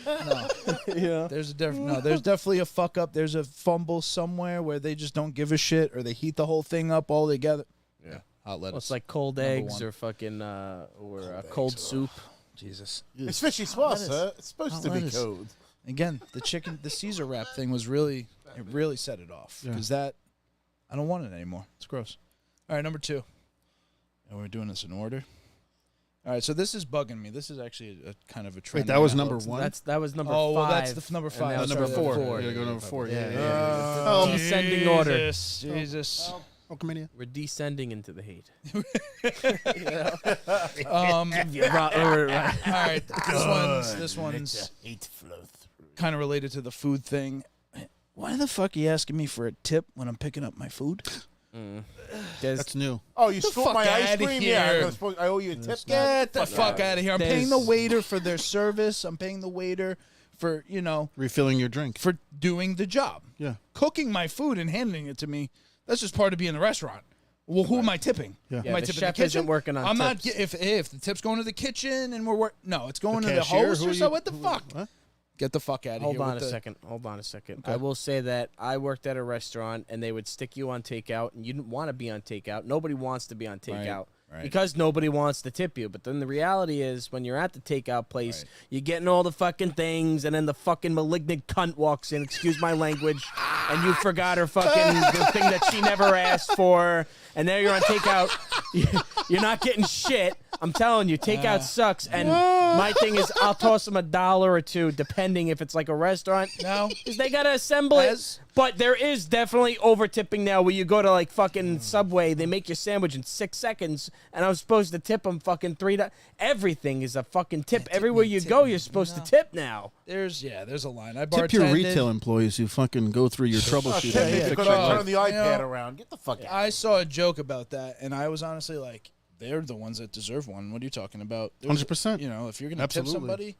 Speaker 2: No,
Speaker 1: Yeah.
Speaker 2: there's a different. No, there's definitely a fuck up. There's a fumble somewhere where they just don't give a shit, or they heat the whole thing up all together. Yeah, hot lettuce.
Speaker 1: Well, it's like cold
Speaker 2: Number
Speaker 1: eggs
Speaker 2: one.
Speaker 1: or fucking cold soup.
Speaker 2: Jesus.
Speaker 5: It's fishy sauce,
Speaker 2: lettuce.
Speaker 5: huh? It's supposed
Speaker 2: Hot
Speaker 5: to be
Speaker 2: lettuce.
Speaker 5: cold.
Speaker 2: Again, the Caesar wrap thing was really set it off because that I don't want it anymore. It's gross. All right, number 2. And we're doing this in order. All right, so this is bugging me. This is actually a kind of a trend.
Speaker 3: Wait, that was
Speaker 2: now.
Speaker 3: number 1?
Speaker 1: That was number 5.
Speaker 2: Oh, well, that's the number 5.
Speaker 1: now
Speaker 3: Oh,
Speaker 1: it's
Speaker 3: number
Speaker 2: Sorry,
Speaker 3: 4.
Speaker 1: four.
Speaker 3: You gotta go number 4. Yeah.
Speaker 1: Yeah. Descending order.
Speaker 2: Jesus.
Speaker 3: Oh, come in here.
Speaker 1: We're descending into the hate.
Speaker 2: All right, this one's
Speaker 5: Hate flow through.
Speaker 2: kind of related to the food thing. Why the fuck are you asking me for a tip when I'm picking up my food?
Speaker 3: That's new.
Speaker 5: Oh, you
Speaker 2: The
Speaker 5: scooped
Speaker 2: fuck
Speaker 5: my ice
Speaker 2: outta
Speaker 5: cream?
Speaker 2: here.
Speaker 5: Yeah, I owe you a tip.
Speaker 2: Get the fuck out of here. I'm paying the
Speaker 1: There's-
Speaker 2: waiter for their service. I'm paying the waiter for,
Speaker 3: Refilling your drink.
Speaker 2: for doing the job.
Speaker 3: Yeah.
Speaker 2: Cooking my food and handing it to me, that's just part of being in the restaurant. Well, who am I tipping?
Speaker 3: Yeah.
Speaker 2: Am I
Speaker 1: the
Speaker 2: tipping
Speaker 1: chef
Speaker 2: the kitchen?
Speaker 1: isn't working on
Speaker 2: I'm
Speaker 1: tips.
Speaker 2: not. If the tip's going to the kitchen and no, it's going to the
Speaker 3: cashier?
Speaker 2: host
Speaker 3: Who
Speaker 2: or
Speaker 3: are
Speaker 2: so.
Speaker 3: you-
Speaker 2: What the
Speaker 3: who-
Speaker 2: fuck?
Speaker 3: what?
Speaker 2: Get the fuck out of here.
Speaker 1: Hold on
Speaker 2: with
Speaker 1: a
Speaker 2: the-
Speaker 1: second. Hold on a second.
Speaker 2: Okay.
Speaker 1: I will say that I worked at a restaurant and they would stick you on takeout and you didn't want to be on takeout. Nobody wants to be on takeout
Speaker 2: right.
Speaker 1: because nobody wants to tip you. But then the reality is when you're at the takeout place, you're getting all the fucking things and then the fucking malignant cunt walks in, excuse my language, and you forgot her fucking the thing that she never asked for. And now you're on takeout. You're not getting shit. I'm telling you, takeout sucks. And my thing is, I'll toss them $1 or $2, depending if it's like a restaurant.
Speaker 2: No.
Speaker 1: Because they got to assemble it. But there is definitely over tipping now where you go to like fucking Subway, they make your sandwich in 6 seconds, and I'm supposed to tip them fucking $3. Everything is a fucking tip. Everywhere you go, you're supposed to tip now.
Speaker 2: There's a line. I
Speaker 3: Tip your
Speaker 2: bartended.
Speaker 3: retail employees who fucking go through your troubleshooting.
Speaker 5: Tip me
Speaker 3: and fix
Speaker 5: because
Speaker 3: your
Speaker 5: I
Speaker 3: life.
Speaker 5: turned the iPad around. Get the fuck out.
Speaker 2: I saw a joke about that, and I was honestly like, they're the ones that deserve one. What are you talking about? There's-
Speaker 3: 100%.
Speaker 2: If you're going to tip
Speaker 3: Absolutely.
Speaker 2: somebody.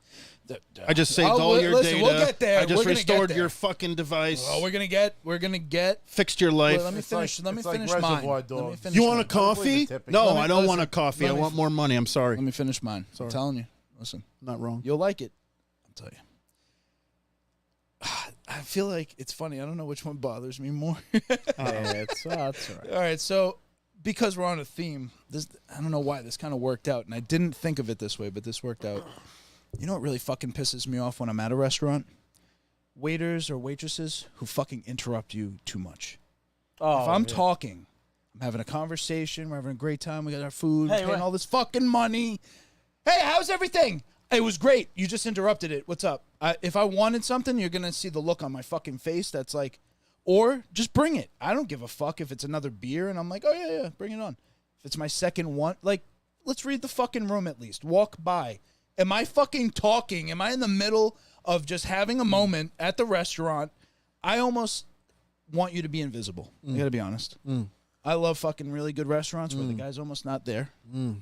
Speaker 3: I just saved all your
Speaker 2: listen,
Speaker 3: data.
Speaker 2: We'll get there.
Speaker 3: I just
Speaker 2: We're gonna get
Speaker 3: restored
Speaker 2: there.
Speaker 3: your fucking device.
Speaker 2: Oh, we're gonna get.
Speaker 3: Fixed your life.
Speaker 2: Well, let me finish. Let me finish mine.
Speaker 5: Reservoir
Speaker 2: Let me
Speaker 5: Dogs.
Speaker 2: finish
Speaker 3: You want a
Speaker 2: mine.
Speaker 3: coffee?
Speaker 5: tipping.
Speaker 3: No,
Speaker 2: Let me-
Speaker 3: I don't
Speaker 2: listen,
Speaker 3: want a coffee.
Speaker 2: let
Speaker 3: I
Speaker 2: me-
Speaker 3: want more money. I'm sorry.
Speaker 2: Let me finish mine.
Speaker 3: Sorry.
Speaker 2: I'm telling you. Listen,
Speaker 3: Not wrong.
Speaker 2: you'll like it. I'll tell you. I feel like it's funny. I don't know which one bothers me more.
Speaker 1: That's all right.
Speaker 2: All right, so because we're on a theme, I don't know why this kind of worked out, and I didn't think of it this way, but this worked out. You know what really fucking pisses me off when I'm at a restaurant? Waiters or waitresses who fucking interrupt you too much.
Speaker 1: Oh,
Speaker 2: If I'm
Speaker 1: yeah.
Speaker 2: talking, I'm having a conversation, we're having a great time, we got our food,
Speaker 1: Hey,
Speaker 2: paying
Speaker 1: what?
Speaker 2: all this fucking money. Hey, how's everything? It was great. You just interrupted it. What's up? If I wanted something, you're going to see the look on my fucking face that's like, or just bring it. I don't give a fuck if it's another beer and I'm like, oh, yeah, bring it on. If it's my second one, like, let's read the fucking room at least. Walk by. Am I fucking talking? Am I in the middle of just having a moment at the restaurant? I almost want you to be invisible. I got to be honest. I love fucking really good restaurants where the guy's almost not there.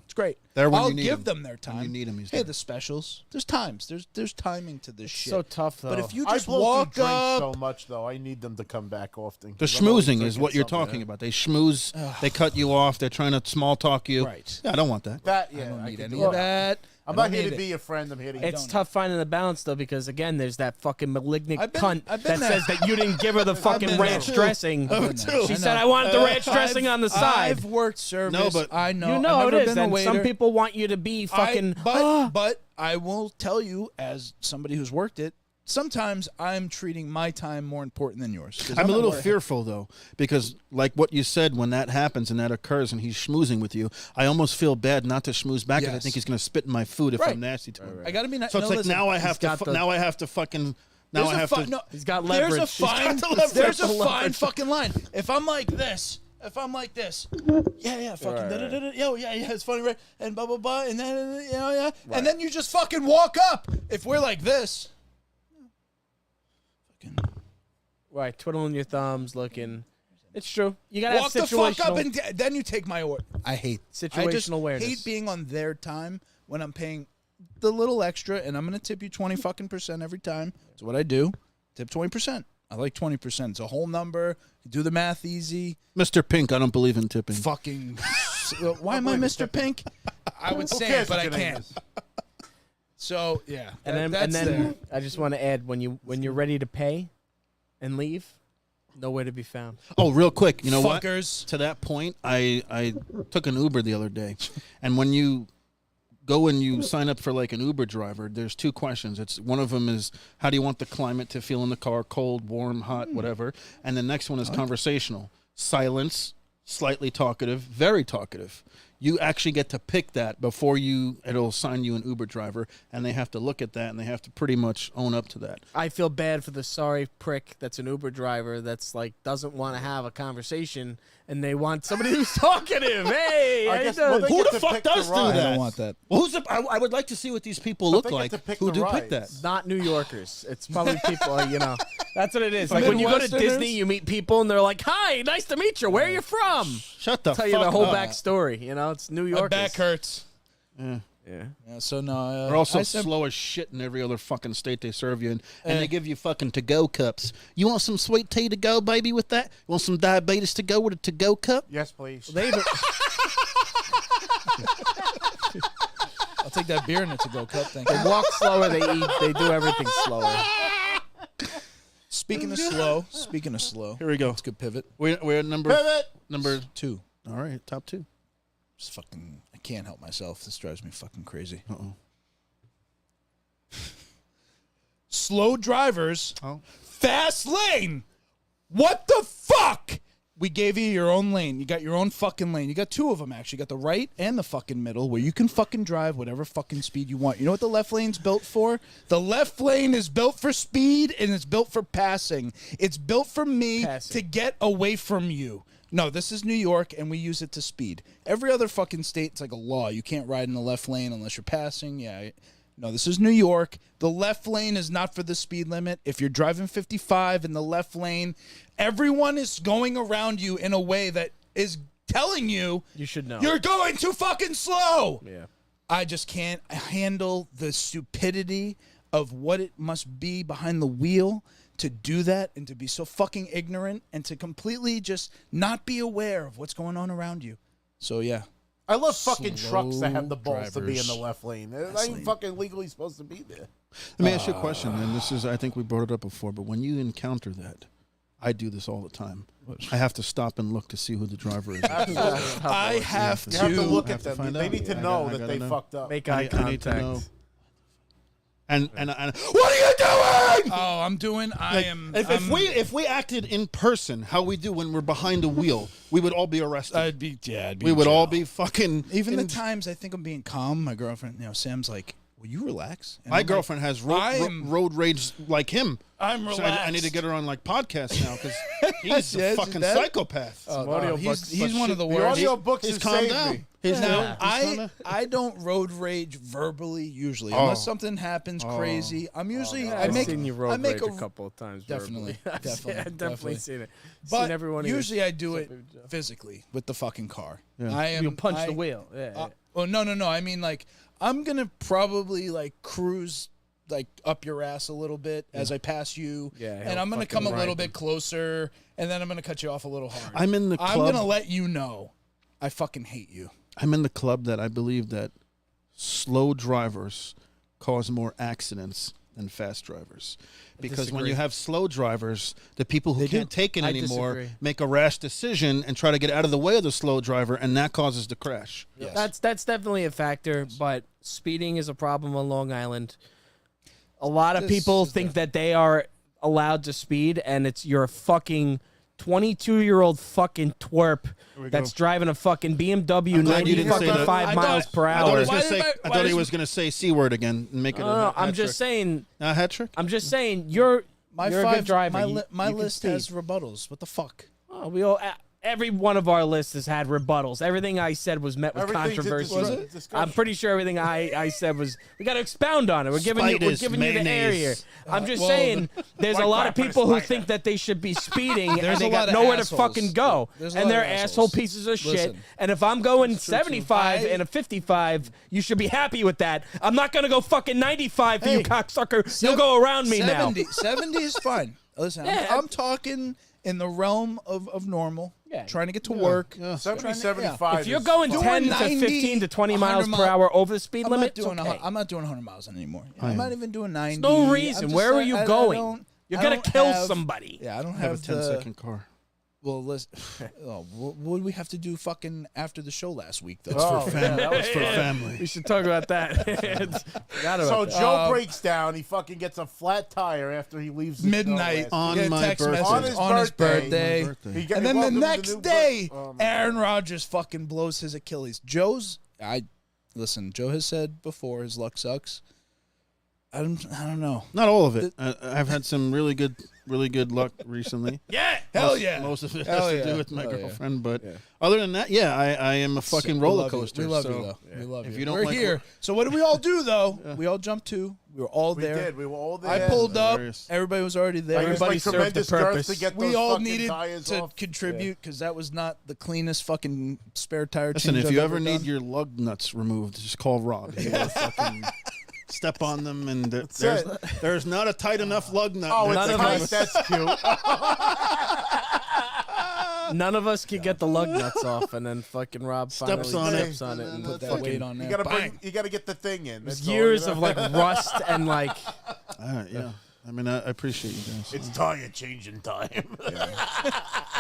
Speaker 2: It's great.
Speaker 3: There when
Speaker 2: I'll
Speaker 3: you need
Speaker 2: give
Speaker 3: him.
Speaker 2: them their time.
Speaker 3: When you need him, he's
Speaker 2: Hey,
Speaker 3: there.
Speaker 2: the specials. There's times. There's timing to this shit.
Speaker 1: So tough, though.
Speaker 2: But if you
Speaker 5: I
Speaker 2: just
Speaker 5: blow
Speaker 2: walk
Speaker 5: through drinks
Speaker 2: up,
Speaker 5: so much though. I need them to come back often.
Speaker 3: The
Speaker 5: 'cause I'm always
Speaker 3: schmoozing is
Speaker 5: drinking
Speaker 3: what you're
Speaker 5: something.
Speaker 3: talking about. They schmooze. They cut you off. They're trying to small talk you.
Speaker 2: Right.
Speaker 3: Yeah, I don't want that.
Speaker 5: That yeah,
Speaker 2: I don't need
Speaker 5: can
Speaker 2: any
Speaker 5: do
Speaker 2: of
Speaker 5: that.
Speaker 2: that.
Speaker 5: I'm
Speaker 2: I
Speaker 5: not
Speaker 2: don't
Speaker 5: here
Speaker 2: need
Speaker 5: to
Speaker 2: it.
Speaker 5: be your friend. I'm here to.
Speaker 1: It's tough finding the balance, though, because, again, there's that fucking malignant
Speaker 2: I've been
Speaker 1: cunt
Speaker 2: there.
Speaker 1: that says that you didn't give her the fucking
Speaker 2: been
Speaker 1: ranch
Speaker 2: there.
Speaker 1: dressing.
Speaker 2: I've been there.
Speaker 1: She
Speaker 2: I
Speaker 1: said,
Speaker 2: know.
Speaker 1: I wanted the ranch dressing on the side.
Speaker 2: I've worked service.
Speaker 3: No, but-
Speaker 2: I know.
Speaker 1: You know
Speaker 2: I've
Speaker 1: how it
Speaker 2: never
Speaker 1: is.
Speaker 2: been a
Speaker 1: And some
Speaker 2: waiter.
Speaker 1: people want you to be fucking.
Speaker 2: But I will tell you, as somebody who's worked it, sometimes I'm treating my time more important than yours. 'Cause
Speaker 3: I'm a
Speaker 2: at
Speaker 3: little
Speaker 2: work.
Speaker 3: fearful though, because like what you said, when that happens and that occurs, and he's schmoozing with you, I almost feel bad not to schmooze back because I
Speaker 2: Yes.
Speaker 3: think he's going to spit in my food if
Speaker 2: Right.
Speaker 3: I'm nasty to him.
Speaker 2: I got to be nice.
Speaker 3: So it's like now I have to.
Speaker 1: got the-
Speaker 3: Now I have to fucking. Now
Speaker 2: There's
Speaker 3: I
Speaker 2: a
Speaker 3: have
Speaker 2: fi-
Speaker 3: to.
Speaker 2: no,
Speaker 1: He's got
Speaker 2: There's a
Speaker 1: leverage. He's got
Speaker 2: fine.
Speaker 1: the leverage.
Speaker 2: There's a
Speaker 1: The
Speaker 2: fine
Speaker 1: leverage.
Speaker 2: fucking line. If I'm like this, fucking yeah, fucking yo, yeah, it's funny, right? And blah blah blah, and then and then you just fucking walk up. If we're like this, fucking
Speaker 1: Right, twiddling your thumbs, looking. It's true. You gotta
Speaker 2: walk
Speaker 1: have
Speaker 2: the fuck up,
Speaker 1: situational.
Speaker 2: and then you take my order. I hate I just
Speaker 1: Situational awareness.
Speaker 2: hate being on their time when I'm paying the little extra, and I'm gonna tip you 20% every time. That's what I do. Tip 20%. I like 20%. It's a whole number. You do the math easy.
Speaker 3: Mr. Pink, I don't believe in tipping.
Speaker 2: Fucking. Why am I Mr. Pink? I would
Speaker 5: Who
Speaker 2: say
Speaker 5: cares
Speaker 2: it, but
Speaker 5: what
Speaker 2: I
Speaker 5: your name
Speaker 2: can't.
Speaker 5: is?
Speaker 2: So yeah,
Speaker 1: and
Speaker 2: that's
Speaker 1: then
Speaker 2: there.
Speaker 1: I just want to add when you're ready to pay and leave, nowhere to be found.
Speaker 3: Oh, real quick, you know what?
Speaker 2: Fuckers.
Speaker 3: To that point, I took an Uber the other day, and when you go and you sign up for like an Uber driver, there's two questions. It's one of them is how do you want the climate to feel in the car, cold, warm, hot, whatever, and the next one is conversational, silence, slightly talkative, very talkative. you actually get to pick that before it'll assign you an Uber driver, and they have to look at that and they have to pretty much own up to that.
Speaker 1: I feel bad for the sorry prick that's an Uber driver that's like doesn't want to have a conversation and they want somebody who's talkative. Hey, how you doing?
Speaker 3: Who the fuck does do
Speaker 2: I
Speaker 3: that?
Speaker 2: don't want that.
Speaker 3: Well, I would like to see what these people look
Speaker 5: they get
Speaker 3: like
Speaker 5: to pick
Speaker 3: who
Speaker 5: the
Speaker 3: do pick
Speaker 5: rides.
Speaker 3: that.
Speaker 1: Not New Yorkers. It's probably people, that's what it is. Like when you go to
Speaker 2: Midwesterners?
Speaker 1: Disney, you meet people and they're like, "Hi, nice to meet you. Where are you from?"
Speaker 3: Shut the
Speaker 1: Tell
Speaker 3: fuck
Speaker 1: you the whole
Speaker 3: up.
Speaker 1: backstory. It's New
Speaker 2: My
Speaker 1: Yorkers.
Speaker 2: back hurts.
Speaker 1: Yeah.
Speaker 2: Yeah, so no.
Speaker 3: They're also
Speaker 2: I said-
Speaker 3: slow as shit in every other fucking state they serve you in. And they give you fucking to-go cups. You want some sweet tea to go, baby, with that? You want some diabetes to go with a to-go cup?
Speaker 5: Yes, please.
Speaker 1: They even,
Speaker 2: I'll take that beer in a to-go cup. Thank you.
Speaker 1: they walk slower. They eat. They do everything slower.
Speaker 2: Speaking of slow.
Speaker 3: Here we go.
Speaker 2: It's a good pivot.
Speaker 3: We're at number
Speaker 2: 2.
Speaker 3: All right, top 2.
Speaker 2: Just fucking, I can't help myself. This drives me fucking crazy.
Speaker 3: Uh-oh.
Speaker 2: Slow drivers.
Speaker 3: Oh.
Speaker 2: Fast lane. What the fuck? We gave you your own lane. You got your own fucking lane. You got 2 of them, actually. You got the right and the fucking middle where you can fucking drive whatever fucking speed you want. You know what the left lane's built for? The left lane is built for speed and it's built for passing. It's built for me to get away from you. No, this is New York, and we use it to speed. Every other fucking state, it's like a law. You can't ride in the left lane unless you're passing. Yeah. No, this is New York. The left lane is not for the speed limit. If you're driving 55 in the left lane, everyone is going around you in a way that is telling you
Speaker 1: should know.
Speaker 2: You're going too fucking slow.
Speaker 1: Yeah.
Speaker 2: I just can't handle the stupidity of what it must be behind the wheel to do that and to be so fucking ignorant and to completely just not be aware of what's going on around you. So, yeah.
Speaker 5: I love fucking
Speaker 2: Slow
Speaker 5: trucks that have the balls to be in
Speaker 2: drivers.
Speaker 5: the left lane. They're not even fucking legally supposed to be there.
Speaker 3: Let me ask you a question, and I think we brought it up before, but when you encounter that, I do this all the time. I have to stop and look to see who the driver is.
Speaker 2: I have
Speaker 5: You have to look
Speaker 3: have
Speaker 5: at
Speaker 3: to
Speaker 5: them.
Speaker 3: find
Speaker 5: They
Speaker 3: out.
Speaker 5: need to
Speaker 3: I
Speaker 5: know
Speaker 3: gotta
Speaker 5: that they
Speaker 3: know.
Speaker 5: fucked up.
Speaker 1: Make eye
Speaker 3: I need to know.
Speaker 1: contact.
Speaker 3: And what are you doing?
Speaker 2: Oh, I'm doing.
Speaker 3: If we acted in person, how we do when we're behind the wheel, we would all be arrested.
Speaker 2: I'd be
Speaker 3: we would all be fucking.
Speaker 2: Even the times I think I'm being calm, my girlfriend, Sam's like, "Will you relax?" And
Speaker 3: My
Speaker 2: I'm like,
Speaker 3: girlfriend has road rage like him.
Speaker 2: I'm
Speaker 3: So
Speaker 2: relaxed.
Speaker 3: I need to get her on like podcasts now because he's
Speaker 2: Yeah,
Speaker 3: a fucking
Speaker 2: that-
Speaker 3: psychopath.
Speaker 2: He's one of the
Speaker 5: The
Speaker 2: worst.
Speaker 5: audio books
Speaker 3: He's
Speaker 5: have
Speaker 3: calmed
Speaker 5: saved
Speaker 3: down.
Speaker 5: me.
Speaker 3: He's
Speaker 2: Now,
Speaker 3: now.
Speaker 2: I don't road rage verbally usually
Speaker 3: Oh.
Speaker 2: unless something happens crazy. I'm usually I
Speaker 1: I've
Speaker 2: make
Speaker 1: seen you
Speaker 2: I
Speaker 1: road
Speaker 2: make
Speaker 1: rage a couple of times.
Speaker 2: Definitely,
Speaker 1: verbally.
Speaker 2: definitely,
Speaker 1: I've definitely seen it.
Speaker 2: but
Speaker 1: Seen everyone of your
Speaker 2: usually I do it
Speaker 1: stuff, Joe.
Speaker 2: physically with the fucking car.
Speaker 3: Yeah.
Speaker 2: I am
Speaker 1: You'll punch
Speaker 2: I-
Speaker 1: the wheel. Yeah.
Speaker 2: Oh no. I mean like I'm gonna probably like cruise like up your ass a little bit as I pass you.
Speaker 1: Yeah,
Speaker 2: and
Speaker 1: he'll
Speaker 2: I'm gonna
Speaker 1: fucking
Speaker 2: come a
Speaker 1: ride
Speaker 2: little
Speaker 1: them.
Speaker 2: bit closer, and then I'm gonna cut you off a little hard.
Speaker 3: I'm in the
Speaker 2: I'm
Speaker 3: club.
Speaker 2: gonna let you know I fucking hate you.
Speaker 3: I'm in the club that I believe that slow drivers cause more accidents than fast drivers. Because when
Speaker 1: disagree.
Speaker 3: you have slow drivers, the people who can't take it
Speaker 1: I
Speaker 3: anymore
Speaker 1: disagree.
Speaker 3: make a rash decision and try to get out of the way of the slow driver, and that causes the crash.
Speaker 2: Yes.
Speaker 1: That's definitely a factor, but speeding is a problem on Long Island. A lot of
Speaker 2: This
Speaker 1: people
Speaker 2: is
Speaker 1: think that they are allowed to speed, and you're a fucking 22-year-old fucking twerp that's driving a fucking BMW
Speaker 3: glad
Speaker 1: 90
Speaker 3: you didn't say that.
Speaker 1: 5 miles per
Speaker 3: I thought he
Speaker 1: hour.
Speaker 3: was gonna
Speaker 2: Why
Speaker 3: say.
Speaker 2: did
Speaker 3: I
Speaker 2: why
Speaker 3: thought he
Speaker 2: does-
Speaker 3: was gonna say C word again and make it.
Speaker 1: No,
Speaker 3: a
Speaker 1: I'm
Speaker 3: hat
Speaker 1: just
Speaker 3: trick.
Speaker 1: saying.
Speaker 3: A hat trick.
Speaker 1: I'm just saying you're
Speaker 2: My
Speaker 1: you're a good driver.
Speaker 2: My
Speaker 1: You can
Speaker 2: list
Speaker 1: speed.
Speaker 2: has rebuttals. What the fuck?
Speaker 1: Oh, we all. Every one of our lists has had rebuttals. Everything I said was met with
Speaker 5: Everything's a
Speaker 1: controversy.
Speaker 5: discussion.
Speaker 1: I'm pretty sure everything I said was. We got to expound on it. We're giving you
Speaker 3: Spiders,
Speaker 1: you the air
Speaker 3: mayonnaise.
Speaker 1: here. I'm just
Speaker 2: well,
Speaker 1: saying, there's a lot of
Speaker 5: crap,
Speaker 1: people who
Speaker 5: spider.
Speaker 1: think that they should be speeding and
Speaker 2: There's
Speaker 1: they
Speaker 2: a
Speaker 1: got
Speaker 2: lot of
Speaker 1: nowhere to
Speaker 2: assholes.
Speaker 1: fucking go,
Speaker 2: There's a
Speaker 1: and
Speaker 2: lot
Speaker 1: they're
Speaker 2: of
Speaker 1: asshole
Speaker 2: assholes.
Speaker 1: pieces of shit.
Speaker 2: Listen.
Speaker 1: And if I'm going 75 and a 55, you should be happy with that. I'm not gonna go fucking 95 for you
Speaker 2: Hey,
Speaker 1: cocksucker. You'll go around me now.
Speaker 2: 70 is fine. Listen,
Speaker 1: Yeah.
Speaker 2: I'm talking in the realm of normal.
Speaker 1: Yeah.
Speaker 2: Trying to get to work.
Speaker 5: 70, 75.
Speaker 1: If you're
Speaker 5: is
Speaker 1: going
Speaker 5: fucking-
Speaker 1: 10 to
Speaker 2: 90,
Speaker 1: 15 to 20 miles
Speaker 2: 100
Speaker 1: per hour over the speed
Speaker 2: I'm
Speaker 1: limit,
Speaker 2: not doing
Speaker 1: it's okay.
Speaker 2: I'm not doing 100 miles anymore. I'm not even doing 90.
Speaker 1: No reason.
Speaker 2: I'm just
Speaker 1: Where are
Speaker 2: saying,
Speaker 1: you
Speaker 2: I
Speaker 1: going?
Speaker 2: don't-
Speaker 1: You're
Speaker 2: I
Speaker 1: gonna
Speaker 2: don't
Speaker 1: kill
Speaker 2: have-
Speaker 1: somebody.
Speaker 2: Yeah, I don't
Speaker 3: I have a
Speaker 2: have
Speaker 3: 10-second car.
Speaker 2: Well, listen. Oh, what did we have to do fucking after the show last week, though?
Speaker 5: Oh, yeah, that was
Speaker 3: It's for family.
Speaker 1: We should talk about that. Forgot
Speaker 5: So
Speaker 1: about that.
Speaker 5: Joe breaks down. He fucking gets a flat tire after he leaves the
Speaker 2: Midnight
Speaker 5: show last
Speaker 3: On
Speaker 2: Get a
Speaker 3: my
Speaker 2: text
Speaker 3: birthday.
Speaker 2: message
Speaker 5: On his birthday.
Speaker 2: birthday.
Speaker 3: birthday.
Speaker 5: He got-
Speaker 2: And then the
Speaker 5: welcome to
Speaker 2: next
Speaker 5: new
Speaker 2: day,
Speaker 5: oh
Speaker 2: Aaron Rodgers fucking blows his Achilles. Listen, Joe has said before his luck sucks. I don't know.
Speaker 3: Not all of it. I've had some really good luck recently.
Speaker 2: Yeah, hell yeah.
Speaker 3: Most of it
Speaker 2: Hell
Speaker 3: has to do
Speaker 2: yeah.
Speaker 3: with my
Speaker 2: Hell yeah.
Speaker 3: girlfriend, but other than that, I am a fucking roller coaster.
Speaker 2: We love
Speaker 3: so
Speaker 2: you, though. We love you.
Speaker 3: if you don't
Speaker 2: We're
Speaker 3: like
Speaker 2: here. So what did we all do, though? We all jumped too. We were all there.
Speaker 5: We did. We were all there.
Speaker 2: I pulled up.
Speaker 3: Hilarious.
Speaker 2: Everybody was already there.
Speaker 1: Everybody served the purpose.
Speaker 5: To get
Speaker 2: We
Speaker 5: those
Speaker 2: all
Speaker 5: fucking
Speaker 2: needed
Speaker 5: tires
Speaker 2: to
Speaker 5: off.
Speaker 2: contribute because that was not the cleanest fucking spare tire
Speaker 3: Listen,
Speaker 2: change
Speaker 3: if
Speaker 2: I've
Speaker 3: you
Speaker 2: ever
Speaker 3: ever need
Speaker 2: done.
Speaker 3: your lug nuts removed, just call Rob. He will fucking step on them, and there's not a tight enough lug nut.
Speaker 5: Oh,
Speaker 1: None
Speaker 5: it's
Speaker 1: of
Speaker 5: nice.
Speaker 1: us-
Speaker 5: That's cute.
Speaker 1: None of us could get the lug nuts off, and then fucking Rob
Speaker 3: Steps
Speaker 1: finally
Speaker 3: on it.
Speaker 1: steps on it,
Speaker 3: And
Speaker 1: and
Speaker 3: then
Speaker 2: Put that
Speaker 3: fucking-
Speaker 2: weight on
Speaker 5: You
Speaker 2: there.
Speaker 5: gotta
Speaker 2: Bang.
Speaker 5: you gotta get the thing in.
Speaker 1: it was
Speaker 5: That's all,
Speaker 1: years
Speaker 5: you
Speaker 1: of
Speaker 5: know?
Speaker 1: like rust and like.
Speaker 3: Yeah. I mean, I appreciate you guys.
Speaker 5: It's tire changing time.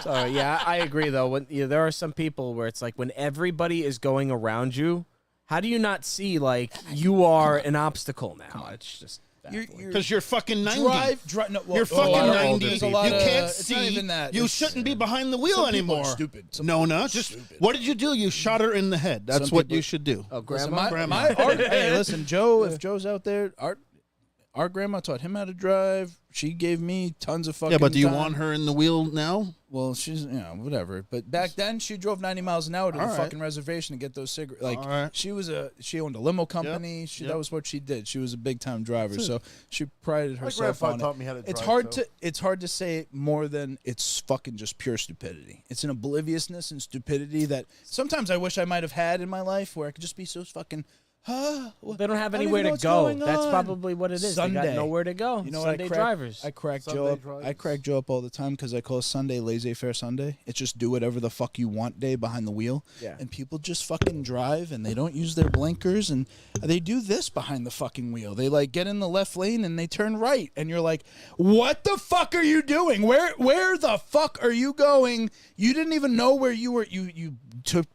Speaker 1: So yeah, I agree though. When there are some people where it's like when everybody is going around you, how do you not see like you are an obstacle now? It's just
Speaker 3: Because you're fucking 90.
Speaker 2: Drive. No, well,
Speaker 3: You're fucking
Speaker 2: a lot of
Speaker 3: 90.
Speaker 2: older
Speaker 3: You
Speaker 2: people. There's a lot
Speaker 3: can't
Speaker 2: of-
Speaker 3: see.
Speaker 2: It's not even that.
Speaker 3: You
Speaker 2: It's-
Speaker 3: shouldn't be behind the wheel
Speaker 2: some people are
Speaker 3: anymore.
Speaker 2: stupid. Some
Speaker 3: Nona, just what did you do? You shot her in the head. That's
Speaker 2: Some
Speaker 3: what
Speaker 2: people-
Speaker 3: you should do.
Speaker 1: oh,
Speaker 2: Listen,
Speaker 1: grandma.
Speaker 2: hey, listen, Joe. If Joe's out there, our grandma taught him how to drive. She gave me tons of fucking.
Speaker 3: Yeah, but do you
Speaker 2: time.
Speaker 3: want her in the wheel now?
Speaker 2: Well, she's whatever. But back then, she drove 90 miles an hour to the
Speaker 3: All right.
Speaker 2: fucking reservation to get those cigarettes. Like
Speaker 3: All right.
Speaker 2: she owned a limo company.
Speaker 3: Yep.
Speaker 2: That was what she did. She was a big time driver, so she prided
Speaker 5: My
Speaker 2: herself
Speaker 5: grandpa
Speaker 2: on
Speaker 5: taught
Speaker 2: it.
Speaker 5: me how to drive.
Speaker 2: It's hard to say it more than it's fucking just pure stupidity. It's an obliviousness and stupidity that sometimes I wish I might have had in my life, where I could just be so fucking.
Speaker 1: They don't have
Speaker 2: I don't
Speaker 1: anywhere
Speaker 2: even know
Speaker 1: to
Speaker 2: what's
Speaker 1: go.
Speaker 2: going
Speaker 1: That's
Speaker 2: on.
Speaker 1: probably what it is. They
Speaker 2: Sunday.
Speaker 1: got nowhere to go.
Speaker 2: You know
Speaker 1: Sunday
Speaker 2: what
Speaker 1: drivers.
Speaker 2: I crack
Speaker 5: Sunday
Speaker 2: Joe up.
Speaker 5: drivers.
Speaker 2: I crack Joe up all the time because I call Sunday laissez-faire Sunday. It's just do whatever the fuck you want day behind the wheel.
Speaker 1: Yeah.
Speaker 2: And people just fucking drive and they don't use their blinkers and they do this behind the fucking wheel. They like get in the left lane and they turn right and you're like, what the fuck are you doing? Where the fuck are you going? You didn't even know where you were. You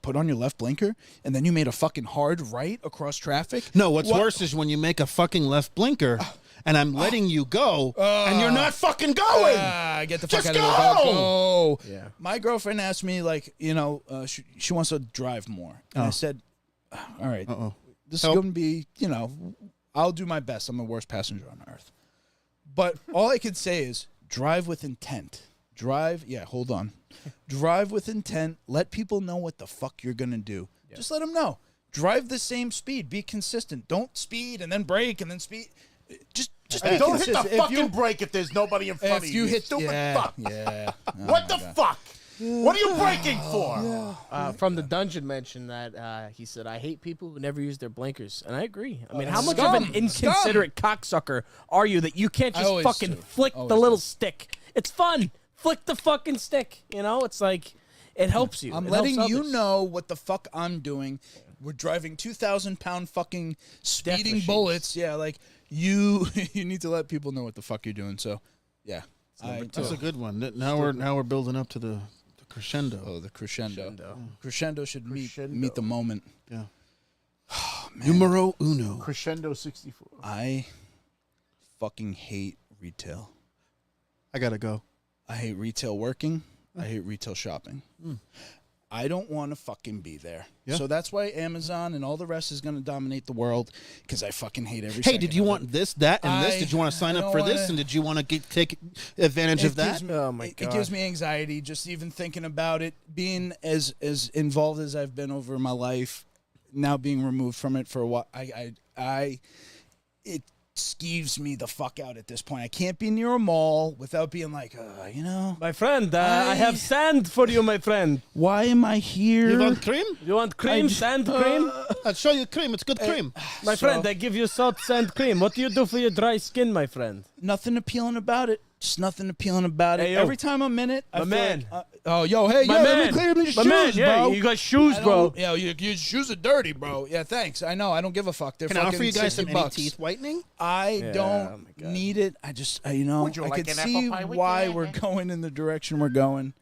Speaker 2: put on your left blinker and then you made a fucking hard right across traffic.
Speaker 3: No, what's worse is when you make a fucking left blinker and I'm letting you go and you're not fucking going.
Speaker 2: Get the fuck
Speaker 3: Just
Speaker 2: out of
Speaker 3: go!
Speaker 2: here. Go.
Speaker 1: Yeah.
Speaker 2: My girlfriend asked me, like, she wants to drive more. And I said, all right, this is
Speaker 3: Help.
Speaker 2: going to be, I'll do my best. I'm the worst passenger on earth. But all I could say is drive with intent. Drive with intent. Let people know what the fuck you're going to do. Yeah. Just let them know. Drive the same speed. Be consistent. Don't speed and then brake and then speed. Just
Speaker 5: And
Speaker 2: be
Speaker 5: don't hit
Speaker 2: consistent.
Speaker 5: the fucking brake if there's nobody in front of you.
Speaker 2: hit
Speaker 5: stupid fuck.
Speaker 2: Yeah.
Speaker 5: What the fuck? What are you braking for?
Speaker 1: From the dungeon mentioned that he said, I hate people who never use their blinkers. And I agree. I mean, how much
Speaker 2: Scum.
Speaker 1: of an inconsiderate cocksucker are you that you can't
Speaker 2: I
Speaker 1: just
Speaker 2: always
Speaker 1: fucking
Speaker 2: do.
Speaker 1: flick
Speaker 2: Always
Speaker 1: the little
Speaker 2: do.
Speaker 1: stick? It's fun. Flick the fucking stick. It's like, it helps you.
Speaker 2: I'm
Speaker 1: It
Speaker 2: letting
Speaker 1: helps
Speaker 2: you
Speaker 1: others.
Speaker 2: know what the fuck I'm doing. We're driving 2,000-pound fucking speeding
Speaker 1: machines.
Speaker 2: bullets. Yeah, like you need to let people know what the fuck you're doing. So, yeah.
Speaker 3: That's a good one. Now we're building up to the crescendo.
Speaker 2: Oh, the crescendo. Crescendo should meet the moment.
Speaker 3: Yeah. Numero uno.
Speaker 5: Crescendo 64.
Speaker 2: I fucking hate retail.
Speaker 3: I gotta go.
Speaker 2: I hate retail working. I hate retail shopping. I don't want to fucking be there.
Speaker 3: Yeah.
Speaker 2: So that's why Amazon and all the rest is going to dominate the world because I fucking hate every
Speaker 3: Hey,
Speaker 2: second
Speaker 3: did you
Speaker 2: of
Speaker 3: want
Speaker 2: it.
Speaker 3: this, that, and this? Did you want to sign
Speaker 2: I
Speaker 3: up
Speaker 2: don't
Speaker 3: for this?
Speaker 2: wanna-
Speaker 3: And did you want to take advantage of that?
Speaker 2: Gives me,
Speaker 1: Oh, my
Speaker 2: it
Speaker 1: God.
Speaker 2: gives me anxiety just even thinking about it. Being as involved as I've been over my life, now being removed from it for a while, it skeeves me the fuck out at this point. I can't be near a mall without being like,
Speaker 1: My friend, I have sand for you, my friend.
Speaker 2: why am I here?
Speaker 3: You want cream?
Speaker 1: You want cream, sand cream?
Speaker 3: I'll show you cream. It's good cream.
Speaker 1: My friend, I give you salt sand cream. What do you do for your dry skin, my friend?
Speaker 2: Nothing appealing about it. Just nothing appealing about it.
Speaker 1: Hey, yo.
Speaker 2: Every time I'm in it, I
Speaker 1: My
Speaker 2: feel
Speaker 1: man.
Speaker 2: like, hey,
Speaker 1: My
Speaker 2: let
Speaker 1: man.
Speaker 2: me clear my shoes,
Speaker 1: My man, yeah,
Speaker 2: bro.
Speaker 1: you got shoes, bro.
Speaker 2: Yeah, your shoes are dirty, bro. Yeah, thanks. I know. I don't give a fuck. They're
Speaker 3: Can I
Speaker 2: fucking
Speaker 3: offer you guys some
Speaker 2: $60.
Speaker 3: teeth whitening?
Speaker 2: I
Speaker 1: oh
Speaker 2: don't
Speaker 1: my God.
Speaker 2: need it. I just,
Speaker 5: Would you
Speaker 2: I
Speaker 5: like
Speaker 2: can
Speaker 5: an
Speaker 2: see
Speaker 5: apple pie with
Speaker 2: why
Speaker 5: that?
Speaker 2: we're going in the direction we're going.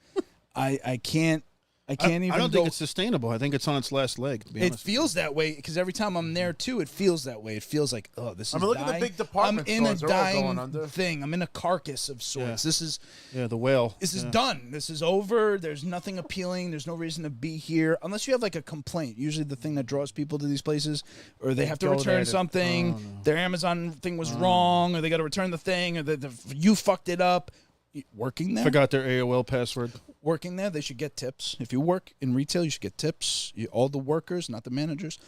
Speaker 2: I can't I can't even.
Speaker 3: I don't think it's sustainable. I think it's on its last leg. To be
Speaker 2: It
Speaker 3: honest.
Speaker 2: feels that way because every time I'm there too, it feels that way. It feels like, oh, this is.
Speaker 5: Look at the
Speaker 2: dying.
Speaker 5: big department
Speaker 2: I'm in a
Speaker 5: stores. They're all
Speaker 2: dying
Speaker 5: going under.
Speaker 2: thing. I'm in a carcass of sorts. This is.
Speaker 3: The whale.
Speaker 2: This is done. This is over. There's nothing appealing. There's no reason to be here unless you have like a complaint. Usually, the thing that draws people to these places, or they have to
Speaker 1: go
Speaker 2: return
Speaker 1: there to-
Speaker 2: something. Their Amazon thing was wrong, or they got to return the thing, or you fucked it up. Working there.
Speaker 3: Forgot their AOL password.
Speaker 2: Working there, they should get tips. If you work in retail, you should get tips. All the workers, not the managers,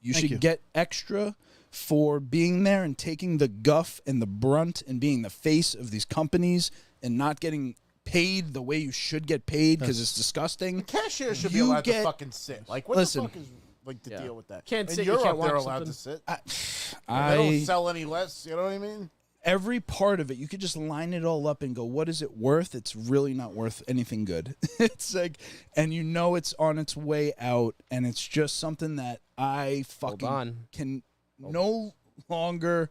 Speaker 2: you should get extra for being there and taking the guff and the brunt and being the face of these companies and not getting paid the way you should get paid because it's disgusking.
Speaker 5: The cashier should be
Speaker 2: You
Speaker 5: allowed
Speaker 2: get-
Speaker 5: to fucking sit. Like, what
Speaker 2: Listen.
Speaker 5: the fuck is like the deal with that?
Speaker 1: Can't
Speaker 5: In
Speaker 1: sit, you
Speaker 5: Europe,
Speaker 1: can't
Speaker 5: they're
Speaker 1: watch
Speaker 5: allowed
Speaker 1: something.
Speaker 5: to sit. They don't sell any less. You know what I mean?
Speaker 2: Every part of it, you could just line it all up and go, what is it worth? It's really not worth anything good. It's like, and you know it's on its way out, and it's just something that I fucking can no longer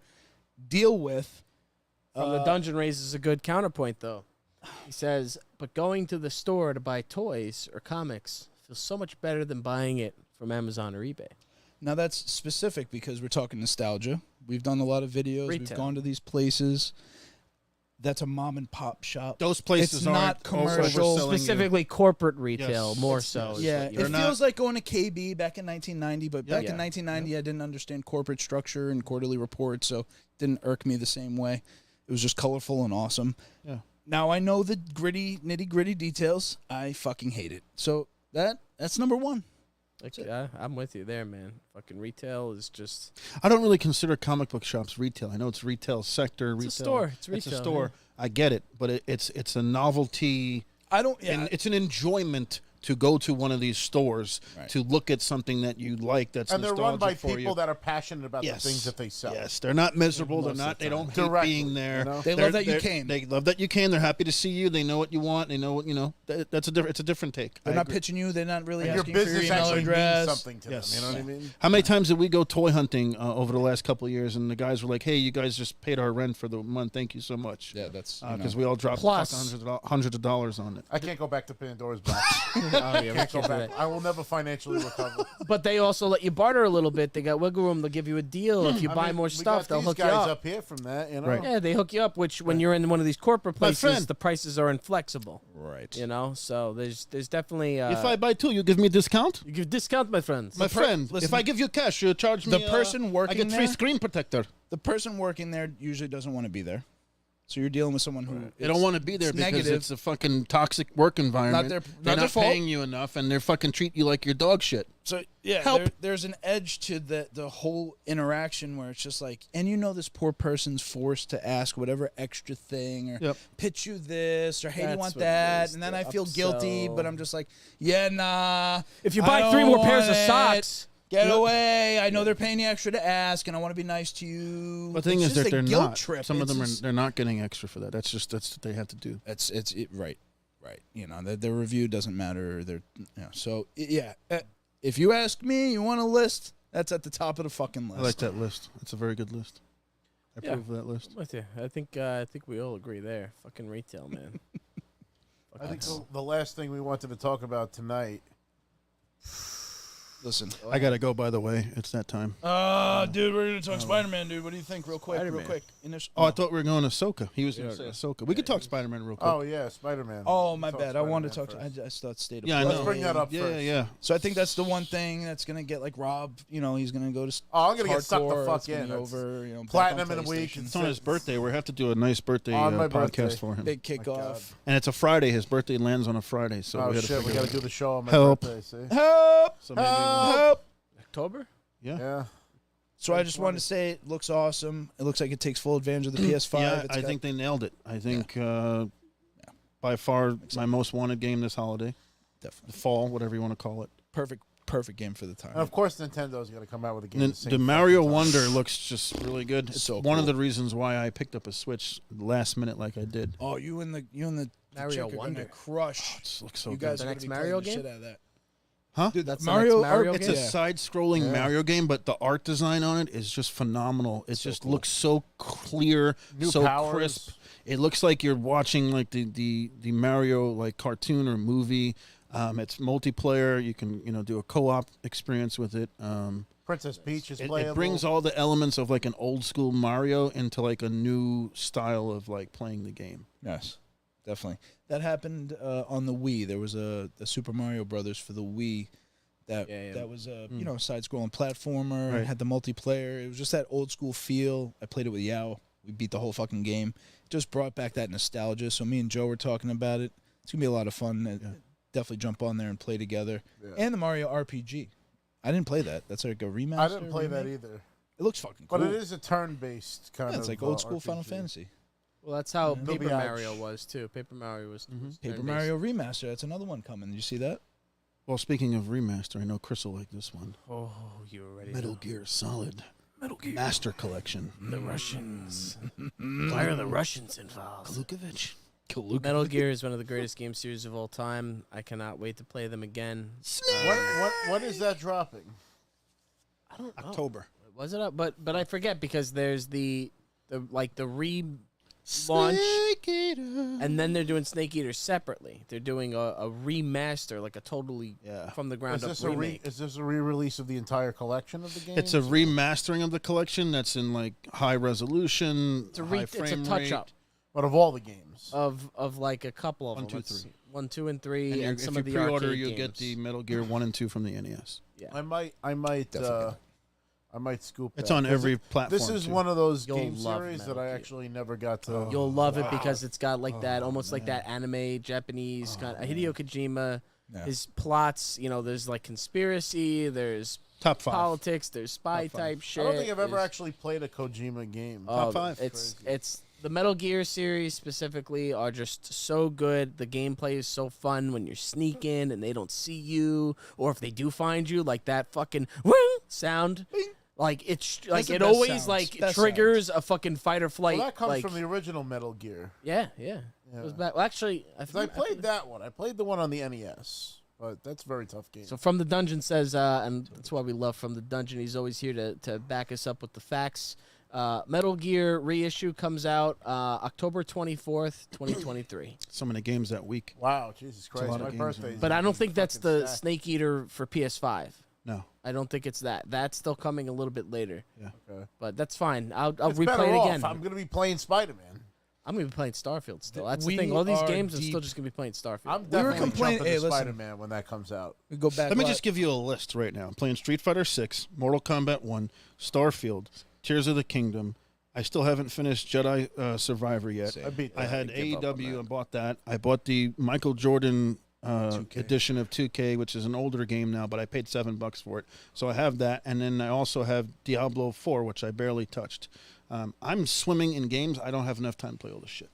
Speaker 2: deal with.
Speaker 1: From the Dungeon raises a good counterpoint, though. He says, but going to the store to buy toys or comics feels so much better than buying it from Amazon or eBay.
Speaker 2: Now that's specific because we're talking nostalgia. We've done a lot of videos. We've
Speaker 1: Retail.
Speaker 2: gone to these places. That's a mom and pop shop.
Speaker 3: Those places
Speaker 2: It's
Speaker 3: aren't
Speaker 2: not commercial.
Speaker 3: overselling you.
Speaker 1: Specifically corporate retail,
Speaker 3: Yes.
Speaker 1: more
Speaker 3: It's-
Speaker 1: so. is
Speaker 2: Yeah,
Speaker 1: what you're-
Speaker 2: it feels like going to KB back in 1990, but back
Speaker 1: Yeah.
Speaker 2: in 1990, I didn't understand corporate structure and quarterly reports, so it didn't irk me the same way. It was just colorful and awesome.
Speaker 3: Yeah.
Speaker 2: Now I know the gritty, nitty-gritty details. I fucking hate it. So that's number one.
Speaker 1: Like, yeah, I'm with you there, man. Fucking retail is just
Speaker 3: I don't really consider comic book shops retail. I know it's retail sector.
Speaker 1: It's a
Speaker 3: retail.
Speaker 1: store. It's
Speaker 3: a
Speaker 1: retail,
Speaker 3: store. I get it, but it's a novelty.
Speaker 2: I don't.
Speaker 3: And it's an enjoyment to go to one of these stores to look at something that you like. That's
Speaker 5: And they're run by
Speaker 3: nostalgic for
Speaker 5: people
Speaker 3: you.
Speaker 5: that are passionate about
Speaker 3: Yes.
Speaker 5: the things that they sell.
Speaker 3: Yes, they're not miserable. They're
Speaker 5: Most
Speaker 3: not.
Speaker 5: of the
Speaker 3: They
Speaker 5: time.
Speaker 3: don't hate
Speaker 5: Directly,
Speaker 3: being there.
Speaker 5: you know?
Speaker 2: They love that you came.
Speaker 3: They love that you came. They're happy to see you. They know what you want. They know what you know. That's a different. It's a different take.
Speaker 2: They're
Speaker 3: I
Speaker 2: not
Speaker 3: agree.
Speaker 2: pitching you. They're not really
Speaker 5: And your
Speaker 2: asking for your
Speaker 5: business
Speaker 2: email
Speaker 5: actually
Speaker 2: address.
Speaker 5: means something to
Speaker 3: Yes.
Speaker 5: them. You know what I mean?
Speaker 3: How many times did we go toy hunting over the last couple of years, and the guys were like, "Hey, you guys just paid our rent for the month. Thank you so much."
Speaker 2: Yeah, that's
Speaker 3: Because we all dropped
Speaker 1: Plus-
Speaker 3: hundreds of dollars on it.
Speaker 5: I can't go back to Pandora's box.
Speaker 1: oh, yeah, we
Speaker 5: Can't
Speaker 1: can't
Speaker 5: go
Speaker 1: do
Speaker 5: back.
Speaker 1: that.
Speaker 5: I will never financially recover.
Speaker 1: But they also let you barter a little bit. They got wiggle room. They'll give you a deal if you buy more stuff. They'll hook you
Speaker 5: guys
Speaker 1: up.
Speaker 5: up here from that. You know?
Speaker 3: Right.
Speaker 1: Yeah, they hook you up. Which when you're in one of these corporate
Speaker 3: My
Speaker 1: places,
Speaker 3: friend.
Speaker 1: the prices are inflexible.
Speaker 2: right.
Speaker 1: You know, so there's definitely
Speaker 3: If I buy two, you give me a discount.
Speaker 1: you give discount, my friends.
Speaker 3: My friend,
Speaker 2: listen,
Speaker 3: if I give you cash, you charge me.
Speaker 2: the person working
Speaker 3: I get free
Speaker 2: there-
Speaker 3: screen protector.
Speaker 2: The person working there usually doesn't want to be there. So you're dealing with someone who
Speaker 3: They don't want to be there
Speaker 2: it's
Speaker 3: because
Speaker 2: negative.
Speaker 3: it's a fucking toxic work environment.
Speaker 2: their-
Speaker 3: They're
Speaker 2: not their
Speaker 3: not
Speaker 2: fault.
Speaker 3: paying you enough, and they're fucking treat you like your dog shit.
Speaker 2: So yeah,
Speaker 3: Help.
Speaker 2: there's an edge to the whole interaction where it's just like, and you know, this poor person's forced to ask whatever extra thing or
Speaker 3: Yep.
Speaker 2: pitch you this or hey, do you
Speaker 1: That's
Speaker 2: want
Speaker 1: what it
Speaker 2: that?
Speaker 1: is,
Speaker 2: And then
Speaker 1: the
Speaker 2: I feel guilty, but
Speaker 1: upsell.
Speaker 2: I'm just like, yeah, nah.
Speaker 1: If you
Speaker 2: I
Speaker 1: buy
Speaker 2: don't
Speaker 1: 3 more pairs of
Speaker 2: want it.
Speaker 1: socks,
Speaker 2: Get away! I know they're paying you extra to ask, and I want to be nice to you.
Speaker 3: But the thing
Speaker 2: It's
Speaker 3: is
Speaker 2: just
Speaker 3: that
Speaker 2: a
Speaker 3: they're
Speaker 2: guilt
Speaker 3: not.
Speaker 2: Trip.
Speaker 3: Some of
Speaker 2: It's
Speaker 3: them
Speaker 2: just-
Speaker 3: they're not getting extra for that. That's what they have to do.
Speaker 2: right. You know, their review doesn't matter. So yeah. If you ask me, you want a list? That's at the top of the fucking list.
Speaker 3: I like that list. It's a very good list. I
Speaker 1: Yeah.
Speaker 3: approve of that list.
Speaker 1: I'm with you. I think we all agree there. Fucking retail, man.
Speaker 5: I think the last thing we wanted to talk about tonight.
Speaker 2: Listen.
Speaker 3: I gotta go. By the way, it's that time.
Speaker 2: Dude, we're gonna talk Spider-Man, dude. What do you think, real quick?
Speaker 1: Spider-Man.
Speaker 2: Real quick.
Speaker 3: Oh, I thought we were going to Ahsoka. He was going
Speaker 1: Yeah,
Speaker 3: to say Ahsoka. We could talk Spider-Man real quick.
Speaker 5: Oh yeah, Spider-Man.
Speaker 2: Oh, my
Speaker 5: Talk
Speaker 2: bad. I wanted to
Speaker 5: Spider-Man
Speaker 2: talk.
Speaker 5: first.
Speaker 2: I just thought state of
Speaker 3: Yeah, I
Speaker 2: play.
Speaker 3: know.
Speaker 5: Let's bring that up
Speaker 3: Yeah,
Speaker 5: first.
Speaker 3: yeah.
Speaker 2: So I think that's the one thing that's gonna get like Rob. You know, he's gonna go to.
Speaker 5: Oh, I'm gonna get sucked the
Speaker 2: hardcore,
Speaker 5: fuck
Speaker 2: it's gonna
Speaker 5: in.
Speaker 2: be
Speaker 5: That's
Speaker 2: over. You know, back
Speaker 5: platinum
Speaker 2: on
Speaker 5: in a week.
Speaker 2: PlayStation.
Speaker 3: It's on his birthday. We have to do a nice birthday
Speaker 5: On my
Speaker 3: podcast
Speaker 5: birthday.
Speaker 3: for him.
Speaker 2: Big
Speaker 5: God.
Speaker 2: kickoff.
Speaker 3: And it's a Friday. His birthday lands on a Friday, so
Speaker 5: Oh
Speaker 3: we gotta
Speaker 5: shit, we
Speaker 3: figure
Speaker 5: gotta
Speaker 3: it
Speaker 5: do the show on my
Speaker 3: Help.
Speaker 5: birthday. See?
Speaker 2: Help!
Speaker 3: So maybe
Speaker 2: Help!
Speaker 1: October?
Speaker 3: yeah.
Speaker 5: Yeah.
Speaker 2: So I just wanted to say it looks awesome. It looks like it takes full advantage of the PS5.
Speaker 3: Yeah,
Speaker 2: It's
Speaker 3: I
Speaker 2: got-
Speaker 3: think they nailed it. I think by far my most wanted game this holiday.
Speaker 2: Definitely.
Speaker 3: The fall, whatever you want to call it.
Speaker 2: perfect game for the time.
Speaker 5: And of course, Nintendo's gonna come out with a game. at the same
Speaker 3: The Mario
Speaker 5: fucking time.
Speaker 3: Wonder looks just really good. It's
Speaker 2: So
Speaker 3: one of
Speaker 2: cool.
Speaker 3: the reasons why I picked up a Switch last minute like I did.
Speaker 2: Oh, you and the
Speaker 1: Mario
Speaker 2: chick are
Speaker 1: Wonder.
Speaker 2: gonna crush.
Speaker 3: It looks so
Speaker 2: You
Speaker 3: good.
Speaker 2: guys
Speaker 1: The
Speaker 2: are
Speaker 1: next
Speaker 2: gonna be
Speaker 1: Mario
Speaker 2: playing the
Speaker 1: game?
Speaker 2: shit out of that.
Speaker 3: Huh?
Speaker 2: Dude,
Speaker 1: That's the
Speaker 2: Mario,
Speaker 1: next Mario
Speaker 3: It's
Speaker 1: game?
Speaker 3: a side-scrolling Mario game, but the art design on it is just phenomenal. It just looks so clear,
Speaker 5: New
Speaker 3: so
Speaker 5: powers.
Speaker 3: crisp. It looks like you're watching like the Mario like cartoon or movie. It's multiplayer. You can do a co-op experience with it.
Speaker 5: Princess Peach is
Speaker 3: It
Speaker 5: playable.
Speaker 3: brings all the elements of like an old school Mario into like a new style of like playing the game.
Speaker 2: Yes, definitely. That happened on the Wii. There was a Super Mario Brothers for the Wii that was a side-scrolling platformer.
Speaker 3: Right.
Speaker 2: It had the multiplayer. It was just that old school feel. I played it with Yao. We beat the whole fucking game. Just brought back that nostalgia. So me and Joe were talking about it. It's gonna be a lot of fun. Definitely jump on there and play together. Yeah. And the Mario RPG. I didn't play that. That's like a remaster.
Speaker 5: I didn't play that either.
Speaker 2: It looks fucking cool.
Speaker 5: But it is a turn-based kind of.
Speaker 2: It's like old school
Speaker 5: RPG.
Speaker 2: Final Fantasy.
Speaker 1: Well, that's how
Speaker 5: Yeah.
Speaker 1: Paper
Speaker 5: Maybe
Speaker 1: Mario was too. Paper Mario was
Speaker 2: Paper Mario Remaster. That's another one coming. Did you see that?
Speaker 3: Well, speaking of remaster, I know Chris will like this one.
Speaker 1: Oh, you were ready.
Speaker 3: Metal Gear Solid.
Speaker 1: Metal Gear.
Speaker 3: Master Collection.
Speaker 1: The Russians. Why are the Russians involved?
Speaker 3: Kalukovich.
Speaker 1: Metal Gear is one of the greatest game series of all time. I cannot wait to play them again.
Speaker 5: What is that dropping?
Speaker 1: I don't know.
Speaker 3: October.
Speaker 1: Was it up? But I forget because there's the relaunch, and then they're doing Snake Eater separately. They're doing a remaster, like a totally from the ground up remake.
Speaker 5: Is this a re-release of the entire collection of the game?
Speaker 3: It's a remastering of the collection that's in like high resolution, high frame
Speaker 1: it's a touch
Speaker 3: rate.
Speaker 1: up
Speaker 5: But of all the games.
Speaker 1: Of like a couple of
Speaker 3: 1,
Speaker 1: them.
Speaker 3: 2, 3.
Speaker 1: 1, 2, and 3, and some
Speaker 3: if
Speaker 1: of the
Speaker 3: you pre-order,
Speaker 1: arcade
Speaker 3: you'll
Speaker 1: games.
Speaker 3: get the Metal Gear 1 and 2 from the NES.
Speaker 1: Yeah.
Speaker 5: I might scoop
Speaker 3: It's
Speaker 5: that,
Speaker 3: on
Speaker 5: 'cause
Speaker 3: every platform.
Speaker 5: This is
Speaker 3: too.
Speaker 5: one of those
Speaker 1: You'll
Speaker 5: game
Speaker 1: love
Speaker 5: series
Speaker 1: Metal
Speaker 5: that I
Speaker 1: Gear.
Speaker 5: actually never got to.
Speaker 1: You'll love it because it's got like that, almost like that anime Japanese kind of Hideo Kojima. His plots, there's like conspiracy, there's
Speaker 3: Top 5.
Speaker 1: politics, there's spy
Speaker 3: Top 5.
Speaker 1: type shit.
Speaker 5: I don't think I've ever
Speaker 1: there's-
Speaker 5: actually played a Kojima game.
Speaker 3: Top 5.
Speaker 1: It's the Metal Gear series specifically are just so good. The gameplay is so fun when you're sneaking and they don't see you, or if they do find you, like that fucking wing sound. Like it's like
Speaker 2: the
Speaker 1: it
Speaker 2: best
Speaker 1: always
Speaker 2: sounds.
Speaker 1: like
Speaker 2: Best
Speaker 1: triggers a fucking fight or flight.
Speaker 5: Well, that comes
Speaker 1: like,
Speaker 5: from the original Metal Gear.
Speaker 1: yeah. It was back. Well, actually,
Speaker 5: 'Cause I played that one. I played the one on the NES, but that's a very tough game.
Speaker 1: So From the Dungeon says, and that's why we love From the Dungeon. He's always here to back us up with the facts. Metal Gear reissue comes out October 24th, 2023.
Speaker 3: So many games that week.
Speaker 5: Wow, Jesus Christ,
Speaker 3: lot
Speaker 5: my
Speaker 3: of games,
Speaker 5: birthday.
Speaker 3: yeah.
Speaker 1: But I don't think that's
Speaker 5: fucking
Speaker 1: the
Speaker 5: stacked.
Speaker 1: Snake Eater for PS5.
Speaker 3: No.
Speaker 1: I don't think it's that. That's still coming a little bit later.
Speaker 3: Yeah.
Speaker 5: Okay.
Speaker 1: But that's fine. I'll
Speaker 5: It's
Speaker 1: replay
Speaker 5: better
Speaker 1: it
Speaker 5: off.
Speaker 1: again.
Speaker 5: I'm going to be playing Spider-Man.
Speaker 1: I'm going to be playing Starfield still. That's
Speaker 2: We
Speaker 1: the thing. All these
Speaker 2: are
Speaker 1: games, I'm
Speaker 2: deep-
Speaker 1: still just going to be playing Starfield.
Speaker 5: I'm
Speaker 2: were
Speaker 5: definitely
Speaker 2: complaining-
Speaker 5: jumping
Speaker 2: hey,
Speaker 5: to
Speaker 2: listen.
Speaker 5: Spider-Man when that comes out.
Speaker 2: We go back.
Speaker 3: Let me just give you a list right now. I'm playing Street Fighter 6, Mortal Kombat 1, Starfield, Tears of the Kingdom. I still haven't finished Jedi Survivor yet.
Speaker 5: I beat that.
Speaker 3: I had
Speaker 1: give up on
Speaker 3: AEW
Speaker 1: that.
Speaker 3: and bought that. I bought the Michael Jordan
Speaker 2: 2K.
Speaker 3: edition of 2K, which is an older game now, but I paid $7 for it. So I have that, and then I also have Diablo 4, which I barely touched. I'm swimming in games. I don't have enough time to play all this shit.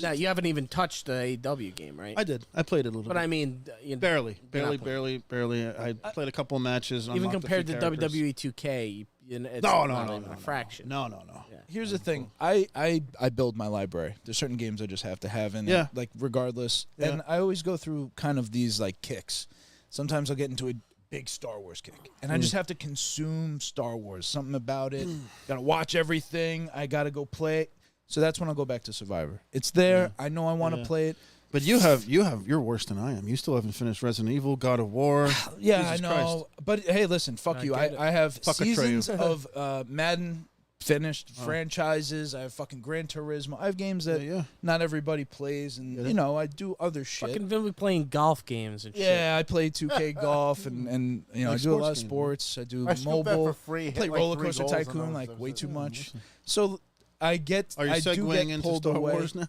Speaker 1: Now, you haven't even touched the AW game, right?
Speaker 3: I did. I played it a little
Speaker 1: But
Speaker 3: bit.
Speaker 1: I mean,
Speaker 3: barely.
Speaker 1: not
Speaker 3: I played a couple of matches.
Speaker 1: even
Speaker 3: unlocked a
Speaker 1: compared
Speaker 3: few
Speaker 1: to
Speaker 3: characters.
Speaker 1: WWE 2K, it's
Speaker 3: No,
Speaker 1: not even a fraction.
Speaker 3: No.
Speaker 1: Yeah.
Speaker 2: Here's the thing. I build my library. There's certain games I just have to have in it,
Speaker 3: Yeah.
Speaker 2: like regardless.
Speaker 3: Yeah.
Speaker 2: And I always go through kind of these like kicks. Sometimes I'll get into a big Star Wars kick, and I just have to consume Star Wars. Something about it. Gotta watch everything. I gotta go play it. So that's when I'll go back to Survivor. It's there. I know I want to play it.
Speaker 3: But you're worse than I am. You still haven't finished Resident Evil, God of War.
Speaker 2: Yeah,
Speaker 3: Jesus
Speaker 2: I know. But hey, listen, fuck
Speaker 1: I
Speaker 2: you.
Speaker 1: get it.
Speaker 2: I have
Speaker 3: Fuck
Speaker 2: seasons
Speaker 3: Atreyu.
Speaker 2: of Madden finished, franchises. I have fucking Gran Turismo. I have games that not everybody plays, and I do other shit.
Speaker 1: Fucking been playing golf games and shit.
Speaker 2: Yeah, I play 2K golf, and I
Speaker 3: Like
Speaker 2: do a lot of
Speaker 3: sports games,
Speaker 2: sports. I do
Speaker 5: I scooped that
Speaker 2: mobile.
Speaker 5: for free.
Speaker 2: I play
Speaker 5: hit like
Speaker 2: Roller
Speaker 5: 3
Speaker 2: Coaster
Speaker 5: goals, and
Speaker 2: Tycoon
Speaker 5: I was
Speaker 2: like way too
Speaker 5: upset.
Speaker 2: much. So I get.
Speaker 3: Are you
Speaker 2: I do
Speaker 3: segueing
Speaker 2: get
Speaker 3: into
Speaker 2: pulled
Speaker 3: Star
Speaker 2: away.
Speaker 3: Wars now?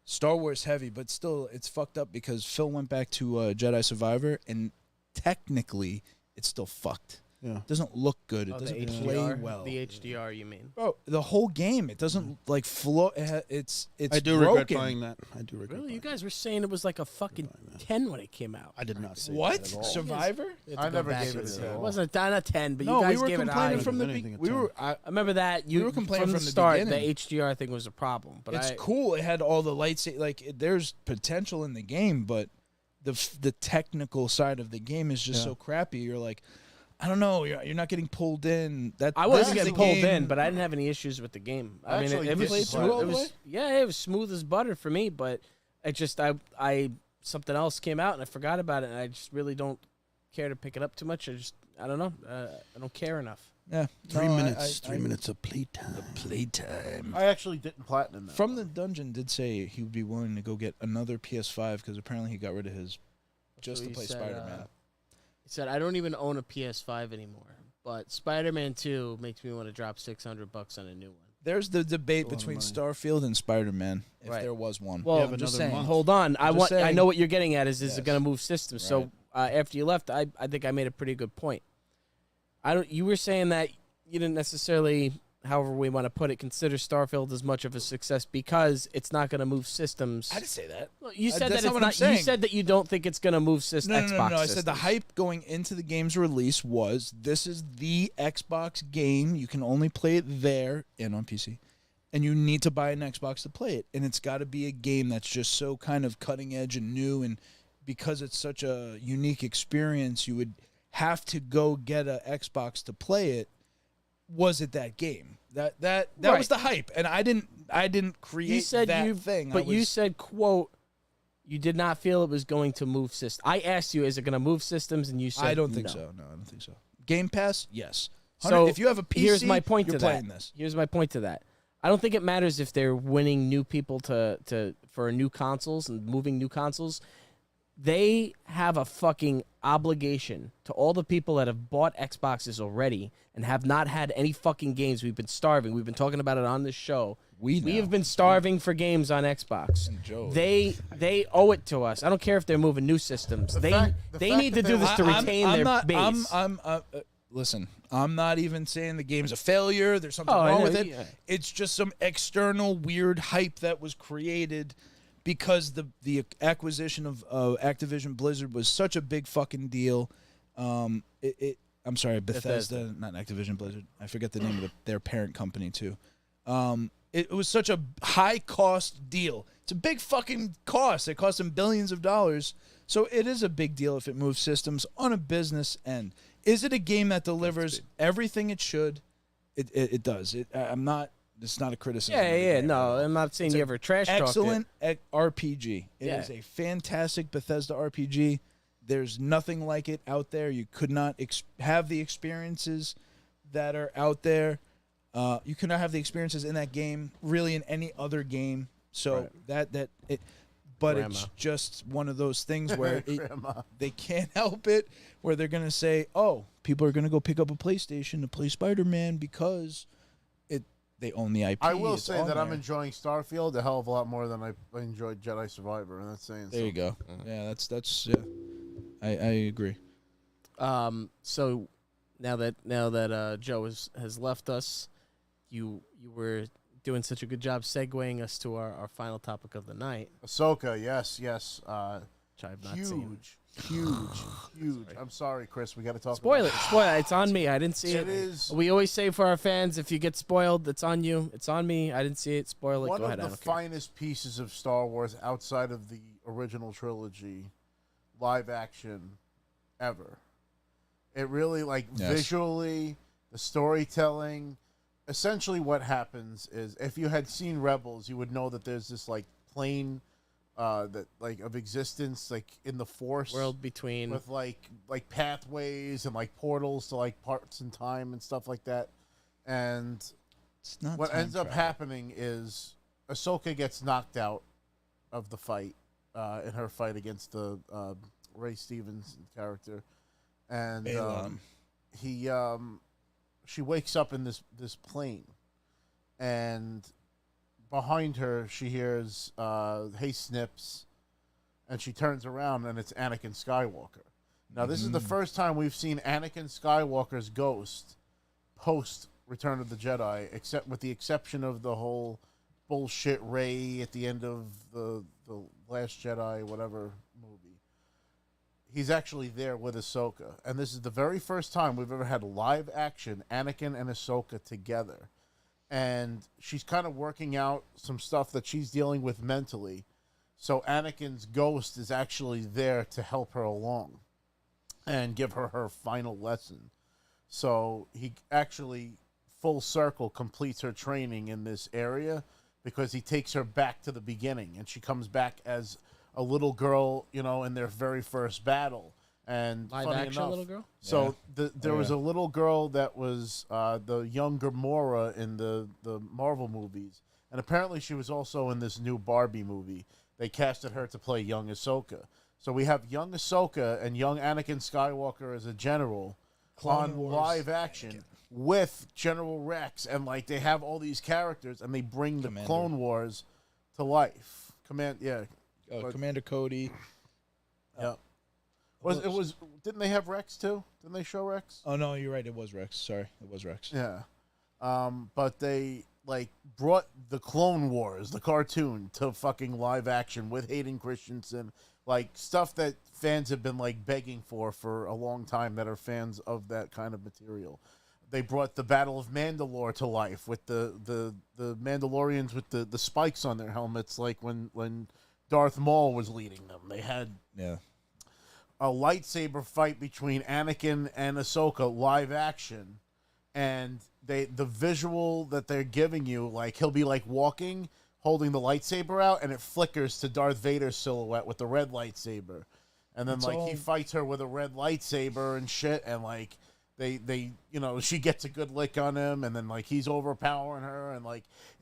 Speaker 2: Star Wars heavy, but still, it's fucked up because Phil went back to Jedi Survivor, and technically, it's still fucked.
Speaker 3: Yeah.
Speaker 2: It doesn't look good. It
Speaker 1: Oh, the
Speaker 2: doesn't
Speaker 1: HDR?
Speaker 2: play well.
Speaker 1: The HDR, you mean?
Speaker 2: Bro, the whole game, it doesn't like flow. It's
Speaker 3: I do
Speaker 2: broken.
Speaker 3: regret buying that. I do regret.
Speaker 1: Really? You
Speaker 3: buying
Speaker 1: guys were saying it was like a fucking 10 when it came out.
Speaker 3: I did not say
Speaker 2: What
Speaker 3: that at all.
Speaker 2: Survivor?
Speaker 1: We had to
Speaker 5: I
Speaker 1: go
Speaker 5: never
Speaker 1: back
Speaker 5: gave
Speaker 1: to
Speaker 5: it a
Speaker 1: the-
Speaker 5: 10.
Speaker 1: It wasn't not a 10, but
Speaker 2: No,
Speaker 1: you guys
Speaker 2: we were
Speaker 1: gave it
Speaker 2: complaining
Speaker 1: high.
Speaker 2: from the
Speaker 3: Anything
Speaker 2: beginning.
Speaker 3: at 10.
Speaker 1: I remember that.
Speaker 2: We were complaining
Speaker 1: from the
Speaker 2: from the
Speaker 1: start.
Speaker 2: beginning.
Speaker 1: The HDR thing was a problem. But
Speaker 2: It's
Speaker 1: I,
Speaker 2: cool. It had all the lights. Like there's potential in the game, but the technical side of the game is just so crappy. You're like, I don't know. You're not getting pulled in.
Speaker 1: I wasn't getting pulled in, but I didn't have any issues with the game. I mean,
Speaker 5: Actually,
Speaker 1: it was
Speaker 5: played
Speaker 1: smooth.
Speaker 5: through all
Speaker 1: It
Speaker 5: the
Speaker 1: was
Speaker 5: way?
Speaker 1: yeah, it was smooth as butter for me. But it just I something else came out and I forgot about it, and I just really don't care to pick it up too much. I don't know. I don't care enough.
Speaker 2: Yeah,
Speaker 3: 3 minutes. 3 minutes of playtime.
Speaker 2: Playtime.
Speaker 5: I actually didn't platinum that.
Speaker 2: From the Dungeon did say he would be willing to go get another PS5 because apparently he got rid of his just to play Spider-Man.
Speaker 1: He said, I don't even own a PS5 anymore, but Spider-Man 2 makes me want to drop $600 on a new one.
Speaker 2: There's the debate between Starfield and Spider-Man, if there was one.
Speaker 1: Well, I'm just saying. Hold on. I know what you're getting at. Is it going to move systems?
Speaker 2: Right.
Speaker 1: So after you left, I think I made a pretty good point. You were saying that you didn't necessarily, however we want to put it, consider Starfield as much of a success because it's not going to move systems.
Speaker 2: I didn't say that.
Speaker 1: Well, you said
Speaker 2: that's
Speaker 1: that
Speaker 2: not what
Speaker 1: it's
Speaker 2: I'm
Speaker 1: not.
Speaker 2: saying.
Speaker 1: You said that you don't think it's going to move Xbox
Speaker 2: No. I said
Speaker 1: systems.
Speaker 2: the hype going into the game's release was this is the Xbox game. You can only play it there and on PC. And you need to buy an Xbox to play it. And it's got to be a game that's just so kind of cutting edge and new. And because it's such a unique experience, you would have to go get an Xbox to play it. Was it that game? That
Speaker 1: Right.
Speaker 2: was the hype. And I didn't create that thing.
Speaker 1: But you said, quote, you did not feel it was going to move systems. I asked you, is it going to move systems? And you said,
Speaker 2: I don't think
Speaker 1: no.
Speaker 2: so. No, I don't think so. Game Pass, yes.
Speaker 1: So
Speaker 2: if you have a PC,
Speaker 1: here's my point
Speaker 2: you're
Speaker 1: to
Speaker 2: playing
Speaker 1: that.
Speaker 2: this.
Speaker 1: Here's my point to that. I don't think it matters if they're winning new people for new consoles and moving new consoles. They have a fucking obligation to all the people that have bought Xboxes already and have not had any fucking games. We've been starving. We've been talking about it on this show. We have been starving for games on Xbox. They owe it to us. I don't care if they're moving new systems. They need to do this to retain their base.
Speaker 2: Listen, I'm not even saying the game's a failure. There's something wrong with it.
Speaker 1: Yeah.
Speaker 2: It's just some external weird hype that was created because the acquisition of Activision Blizzard was such a big fucking deal. I'm sorry, Bethesda, not Activision Blizzard. I forget the name of their parent company too. It was such a high cost deal. It's a big fucking cost. It cost them billions of dollars. So it is a big deal if it moves systems on a business end. Is it a game that delivers everything it should? It does. It's not a criticism.
Speaker 1: Yeah. No, I'm not saying you ever trash talk it.
Speaker 2: Excellent RPG. It is a fantastic Bethesda RPG. There's nothing like it out there. You could not have the experiences that are out there. You could not have the experiences in that game really in any other game. So but it's just one of those things where they can't help it, where they're going to say, oh, people are going to go pick up a PlayStation to play Spider-Man because they own the IP.
Speaker 5: I will say that I'm enjoying Starfield a hell of a lot more than I enjoyed Jedi Survivor, and that's saying
Speaker 2: There you go. Yeah, that's I agree.
Speaker 1: So now that Joe has left us, you were doing such a good job segueing us to our final topic of the night.
Speaker 5: Ahsoka, yes.
Speaker 1: Which I've not seen.
Speaker 5: Huge. I'm sorry, Chris. We got to talk.
Speaker 1: Spoil it. It's on me. I didn't see it.
Speaker 5: It is.
Speaker 1: We always say for our fans, if you get spoiled, it's on you. It's on me. I didn't see it. Spoil it.
Speaker 5: One
Speaker 1: Go ahead.
Speaker 5: of the finest pieces of Star Wars outside of the original trilogy, live action, ever. It really, visually, the storytelling. Essentially, what happens is, if you had seen Rebels, you would know that there's this plane of existence in the Force
Speaker 1: world between
Speaker 5: with like pathways and portals to parts in time and stuff like that. And
Speaker 2: it's not
Speaker 5: what ends up happening is Ahsoka gets knocked out of the fight in her fight against the Ray Stevens character, and she wakes up in this plane, and behind her she hears "Hey Snips," and she turns around and it's Anakin Skywalker. Now this is the first time we've seen Anakin Skywalker's ghost post Return of the Jedi, except with the exception of the whole bullshit Rey at the end of the Last Jedi whatever movie. He's actually there with Ahsoka. And this is the very first time we've ever had live action Anakin and Ahsoka together. And she's kind of working out some stuff that she's dealing with mentally. So Anakin's ghost is actually there to help her along and give her final lesson. So he actually full circle completes her training in this area because he takes her back to the beginning. And she comes back as a little girl, in their very first battle. And
Speaker 1: Live
Speaker 5: funny
Speaker 1: action
Speaker 5: enough,
Speaker 1: little girl?
Speaker 5: So there was a little girl that was the young Gamora in the Marvel movies. And apparently she was also in this new Barbie movie. They casted her to play young Ahsoka. So we have young Ahsoka and young Anakin Skywalker as a general on live action with General Rex. And, they have all these characters, and they bring the Clone Wars to life.
Speaker 2: Commander Cody.
Speaker 5: Yeah. Didn't they have Rex, too? Didn't they show Rex?
Speaker 2: Oh, no, you're right. It was Rex. Sorry. It was Rex.
Speaker 5: Yeah. But they... brought the Clone Wars, the cartoon, to fucking live action with Hayden Christensen, stuff that fans have been begging for a long time that are fans of that kind of material. They brought the Battle of Mandalore to life with the Mandalorians with the spikes on their helmets, when Darth Maul was leading them. They had a lightsaber fight between Anakin and Ahsoka live action, and the visual that they're giving you, he'll be walking, holding the lightsaber out, and it flickers to Darth Vader's silhouette with the red lightsaber, and then he fights her with a red lightsaber and shit, and they she gets a good lick on him, and then he's overpowering her, and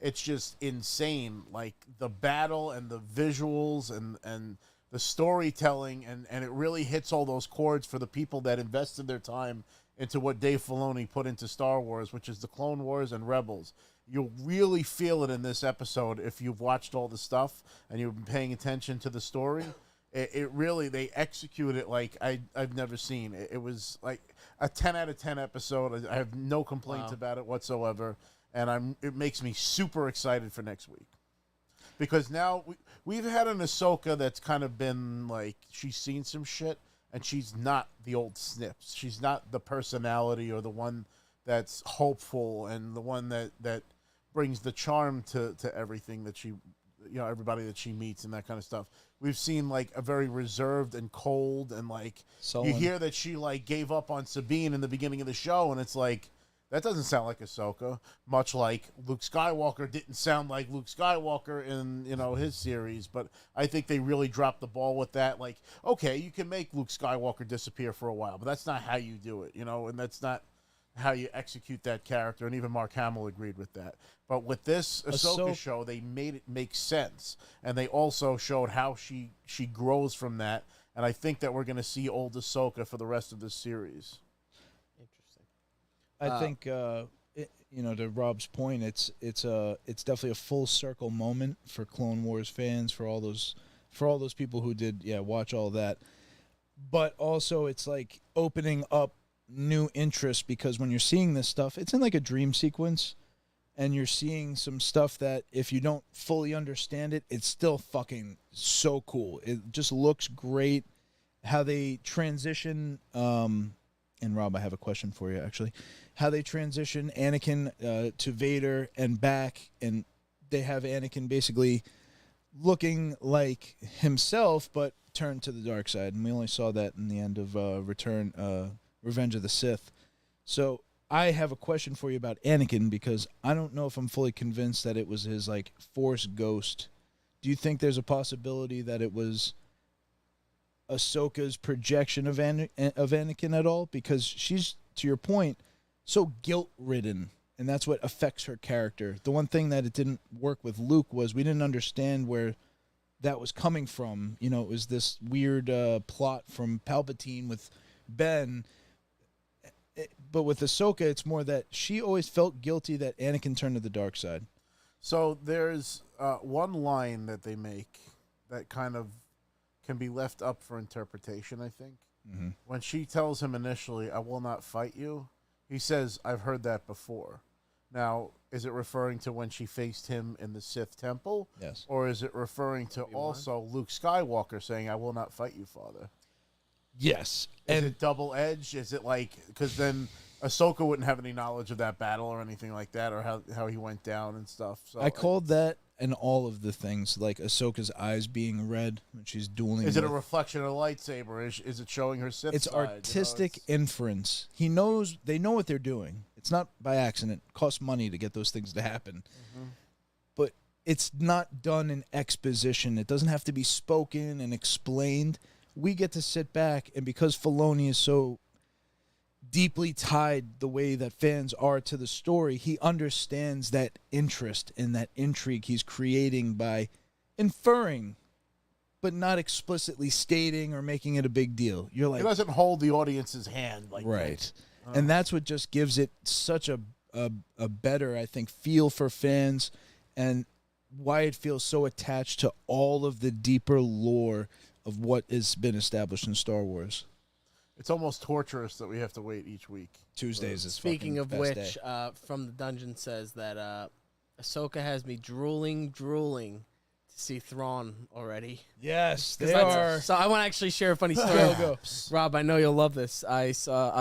Speaker 5: it's just insane, the battle and the visuals and the storytelling, and it really hits all those chords for the people that invested their time into what Dave Filoni put into Star Wars, which is the Clone Wars and Rebels. You'll really feel it in this episode if you've watched all the stuff and you've been paying attention to the story. It really, they execute it like I've never seen. It was a 10 out of 10 episode. I have no complaints about it whatsoever, and it makes me super excited for next week. Because now we've had an Ahsoka that's kind of been she's seen some shit, and she's not the old Snips. She's not the personality or the one that's hopeful and the one that brings the charm to everything that she, everybody that she meets and that kind of stuff. We've seen a very reserved and cold, and you hear that she gave up on Sabine in the beginning of the show, and it's that doesn't sound like Ahsoka, much like Luke Skywalker didn't sound like Luke Skywalker in, his series. But I think they really dropped the ball with that. Okay, you can make Luke Skywalker disappear for a while, but that's not how you do it, and that's not how you execute that character. And even Mark Hamill agreed with that. But with this Ahsoka show, they made it make sense. And they also showed how she grows from that. And I think that we're going to see old Ahsoka for the rest of this series.
Speaker 2: I think, to Rob's point, it's definitely a full circle moment for Clone Wars fans, for all those people who did watch all that. But also, it's opening up new interest, because when you're seeing this stuff, it's in a dream sequence, and you're seeing some stuff that if you don't fully understand it, it's still fucking so cool. It just looks great. How they transition. And Rob, I have a question for you, actually. How they transition Anakin to Vader and back, and they have Anakin basically looking like himself, but turned to the dark side. And we only saw that in the end of Revenge of the Sith. So I have a question for you about Anakin, because I don't know if I'm fully convinced that it was his Force ghost. Do you think there's a possibility that it was Ahsoka's projection of Anakin at all? Because she's, to your point, so guilt-ridden, and that's what affects her character. The one thing that it didn't work with Luke was we didn't understand where that was coming from. It was this weird plot from Palpatine with Ben. But with Ahsoka, it's more that she always felt guilty that Anakin turned to the dark side.
Speaker 5: So there's one line that they make that kind of can be left up for interpretation, I think. Mm-hmm. When she tells him initially, "I will not fight you," he says, "I've heard that before." Now, is it referring to when she faced him in the Sith temple?
Speaker 2: Yes.
Speaker 5: Or is it referring to also Luke Skywalker saying, "I will not fight you, Father"?
Speaker 2: Yes.
Speaker 5: Is it double-edged? Is it because then Ahsoka wouldn't have any knowledge of that battle or anything like that, or how he went down and stuff. So
Speaker 2: I called that and all of the things, like Ahsoka's eyes being red when she's dueling.
Speaker 5: Is it a reflection of the lightsaber? Is it showing her Sith
Speaker 2: It's
Speaker 5: side?
Speaker 2: artistic inference. They know what they're doing. It's not by accident. It costs money to get those things to happen. Mm-hmm. But it's not done in exposition. It doesn't have to be spoken and explained. We get to sit back, and because Filoni is so deeply tied the way that fans are to the story, he understands that interest and that intrigue he's creating by inferring, but not explicitly stating or making it a big deal. You're like,
Speaker 5: It doesn't hold the audience's hand like
Speaker 2: right. And that's what just gives it such a better, I think, feel for fans, and why it feels so attached to all of the deeper lore of what has been established in Star Wars.
Speaker 5: It's almost torturous that we have to wait each week.
Speaker 2: Tuesdays is
Speaker 1: Speaking of
Speaker 2: best
Speaker 1: which,
Speaker 2: day.
Speaker 1: From the Dungeon says that Ahsoka has me drooling to see Thrawn already.
Speaker 2: Yes, they
Speaker 1: 'Cause
Speaker 2: are.
Speaker 1: So I want to actually share a funny story.
Speaker 2: Go.
Speaker 1: Rob, I know you'll love this. I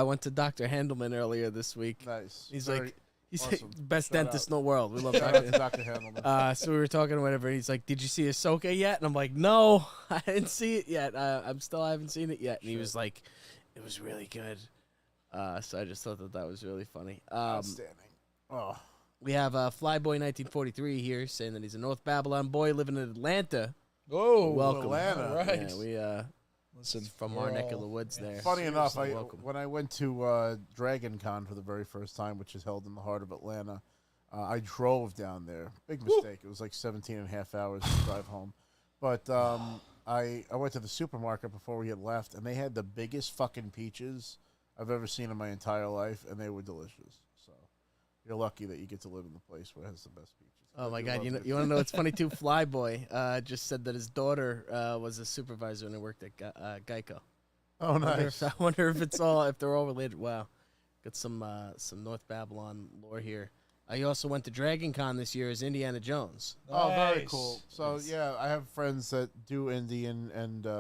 Speaker 1: went to Dr. Handelman earlier this week.
Speaker 5: Nice.
Speaker 1: He's
Speaker 5: Very
Speaker 1: like, he's
Speaker 5: awesome.
Speaker 1: like best
Speaker 5: Shout
Speaker 1: dentist
Speaker 5: out.
Speaker 1: in the world. We love
Speaker 5: Shout out
Speaker 1: Dr.
Speaker 5: to Dr. Handelman.
Speaker 1: So we were talking or whatever. And he's like, "Did you see Ahsoka yet?" And I'm like, "No, I didn't see it yet. I haven't seen it yet." And he was like, "It was really good." So I just thought that was really funny.
Speaker 5: Outstanding. Oh,
Speaker 1: We have Flyboy 1943 here saying that he's a North Babylon boy living in Atlanta.
Speaker 2: Oh,
Speaker 1: Welcome.
Speaker 5: Atlanta.
Speaker 2: All right.
Speaker 1: Yeah, we
Speaker 2: Listen,
Speaker 1: from our neck of the woods there.
Speaker 5: funny enough,
Speaker 1: welcome.
Speaker 5: when I went to Dragon Con for the very first time, which is held in the heart of Atlanta, I drove down there. Big mistake. It was like 17 and a half hours to drive home. But I went to the supermarket before we had left, and they had the biggest fucking peaches I've ever seen in my entire life, and they were delicious. So you're lucky that you get to live in the place where it has the best peaches.
Speaker 1: Oh my
Speaker 5: They're
Speaker 1: God! You
Speaker 5: lovely.
Speaker 1: want to know what's funny too? Flyboy just said that his daughter was a supervisor and he worked at Geico.
Speaker 5: Oh, nice.
Speaker 1: I wonder if they're all related. Wow, got some North Babylon lore here. I also went to Dragon Con this year as Indiana Jones.
Speaker 5: Oh, very
Speaker 2: Nice.
Speaker 5: cool. So, yeah, I have friends that do indie, and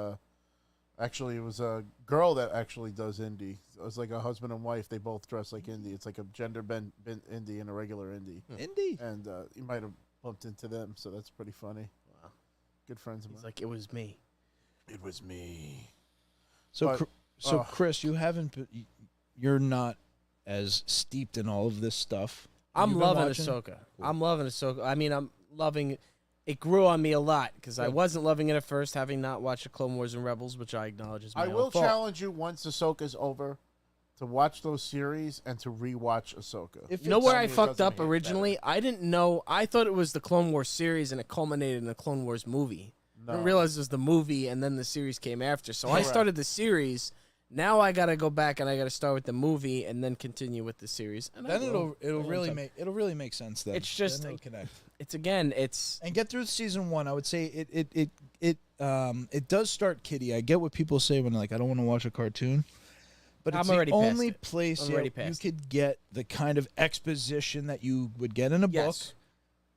Speaker 5: actually it was a girl that actually does indie. It was like a husband and wife. They both dress like indie. It's like a gender bent indie and a regular indie.
Speaker 2: Indy.
Speaker 5: And you might have bumped into them, so that's pretty funny.
Speaker 1: Wow.
Speaker 5: Good friends of
Speaker 1: He's
Speaker 5: mine.
Speaker 1: like, it was me.
Speaker 5: It was me.
Speaker 2: So,
Speaker 5: But,
Speaker 2: Chris, you haven't. You're not as steeped in all of this stuff.
Speaker 1: I'm
Speaker 2: You've been
Speaker 1: loving
Speaker 2: watching?
Speaker 1: Ahsoka. I'm loving Ahsoka. I mean, I'm loving it. It grew on me a lot because I wasn't loving it at first, having not watched the Clone Wars and Rebels, which I acknowledge is my
Speaker 5: I
Speaker 1: own
Speaker 5: will
Speaker 1: fault.
Speaker 5: challenge you once Ahsoka's over to watch those series and to rewatch Ahsoka.
Speaker 2: If
Speaker 1: You know
Speaker 2: it's-
Speaker 1: where
Speaker 5: Tell
Speaker 1: I
Speaker 5: me it
Speaker 1: fucked
Speaker 5: doesn't
Speaker 1: up
Speaker 5: hit
Speaker 1: originally? I didn't know. I thought it was the Clone Wars series and it culminated in the Clone Wars movie. I didn't realize it was the movie and then the series came after. So I
Speaker 5: Correct.
Speaker 1: started the series. Now I got to go back and I got to start with the movie and then continue with the series. And I
Speaker 2: Then
Speaker 1: will.
Speaker 2: it'll really make sense. Then
Speaker 1: It's just-
Speaker 2: Then it'll connect.
Speaker 1: It's
Speaker 2: And get through season 1. I would say it does start kiddie. I get what people say when like I don't want to watch a cartoon, but
Speaker 1: I'm
Speaker 2: it's
Speaker 1: already
Speaker 2: the
Speaker 1: past
Speaker 2: only
Speaker 1: it.
Speaker 2: place
Speaker 1: I'm already
Speaker 2: you
Speaker 1: past
Speaker 2: could get the kind of exposition that you would get in a book
Speaker 1: Yes.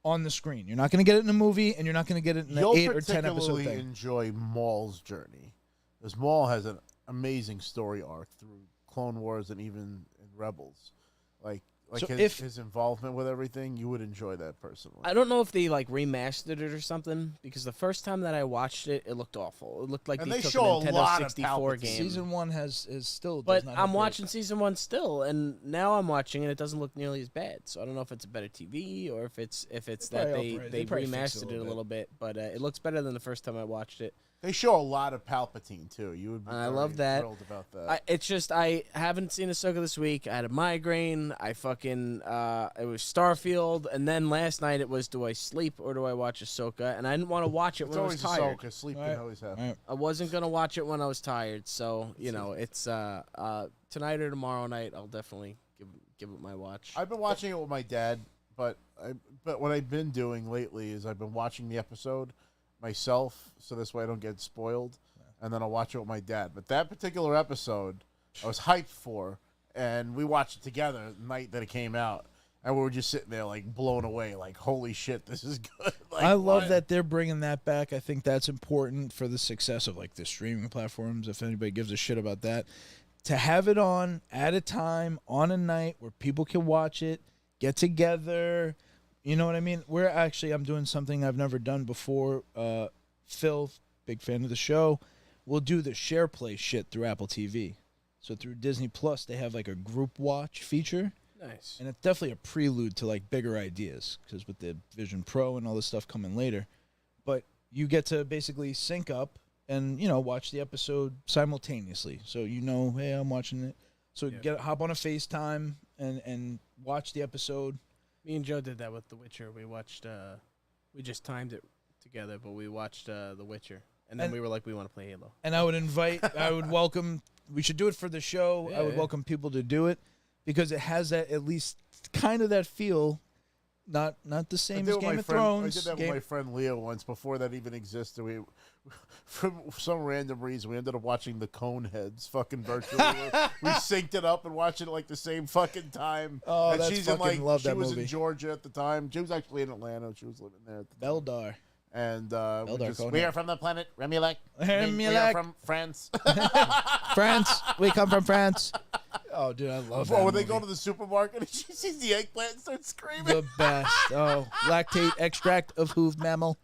Speaker 2: on the screen. You're not going to get it in a movie, and you're not going to get it in an
Speaker 5: You'll
Speaker 2: 8 or 10 episode
Speaker 5: particularly
Speaker 2: thing.
Speaker 5: enjoy Maul's journey, because Maul has an amazing story arc through Clone Wars and even in Rebels. Like
Speaker 2: So
Speaker 5: his involvement with everything, you would enjoy that personally.
Speaker 1: I don't know if they like remastered it or something because the first time that I watched it, it looked awful. It looked like
Speaker 5: And
Speaker 1: they
Speaker 5: they
Speaker 1: took
Speaker 5: show
Speaker 1: a
Speaker 5: a
Speaker 1: Nintendo
Speaker 5: lot of
Speaker 1: 64
Speaker 5: Palpatine.
Speaker 1: game.
Speaker 2: Season 1 is still,
Speaker 1: But
Speaker 2: does not have
Speaker 1: I'm
Speaker 2: great-
Speaker 1: watching season 1 still, and now I'm watching and it doesn't look nearly as bad. So I don't know if it's a better TV or if it's that
Speaker 2: probably
Speaker 1: they
Speaker 2: probably fixed it
Speaker 1: remastered it a little bit. But it looks better than the first time I watched it.
Speaker 5: They show a lot of Palpatine too. You would be
Speaker 1: I
Speaker 5: very
Speaker 1: love that.
Speaker 5: thrilled about that.
Speaker 1: It's just I haven't seen Ahsoka this week. I had a migraine. I fucking it was Starfield, and then last night it was do I sleep or do I watch Ahsoka? And I didn't want to watch it
Speaker 5: it's
Speaker 1: when I was
Speaker 5: always
Speaker 1: tired.
Speaker 5: Ahsoka. Sleep
Speaker 2: Right.
Speaker 5: can always happen.
Speaker 2: Right.
Speaker 1: I wasn't gonna watch it when I was tired, so you know it's tonight or tomorrow night. I'll definitely give it my watch.
Speaker 5: I've been watching it with my dad, but what I've been doing lately is I've been watching the episode myself, so this way I don't get spoiled, and then I'll watch it with my dad. But that particular episode, I was hyped for, and we watched it together the night that it came out, and we were just sitting there like blown away, like holy shit, this is good. Like,
Speaker 2: I love
Speaker 5: what?
Speaker 2: that they're bringing that back. I think that's important for the success of like the streaming platforms. If anybody gives a shit about that, to have it on at a time on a night where people can watch it, get together. You know what I mean? I'm doing something I've never done before. Phil, big fan of the show, will do the share play shit through Apple TV. So through Disney Plus, they have like a group watch feature.
Speaker 1: Nice.
Speaker 2: And it's definitely a prelude to like bigger ideas because with the Vision Pro and all this stuff coming later, but you get to basically sync up and watch the episode simultaneously. So hey, I'm watching it. So hop on a FaceTime and watch the episode.
Speaker 1: Me and Joe did that with The Witcher. We watched. We just timed it together, but we watched The Witcher, and then we were like, we want to play Halo.
Speaker 2: And I would welcome. We should do it for the show. I would welcome people to do it because it has that at least kind of that feel. Not the same as Game of Thrones.
Speaker 5: I did that with my friend Leo once before that even existed. We, for some random reason, we ended up watching the Coneheads fucking virtually. We synced it up and watched it like the same fucking time.
Speaker 2: Oh,
Speaker 5: and
Speaker 2: that's
Speaker 5: she's
Speaker 2: fucking
Speaker 5: in,
Speaker 2: love that
Speaker 5: She was
Speaker 2: movie.
Speaker 5: in Georgia at the time. She was actually in Atlanta. She was living there at the time.
Speaker 2: Beldar.
Speaker 5: And
Speaker 4: we are from the planet Remulak. We
Speaker 2: Remulak.
Speaker 4: are from France.
Speaker 2: France. We come from France. Oh, dude, I love that
Speaker 5: when they
Speaker 2: movie.
Speaker 5: go to the supermarket and she sees the eggplant and starts screaming.
Speaker 2: The best. Oh, lactate extract of hooved mammal.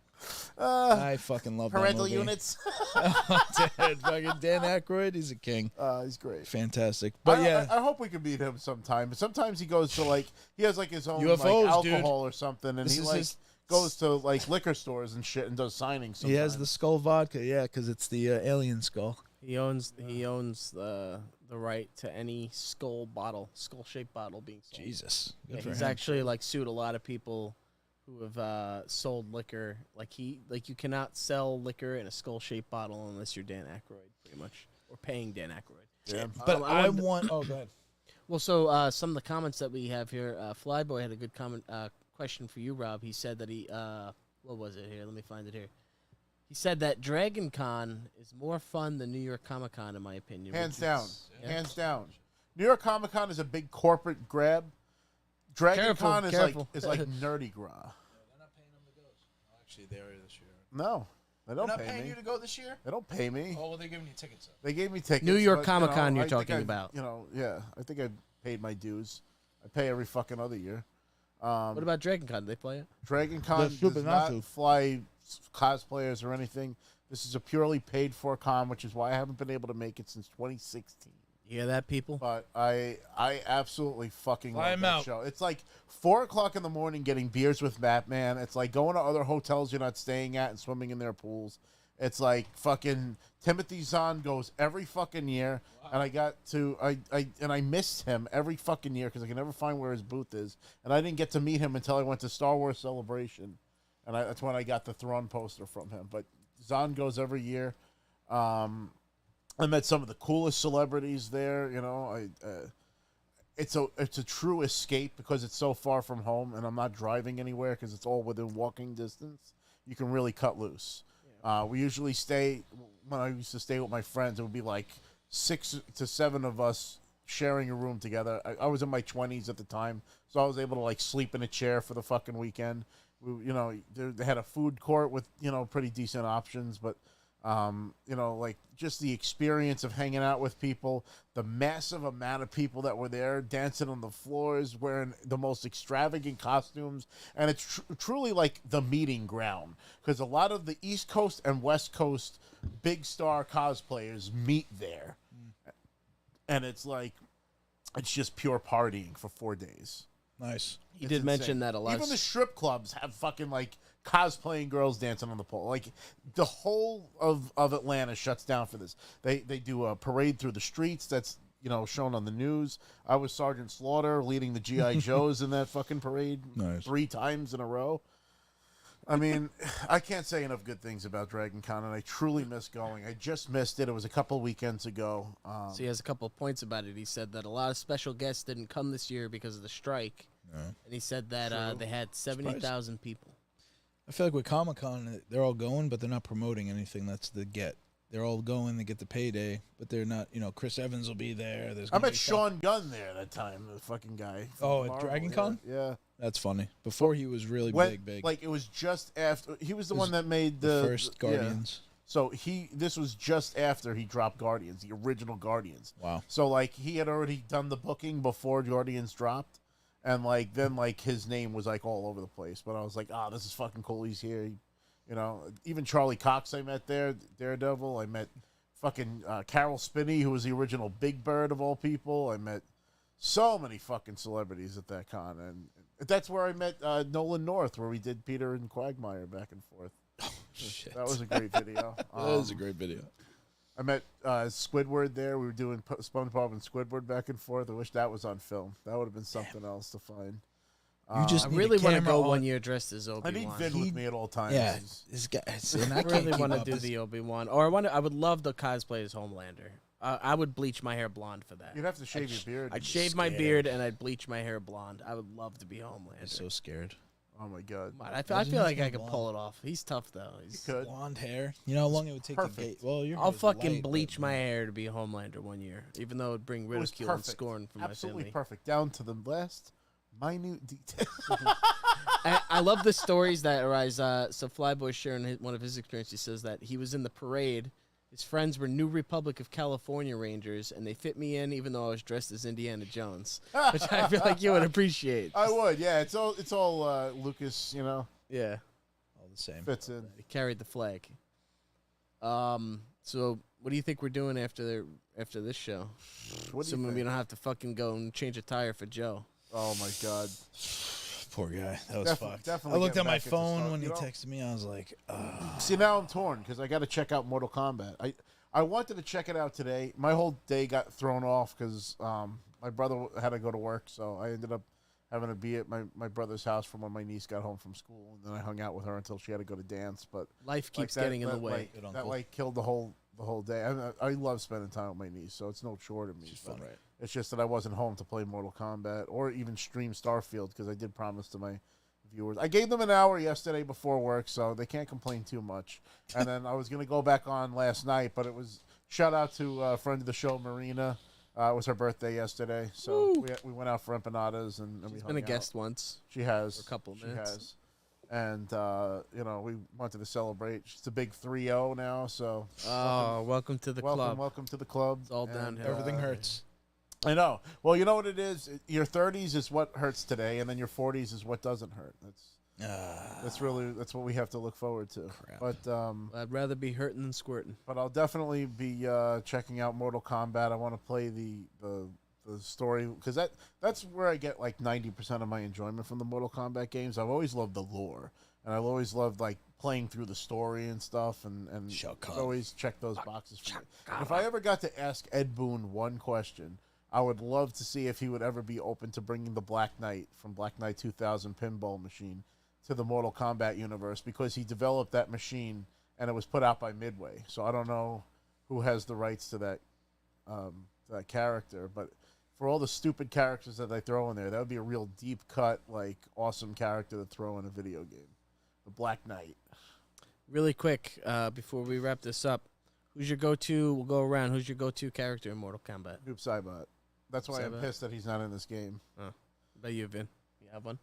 Speaker 2: I fucking love
Speaker 4: Parental
Speaker 2: that movie.
Speaker 4: units.
Speaker 2: Dude, fucking Dan Aykroyd, he's a king.
Speaker 5: He's great.
Speaker 2: Fantastic. But
Speaker 5: I hope we can beat him sometime. Sometimes he goes to he has like his own
Speaker 2: UFOs,
Speaker 5: like,
Speaker 2: dude.
Speaker 5: alcohol or something, and
Speaker 2: This
Speaker 5: he
Speaker 2: is
Speaker 5: like
Speaker 2: his-
Speaker 5: goes to like liquor stores and shit and does signings. Sometimes.
Speaker 2: he has the skull vodka, because it's the alien skull.
Speaker 1: He owns the right to any skull-shaped bottle being sold.
Speaker 2: Jesus. Good
Speaker 1: Yeah,
Speaker 2: for
Speaker 1: he's
Speaker 2: him.
Speaker 1: actually like sued a lot of people who have sold liquor. You cannot sell liquor in a skull-shaped bottle unless you're Dan Aykroyd, pretty much, or paying Dan Aykroyd.
Speaker 5: Yeah.
Speaker 2: But I
Speaker 1: wanted to-
Speaker 2: want. Oh, go ahead.
Speaker 1: Well, so some of the comments that we have here, Flyboy had a good question for you, Rob. He said that what was it here? Let me find it here. He said that Dragon Con is more fun than New York Comic Con, in my opinion.
Speaker 5: Hands
Speaker 1: which
Speaker 5: down.
Speaker 1: is-
Speaker 5: Hands down. New York Comic Con is a big corporate grab. Dragon Con is
Speaker 1: careful.
Speaker 5: like nerdy gras.
Speaker 2: They're not paying them to go. Actually, they are this year.
Speaker 5: No, they don't
Speaker 2: They're not
Speaker 5: pay
Speaker 2: paying
Speaker 5: me.
Speaker 2: you to go this year?
Speaker 5: They don't pay me.
Speaker 2: Oh, well, they're giving you tickets.
Speaker 5: They gave me tickets.
Speaker 1: New York
Speaker 5: but,
Speaker 1: Comic-Con you're
Speaker 5: I think
Speaker 1: talking
Speaker 5: I-
Speaker 1: about.
Speaker 5: I think I paid my dues. I pay every fucking other year.
Speaker 1: What about Dragon Con? Did they play it?
Speaker 5: Dragon Con
Speaker 2: stupid
Speaker 5: does
Speaker 2: not
Speaker 5: not
Speaker 2: to.
Speaker 5: fly cosplayers or anything. This is a purely paid for con, which is why I haven't been able to make it since 2016.
Speaker 1: You hear that, people?
Speaker 5: But I absolutely fucking
Speaker 2: Fly
Speaker 5: love
Speaker 2: him
Speaker 5: that
Speaker 2: out.
Speaker 5: show. It's like 4:00 in the morning getting beers with Batman. It's like going to other hotels you're not staying at and swimming in their pools. It's like fucking Timothy Zahn goes every fucking year, and I missed him every fucking year because I can never find where his booth is, and I didn't get to meet him until I went to Star Wars Celebration, and that's when I got the Thrawn poster from him. But Zahn goes every year. I met some of the coolest celebrities there. It's a true escape because it's so far from home, and I'm not driving anywhere because it's all within walking distance. You can really cut loose. We usually when I used to stay with my friends, it would be like 6 to 7 of us sharing a room together. I was in my 20s at the time, so I was able to like sleep in a chair for the fucking weekend. They had a food court with pretty decent options, but like just the experience of hanging out with people, the massive amount of people that were there dancing on the floors, wearing the most extravagant costumes. And it's truly like the meeting ground because a lot of the East Coast and West Coast big star cosplayers meet there. And it's just pure partying for 4 days.
Speaker 2: Nice.
Speaker 1: He
Speaker 5: It's
Speaker 1: did
Speaker 5: insane.
Speaker 1: mention that a lot.
Speaker 5: Even the strip clubs have fucking like cosplaying girls dancing on the pole. Like the whole of Atlanta shuts down for this. They do a parade through the streets that's shown on the news. I was Sergeant Slaughter leading the GI Joes in that fucking parade
Speaker 2: Nice.
Speaker 5: 3 times in a row. I mean, I can't say enough good things about Dragon Con, and I truly miss going. I just missed it. It was a couple weekends ago.
Speaker 1: So he has a couple of points about it. He said that a lot of special guests didn't come this year because of the strike, and he said that they had 70,000 people.
Speaker 2: I feel like with Comic-Con, they're all going, but they're not promoting anything. That's the get. They're all going, they get the payday, but they're not, Chris Evans will be there. There's
Speaker 5: I
Speaker 2: gonna
Speaker 5: met
Speaker 2: be
Speaker 5: Sean Gunn there that time, the fucking guy. from
Speaker 2: Oh, at
Speaker 5: Marvel,
Speaker 2: Dragon
Speaker 5: yeah.
Speaker 2: Con?
Speaker 5: Yeah.
Speaker 2: That's funny. Before he was really big.
Speaker 5: Like it was just after he was the
Speaker 2: It was
Speaker 5: one that made
Speaker 2: the
Speaker 5: the
Speaker 2: first
Speaker 5: yeah.
Speaker 2: Guardians.
Speaker 5: So this was just after he dropped Guardians, the original Guardians.
Speaker 2: Wow.
Speaker 5: So like he had already done the booking before Guardians dropped, and then his name was like all over the place. But I was like, this is fucking cool. He's here. Even Charlie Cox I met there, Daredevil. I met fucking Carol Spinney, who was the original Big Bird of all people. I met So many fucking celebrities at that con, and that's where I met Nolan North, where we did Peter and Quagmire back and forth.
Speaker 2: Oh, shit.
Speaker 5: That was a great video.
Speaker 2: That was a great video.
Speaker 5: I met Squidward there. We were doing SpongeBob and Squidward back and forth. I wish that was on film. That would have been something else to find.
Speaker 2: You just
Speaker 1: I
Speaker 2: need
Speaker 1: really
Speaker 2: a
Speaker 1: want to
Speaker 2: camera
Speaker 1: go
Speaker 2: on-
Speaker 1: 1 year dressed as
Speaker 5: I
Speaker 1: Obi-Wan.
Speaker 5: need Vin with me at all times.
Speaker 2: Yeah, this guy. And
Speaker 1: I really want to do the Obi-Wan, or I would love to cosplay as Homelander. I would bleach my hair blonde for that.
Speaker 5: You'd have to shave your beard.
Speaker 1: I'd shave my beard and I'd bleach my hair blonde. I would love to be Homelander.
Speaker 2: I'm so scared.
Speaker 5: Oh my god.
Speaker 1: Come on, I feel like I could pull it off. He's tough though. He's,
Speaker 5: Good.
Speaker 2: Blonde hair. You know how long it would take to
Speaker 5: Perfect.
Speaker 2: get? Well, your
Speaker 1: I'll
Speaker 2: hair's
Speaker 1: fucking
Speaker 2: light,
Speaker 1: bleach
Speaker 2: but-
Speaker 1: my hair to be Homelander 1 year, even though it would bring
Speaker 5: It was
Speaker 1: ridicule and
Speaker 5: perfect.
Speaker 1: scorn from
Speaker 5: Absolutely
Speaker 1: my family.
Speaker 5: perfect, down to the last minute detail.
Speaker 1: I love the stories that arise. So Flyboy sharing one of his experiences. He says that he was in the parade. His friends were New Republic of California Rangers, and they fit me in even though I was dressed as Indiana Jones, which I feel like you would appreciate.
Speaker 5: I would, yeah. It's all Lucas, you know,
Speaker 1: Yeah,
Speaker 2: All the same.
Speaker 5: fits in.
Speaker 1: they carried the flag. So what do you think we're doing after this show?
Speaker 5: What do you
Speaker 1: Assuming we
Speaker 5: think?
Speaker 1: don't have to fucking go and change a tire for Joe.
Speaker 5: Oh my god.
Speaker 2: Poor guy. That was fucked.
Speaker 5: Definitely
Speaker 2: I looked
Speaker 5: get
Speaker 2: at my
Speaker 5: back into
Speaker 2: phone
Speaker 5: stuff,
Speaker 2: when he
Speaker 5: you know?
Speaker 2: texted me. I was like,
Speaker 5: See, now I'm torn because I got to check out Mortal Kombat. I wanted to check it out today. My whole day got thrown off because my brother had to go to work, so I ended up having to be at my brother's house from when my niece got home from school, and then I hung out with her until she had to go to dance. But
Speaker 1: Life keeps
Speaker 5: that-
Speaker 1: getting in the
Speaker 5: that,
Speaker 1: way.
Speaker 5: like,
Speaker 2: Good
Speaker 5: that
Speaker 2: uncle.
Speaker 5: like killed the whole day. I love spending time with my niece, so it's no chore to me.
Speaker 2: She's
Speaker 5: but
Speaker 2: fun, right?
Speaker 5: It's just that I wasn't home to play Mortal Kombat or even stream Starfield because I did promise to my viewers. I gave them an hour yesterday before work, so they can't complain too much. And then I was going to go back on last night, but it was shout out to a friend of the show, Marina. It was her birthday yesterday, so we went out for empanadas and we
Speaker 1: She's
Speaker 5: hung
Speaker 1: been a
Speaker 5: out.
Speaker 1: guest once.
Speaker 5: She has
Speaker 1: for a couple
Speaker 5: she
Speaker 1: minutes.
Speaker 5: has. And you know, we wanted to celebrate. It's a big 3-0 now, so
Speaker 1: Oh, welcome to the club.
Speaker 5: welcome to the club.
Speaker 1: It's all
Speaker 5: And,
Speaker 1: downhill.
Speaker 2: Everything hurts.
Speaker 5: I know. Well, you know what it is. Your 30s is what hurts today, and then your 40s is what doesn't hurt. That's what we have to look forward to.
Speaker 2: Crap.
Speaker 5: But
Speaker 1: I'd rather be hurting than squirting.
Speaker 5: but I'll definitely be checking out Mortal Kombat. I want to play the story because that's where I get like 90% of my enjoyment from the Mortal Kombat games. I've always loved the lore, and I've always loved like playing through the story and stuff, and
Speaker 2: Shao Kahn.
Speaker 5: I've always checked those boxes for me. And if I ever got to ask Ed Boon one question, I would love to see if he would ever be open to bringing the Black Knight from Black Knight 2000 pinball machine to the Mortal Kombat universe, because he developed that machine and it was put out by Midway. So I don't know who has the rights to that character, but for all the stupid characters that they throw in there, that would be a real deep cut, like awesome character to throw in a video game. The Black Knight.
Speaker 1: Really quick, before we wrap this up, who's your go-to? We'll go around. Who's your go-to character in Mortal Kombat?
Speaker 5: Noob Saibot. That's why I'm
Speaker 1: Saibot?
Speaker 5: pissed that he's not in this game.
Speaker 1: About you, Vin. You have one?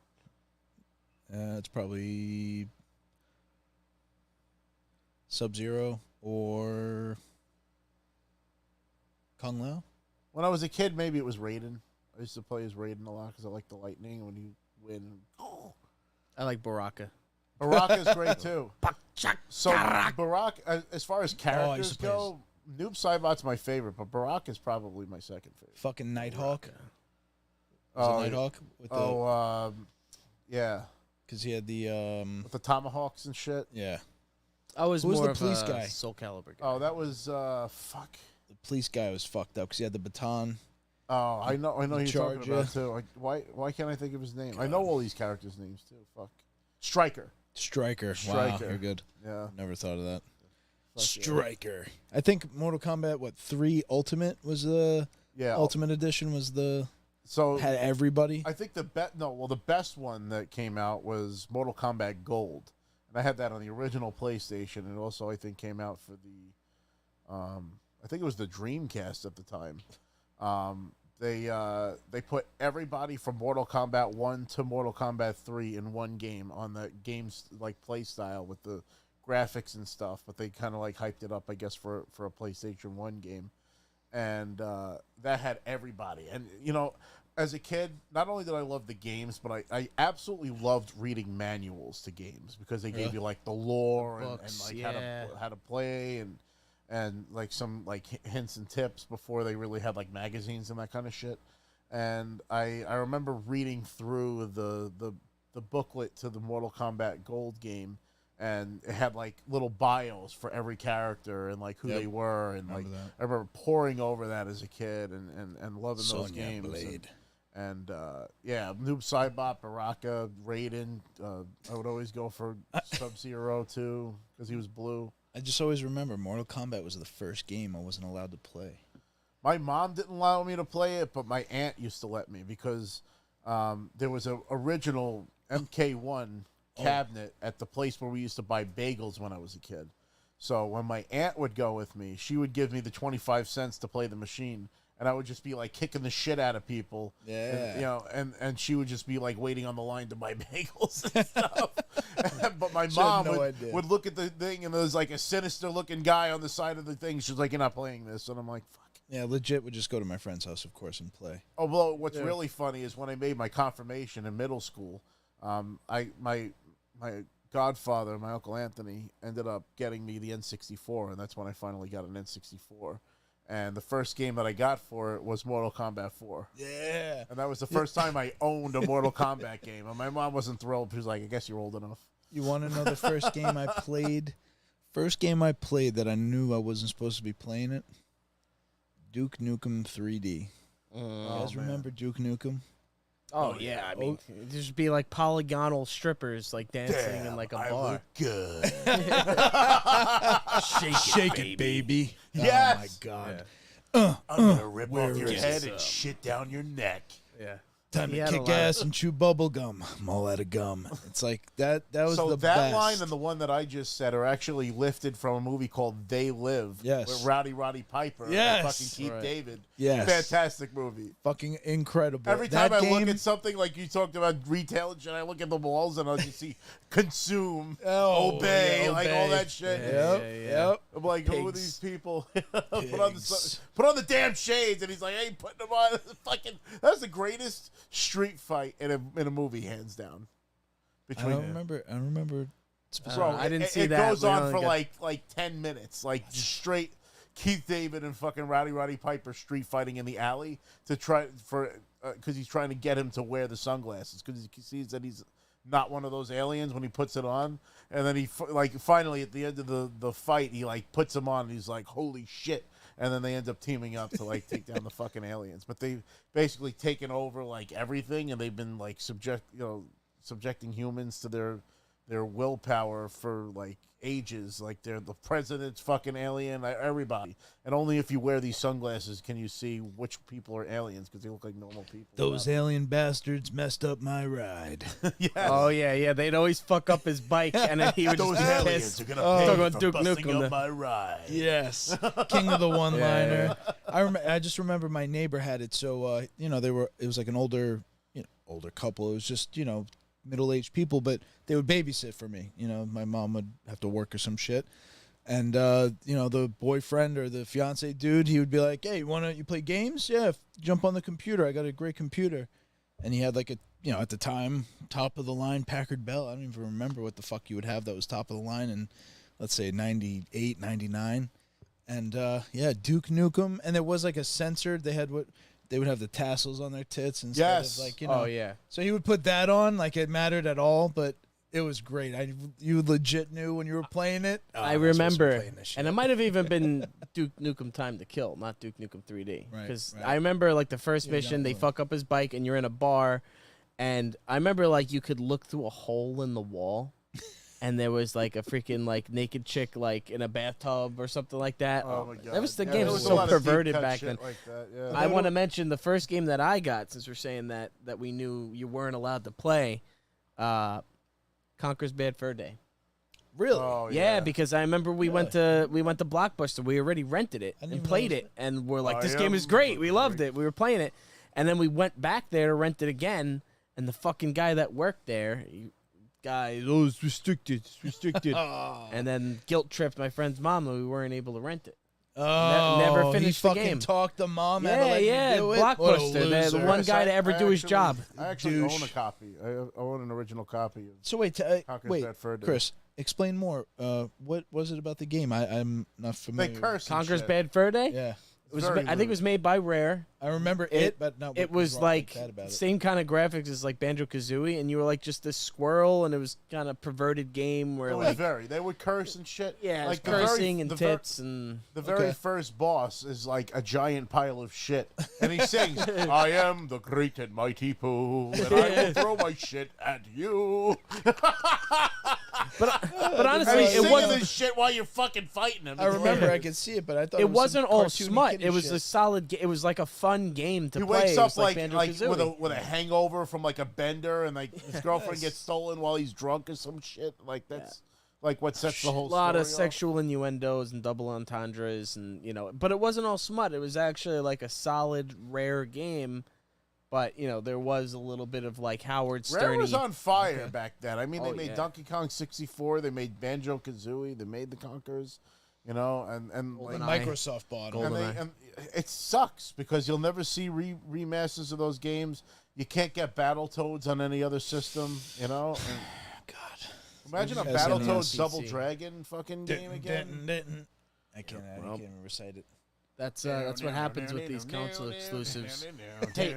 Speaker 2: It's probably Sub-Zero or Kung Lao.
Speaker 5: When I was a kid, maybe it was Raiden. I used to play as Raiden a lot because I like the lightning when you win.
Speaker 1: I like Baraka.
Speaker 5: Baraka's great too. So Baraka, as far as characters
Speaker 2: to play
Speaker 5: go, Noob Saibot's my favorite, but Baraka's probably my second favorite.
Speaker 2: Fucking Nighthawk.
Speaker 5: Oh,
Speaker 2: Was it Nighthawk? With the,
Speaker 5: yeah,
Speaker 2: because he had the
Speaker 5: with the tomahawks and shit.
Speaker 2: yeah.
Speaker 1: I was
Speaker 2: Who was
Speaker 1: more
Speaker 2: the
Speaker 1: of
Speaker 2: police
Speaker 1: a
Speaker 2: guy?
Speaker 1: Soul Calibur guy.
Speaker 5: Oh, that was fuck.
Speaker 2: The police guy was fucked up because he had the baton.
Speaker 5: Oh, I know who you're talking
Speaker 2: Charge,
Speaker 5: about too. Why can't I think of his name? I know all these characters' names too. Fuck. Striker.
Speaker 2: Striker. Wow,
Speaker 5: Striker.
Speaker 2: you're good.
Speaker 5: Yeah.
Speaker 2: Never thought of that.
Speaker 5: Fuck yeah.
Speaker 2: Striker. I think Mortal Kombat 3 Ultimate was the
Speaker 5: Yeah.
Speaker 2: Ultimate Edition was the
Speaker 5: So
Speaker 2: had everybody.
Speaker 5: I think the best one that came out was Mortal Kombat Gold, and I had that on the original PlayStation, and also I think came out for the, I think it was the Dreamcast at the time. They put everybody from Mortal Kombat 1 to Mortal Kombat 3 in one game on the game's like play style with the graphics and stuff, but they kind of like hyped it up, I guess, for a PlayStation 1 game. And that had everybody. And, you know, as a kid, not only did I love the games, but I absolutely loved reading manuals to games because they gave you, like, the lore and
Speaker 1: Books,
Speaker 5: like,
Speaker 1: yeah.
Speaker 5: how to play and like, some, like, hints and tips before they really had, like, magazines and that kind of shit. and I remember reading through the booklet to the Mortal Kombat Gold game, and it had like little bios for every character and like who they were, and like I remember poring over that as a kid and loving those games.
Speaker 2: Blade.
Speaker 5: And Noob Saibot, Baraka, Raiden. I would always go for Sub-Zero too because he was blue.
Speaker 2: I just always remember Mortal Kombat was the first game I wasn't allowed to play.
Speaker 5: My mom didn't allow me to play it, but my aunt used to let me because there was an original MK1 cabinet at the place where we used to buy bagels when I was a kid. So when my aunt would go with me, she would give me the 25 cents to play the machine. And I would just be like kicking the shit out of people.
Speaker 2: Yeah.
Speaker 5: And she would just be like waiting on the line to buy bagels and stuff. But my mom would look at the thing, and there was like a sinister looking guy on the side of the thing. She's like, "You're not playing this." And I'm like, fuck.
Speaker 2: Yeah, legit would just go to my friend's house, of course, and play.
Speaker 5: Oh, well, what's really funny is when I made my confirmation in middle school, my godfather, my Uncle Anthony, ended up getting me the N64, and that's when I finally got an N64. And the first game that I got for it was Mortal Kombat 4.
Speaker 2: Yeah.
Speaker 5: And that was the first time I owned a Mortal Kombat game. And my mom wasn't thrilled. She was like, I guess you're old enough.
Speaker 2: You want to know the first game I played? First game I played that I knew I wasn't supposed to be playing it? Duke Nukem 3D. You guys remember Duke Nukem?
Speaker 1: Oh, yeah. I mean, it'd just be like polygonal strippers like dancing in like a bar.
Speaker 5: Look good.
Speaker 2: Shake it, baby.
Speaker 5: Yes.
Speaker 2: Oh, my God.
Speaker 5: I'm going to rip
Speaker 2: where
Speaker 5: off your
Speaker 2: is
Speaker 5: head
Speaker 1: this
Speaker 5: and shit down your neck.
Speaker 1: Yeah.
Speaker 2: Time
Speaker 1: He
Speaker 2: to
Speaker 1: had a
Speaker 2: kick
Speaker 1: lot of-
Speaker 2: ass and chew bubble gum. I'm all out of gum. It's like that was
Speaker 5: So
Speaker 2: the
Speaker 5: that
Speaker 2: best.
Speaker 5: line and the one that I just said are actually lifted from a movie called They Live.
Speaker 2: Yes.
Speaker 5: With Roddy Piper.
Speaker 2: Yes.
Speaker 5: And fucking Keith David.
Speaker 2: Yes.
Speaker 5: Fantastic movie.
Speaker 2: Fucking incredible.
Speaker 5: Every time
Speaker 2: That
Speaker 5: I look
Speaker 2: game-
Speaker 5: at something like you talked about retail and shit, I look at the walls and I just see consume,
Speaker 2: Oh,
Speaker 5: obey,
Speaker 2: yeah,
Speaker 5: like all
Speaker 2: obey.
Speaker 5: that shit.
Speaker 2: Yep.
Speaker 5: I'm like, who are
Speaker 2: Pigs.
Speaker 5: these people? put on the damn shades, and he's like, I ain't putting them on. Fucking, that's the greatest street fight in a movie, hands down.
Speaker 2: I don't remember.
Speaker 5: Bro,
Speaker 1: I didn't see
Speaker 5: it
Speaker 1: that.
Speaker 5: goes
Speaker 1: We
Speaker 5: on
Speaker 1: only
Speaker 5: for
Speaker 1: got-
Speaker 5: like 10 minutes, like just straight Keith David and fucking Roddy Piper street fighting in the alley to try because he's trying to get him to wear the sunglasses because he sees that he's not one of those aliens when he puts it on, and then he finally at the end of the fight he like puts him on and he's like, holy shit, and then they end up teaming up to like take down the fucking aliens. But they've basically taken over like everything, and they've been like subjecting humans to their willpower for like ages. Like they're the president's fucking alien, everybody, and only if you wear these sunglasses can you see which people are aliens because they look like normal people.
Speaker 2: Those alien bastards messed up my ride.
Speaker 5: Yeah.
Speaker 1: Oh, yeah. They'd always fuck up his bike, and then he would just
Speaker 5: Those
Speaker 1: be
Speaker 5: aliens
Speaker 1: pissed.
Speaker 5: are gonna
Speaker 1: Talking
Speaker 5: pay
Speaker 1: about
Speaker 5: for
Speaker 1: Duke
Speaker 5: busting
Speaker 1: Nukem,
Speaker 5: up my ride.
Speaker 2: Yes, king of the one-liner. I just remember my neighbor had it. So it was like an older couple. It was just middle-aged people, but they would babysit for me. My mom would have to work or some shit. And, the boyfriend or the fiance dude, he would be like, hey, you play games? Yeah, jump on the computer. I got a great computer. And he had like at the time, top of the line Packard Bell. I don't even remember what the fuck you would have that was top of the line in, let's say, 98, 99. And, Duke Nukem. And there was like a censored, they would have the tassels on their tits instead of like,
Speaker 1: Oh, yeah.
Speaker 2: So he would put that on like it mattered at all, but it was great. You legit knew when you were playing it.
Speaker 1: I remember, and it might have even been Duke Nukem Time to Kill, not Duke Nukem 3D. Because I remember like the first mission, they fuck up his bike and you're in a bar, and I remember like you could look through a hole in the wall, and there was like a freaking like naked chick like in a bathtub or something like that.
Speaker 5: Oh my god,
Speaker 1: That was the
Speaker 5: Yeah,
Speaker 1: game
Speaker 5: there
Speaker 1: was
Speaker 5: a
Speaker 1: so
Speaker 5: lot of deep
Speaker 1: perverted
Speaker 5: cut
Speaker 1: back
Speaker 5: shit
Speaker 1: then.
Speaker 5: like that, yeah.
Speaker 1: I want to mention the first game that I got, since we're saying that we knew you weren't allowed to play, Conker's Bad Fur Day.
Speaker 2: Really?
Speaker 5: Oh,
Speaker 1: Yeah, because I remember we went to Blockbuster. We already rented it
Speaker 2: didn't
Speaker 1: and
Speaker 2: even
Speaker 1: played
Speaker 2: know
Speaker 1: it, and we're like,
Speaker 5: I
Speaker 1: this game is
Speaker 5: am
Speaker 1: great. We loved
Speaker 5: great.
Speaker 1: it. We were playing it, and then we went back there to rent it again, and the fucking guy that worked there, it's restricted, and then guilt tripped my friend's mom that we weren't able to rent it.
Speaker 2: Oh,
Speaker 1: never finished
Speaker 2: he
Speaker 1: the
Speaker 2: fucking
Speaker 1: game.
Speaker 2: talked the mom out of letting you do it? What a
Speaker 1: Blockbuster. The
Speaker 2: loser.
Speaker 1: one guy to ever do his
Speaker 5: actually-
Speaker 1: job.
Speaker 5: I actually
Speaker 2: Douche.
Speaker 5: own a copy. I own an original copy of
Speaker 2: So wait,
Speaker 5: Conker's Bad Fur Day.
Speaker 2: Chris, explain more. What was it about the game? I'm not
Speaker 5: They
Speaker 2: familiar.
Speaker 5: curse. and
Speaker 1: Conker's
Speaker 5: shit.
Speaker 1: Bad Fur Day?
Speaker 2: Yeah.
Speaker 1: It was.
Speaker 5: Very
Speaker 1: I think it was made by Rare.
Speaker 2: I remember it, but no.
Speaker 1: It was like same kind of graphics as like Banjo-Kazooie, and you were like just this squirrel, and it was kind of perverted game where
Speaker 5: It was
Speaker 1: like
Speaker 5: very. They would curse and shit.
Speaker 1: yeah,
Speaker 5: like
Speaker 1: cursing and tits and
Speaker 5: the very first boss is like a giant pile of shit, and he sings, "I am the great and mighty Pooh, and I will throw my shit at you."
Speaker 1: But honestly,
Speaker 5: And he's
Speaker 1: it
Speaker 5: singing
Speaker 1: wasn't.
Speaker 5: this shit while you're fucking fighting him.
Speaker 2: I remember I could see it, but I thought
Speaker 1: It wasn't all
Speaker 2: some cartoony
Speaker 1: smut.
Speaker 2: kiddie
Speaker 1: It was
Speaker 2: shit.
Speaker 1: a solid. It was like a fun game to
Speaker 5: He
Speaker 1: play.
Speaker 5: wakes
Speaker 1: It
Speaker 5: up
Speaker 1: was like
Speaker 5: with
Speaker 1: Banjo-Kazooie.
Speaker 5: a hangover from like a bender, and like his girlfriend gets stolen while he's drunk or some shit. Like that's like what sets the whole
Speaker 1: A lot of
Speaker 5: story off.
Speaker 1: sexual innuendos and double entendres, and but it wasn't all smut. It was actually like a solid, rare game. But there was a little bit of like Howard Stern.
Speaker 5: Rare was on fire back then. I mean, they
Speaker 1: Oh,
Speaker 5: made
Speaker 1: yeah.
Speaker 5: Donkey Kong 64. They made Banjo-Kazooie. They made the Conquerors. And like,
Speaker 1: GoldenEye.
Speaker 2: Microsoft bought it.
Speaker 1: GoldenEye.
Speaker 5: and it sucks because you'll never see remasters of those games. You can't get Battletoads on any other system. And
Speaker 2: God.
Speaker 5: imagine a
Speaker 2: As in
Speaker 5: Battletoads
Speaker 1: PC.
Speaker 5: Double Dragon fucking game again.
Speaker 2: I can't even recite it.
Speaker 1: That's what happens with these console exclusives. Hey.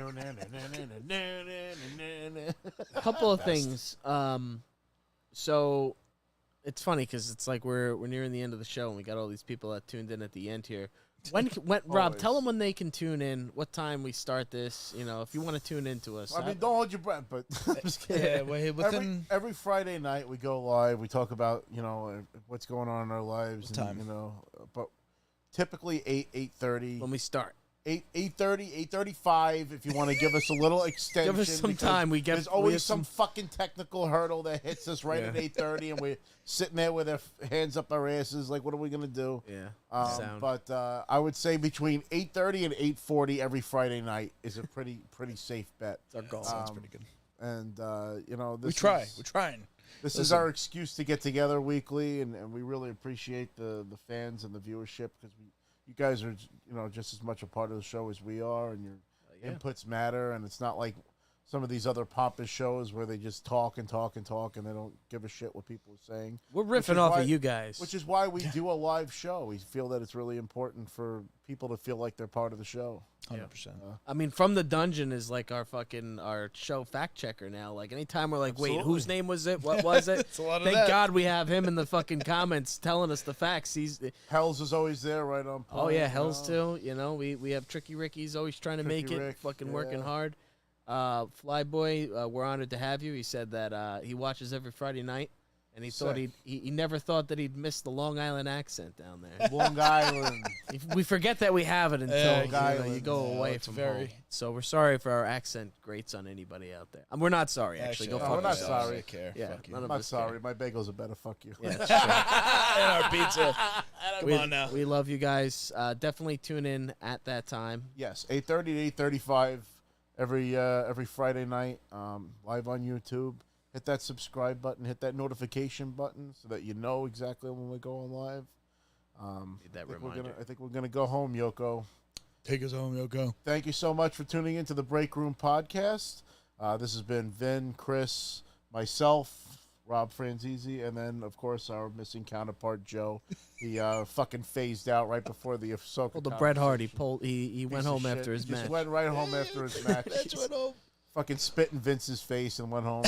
Speaker 1: A couple of things. So it's funny because it's like we're nearing the end of the show and we got all these people that tuned in at the end here. When Rob, tell them when they can tune in. What time we start this? If you want to tune in to us.
Speaker 5: I mean, don't hold your breath, but I'm just kidding.
Speaker 2: Yeah, wait, within
Speaker 5: every Friday night we go live. We talk about what's going on in our lives.
Speaker 2: What time?
Speaker 5: But typically 8:30.
Speaker 1: when we start.
Speaker 5: 8:30, 8:35. If you want to give us a little extension,
Speaker 1: Give us some
Speaker 5: because
Speaker 1: time.
Speaker 5: There's
Speaker 1: we
Speaker 5: always
Speaker 1: have
Speaker 5: some fucking technical hurdle that hits us right at 8:30, and we're sitting there with our hands up our asses, like, what are we gonna do?
Speaker 1: Yeah. Sound.
Speaker 5: But I would say between 8:30 and 8:40 every Friday night is a pretty safe bet.
Speaker 1: It's our goal.
Speaker 2: sounds pretty good.
Speaker 5: And this
Speaker 2: We try.
Speaker 5: is-
Speaker 2: We're trying.
Speaker 5: This is our excuse to get together weekly, and we really appreciate the fans and the viewership because you guys are just as much a part of the show as we are, and your inputs matter. And it's not like some of these other pompous shows where they just talk and talk and talk, and they don't give a shit what people are saying.
Speaker 1: We're
Speaker 5: Which
Speaker 1: riffing
Speaker 5: is
Speaker 1: off
Speaker 5: why-
Speaker 1: of you guys.
Speaker 5: Which is why we do a live show. We feel that it's really important for people to feel like they're part of the show.
Speaker 2: 100%.
Speaker 1: I mean, From the Dungeon is like our show fact checker now. Like anytime we're like, wait, whose name was it? What was it?
Speaker 2: It's a lot of
Speaker 1: Thank
Speaker 2: that.
Speaker 1: God we have him in the fucking comments telling us the facts.
Speaker 5: Hells is always there, right on point.
Speaker 1: Oh yeah, Hell's too. We have Tricky Ricky's always trying to make
Speaker 5: Tricky
Speaker 1: it,
Speaker 5: Rick,
Speaker 1: fucking working
Speaker 5: yeah.
Speaker 1: hard. Flyboy, we're honored to have you. He said that he watches every Friday night, and he thought
Speaker 5: Sick.
Speaker 1: he never thought that he'd miss the Long Island accent down there.
Speaker 5: Long Island.
Speaker 1: We forget that we have it until
Speaker 5: Long Island.
Speaker 1: you go
Speaker 2: Yeah,
Speaker 1: away
Speaker 2: it's
Speaker 1: from
Speaker 2: very-
Speaker 1: home. So we're sorry for our accent grates on anybody out there. We're not sorry, actually. Go
Speaker 5: no,
Speaker 1: fuck
Speaker 5: we're not
Speaker 1: yourselves.
Speaker 5: sorry.
Speaker 2: I care.
Speaker 1: Yeah,
Speaker 2: Fuck you.
Speaker 1: none of
Speaker 5: I'm
Speaker 1: us
Speaker 5: sorry. My bagels are better. Fuck you.
Speaker 1: care. Yeah, that's true.
Speaker 2: And our pizza.
Speaker 1: we,
Speaker 2: Come on now.
Speaker 1: We love you guys. Definitely tune in at that time.
Speaker 5: Yes, 8:30 to 8:35 every Friday night, live on YouTube. Hit that subscribe button, hit that notification button, so that you know exactly when we're going live.
Speaker 1: Need that
Speaker 5: I think
Speaker 1: reminder.
Speaker 5: I think we're gonna go home, Yoko.
Speaker 2: Take us home, Yoko.
Speaker 5: Thank you so much for tuning into the Break Room Podcast. This has been Vin, Chris, myself, Rob Franzese, and then, of course, our missing counterpart, Joe. He fucking phased out right before the Ahsoka
Speaker 1: Well, the Bret Hart,
Speaker 5: conversation.
Speaker 1: he went
Speaker 5: Piece of
Speaker 1: home
Speaker 5: shit.
Speaker 1: after his
Speaker 5: He just
Speaker 1: match.
Speaker 5: went right home after his match.
Speaker 2: That's what home.
Speaker 5: Fucking spit in Vince's face and went home.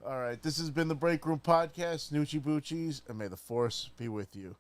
Speaker 5: All right, this has been the Break Room Podcast, Noochie Boochies, and may the Force be with you.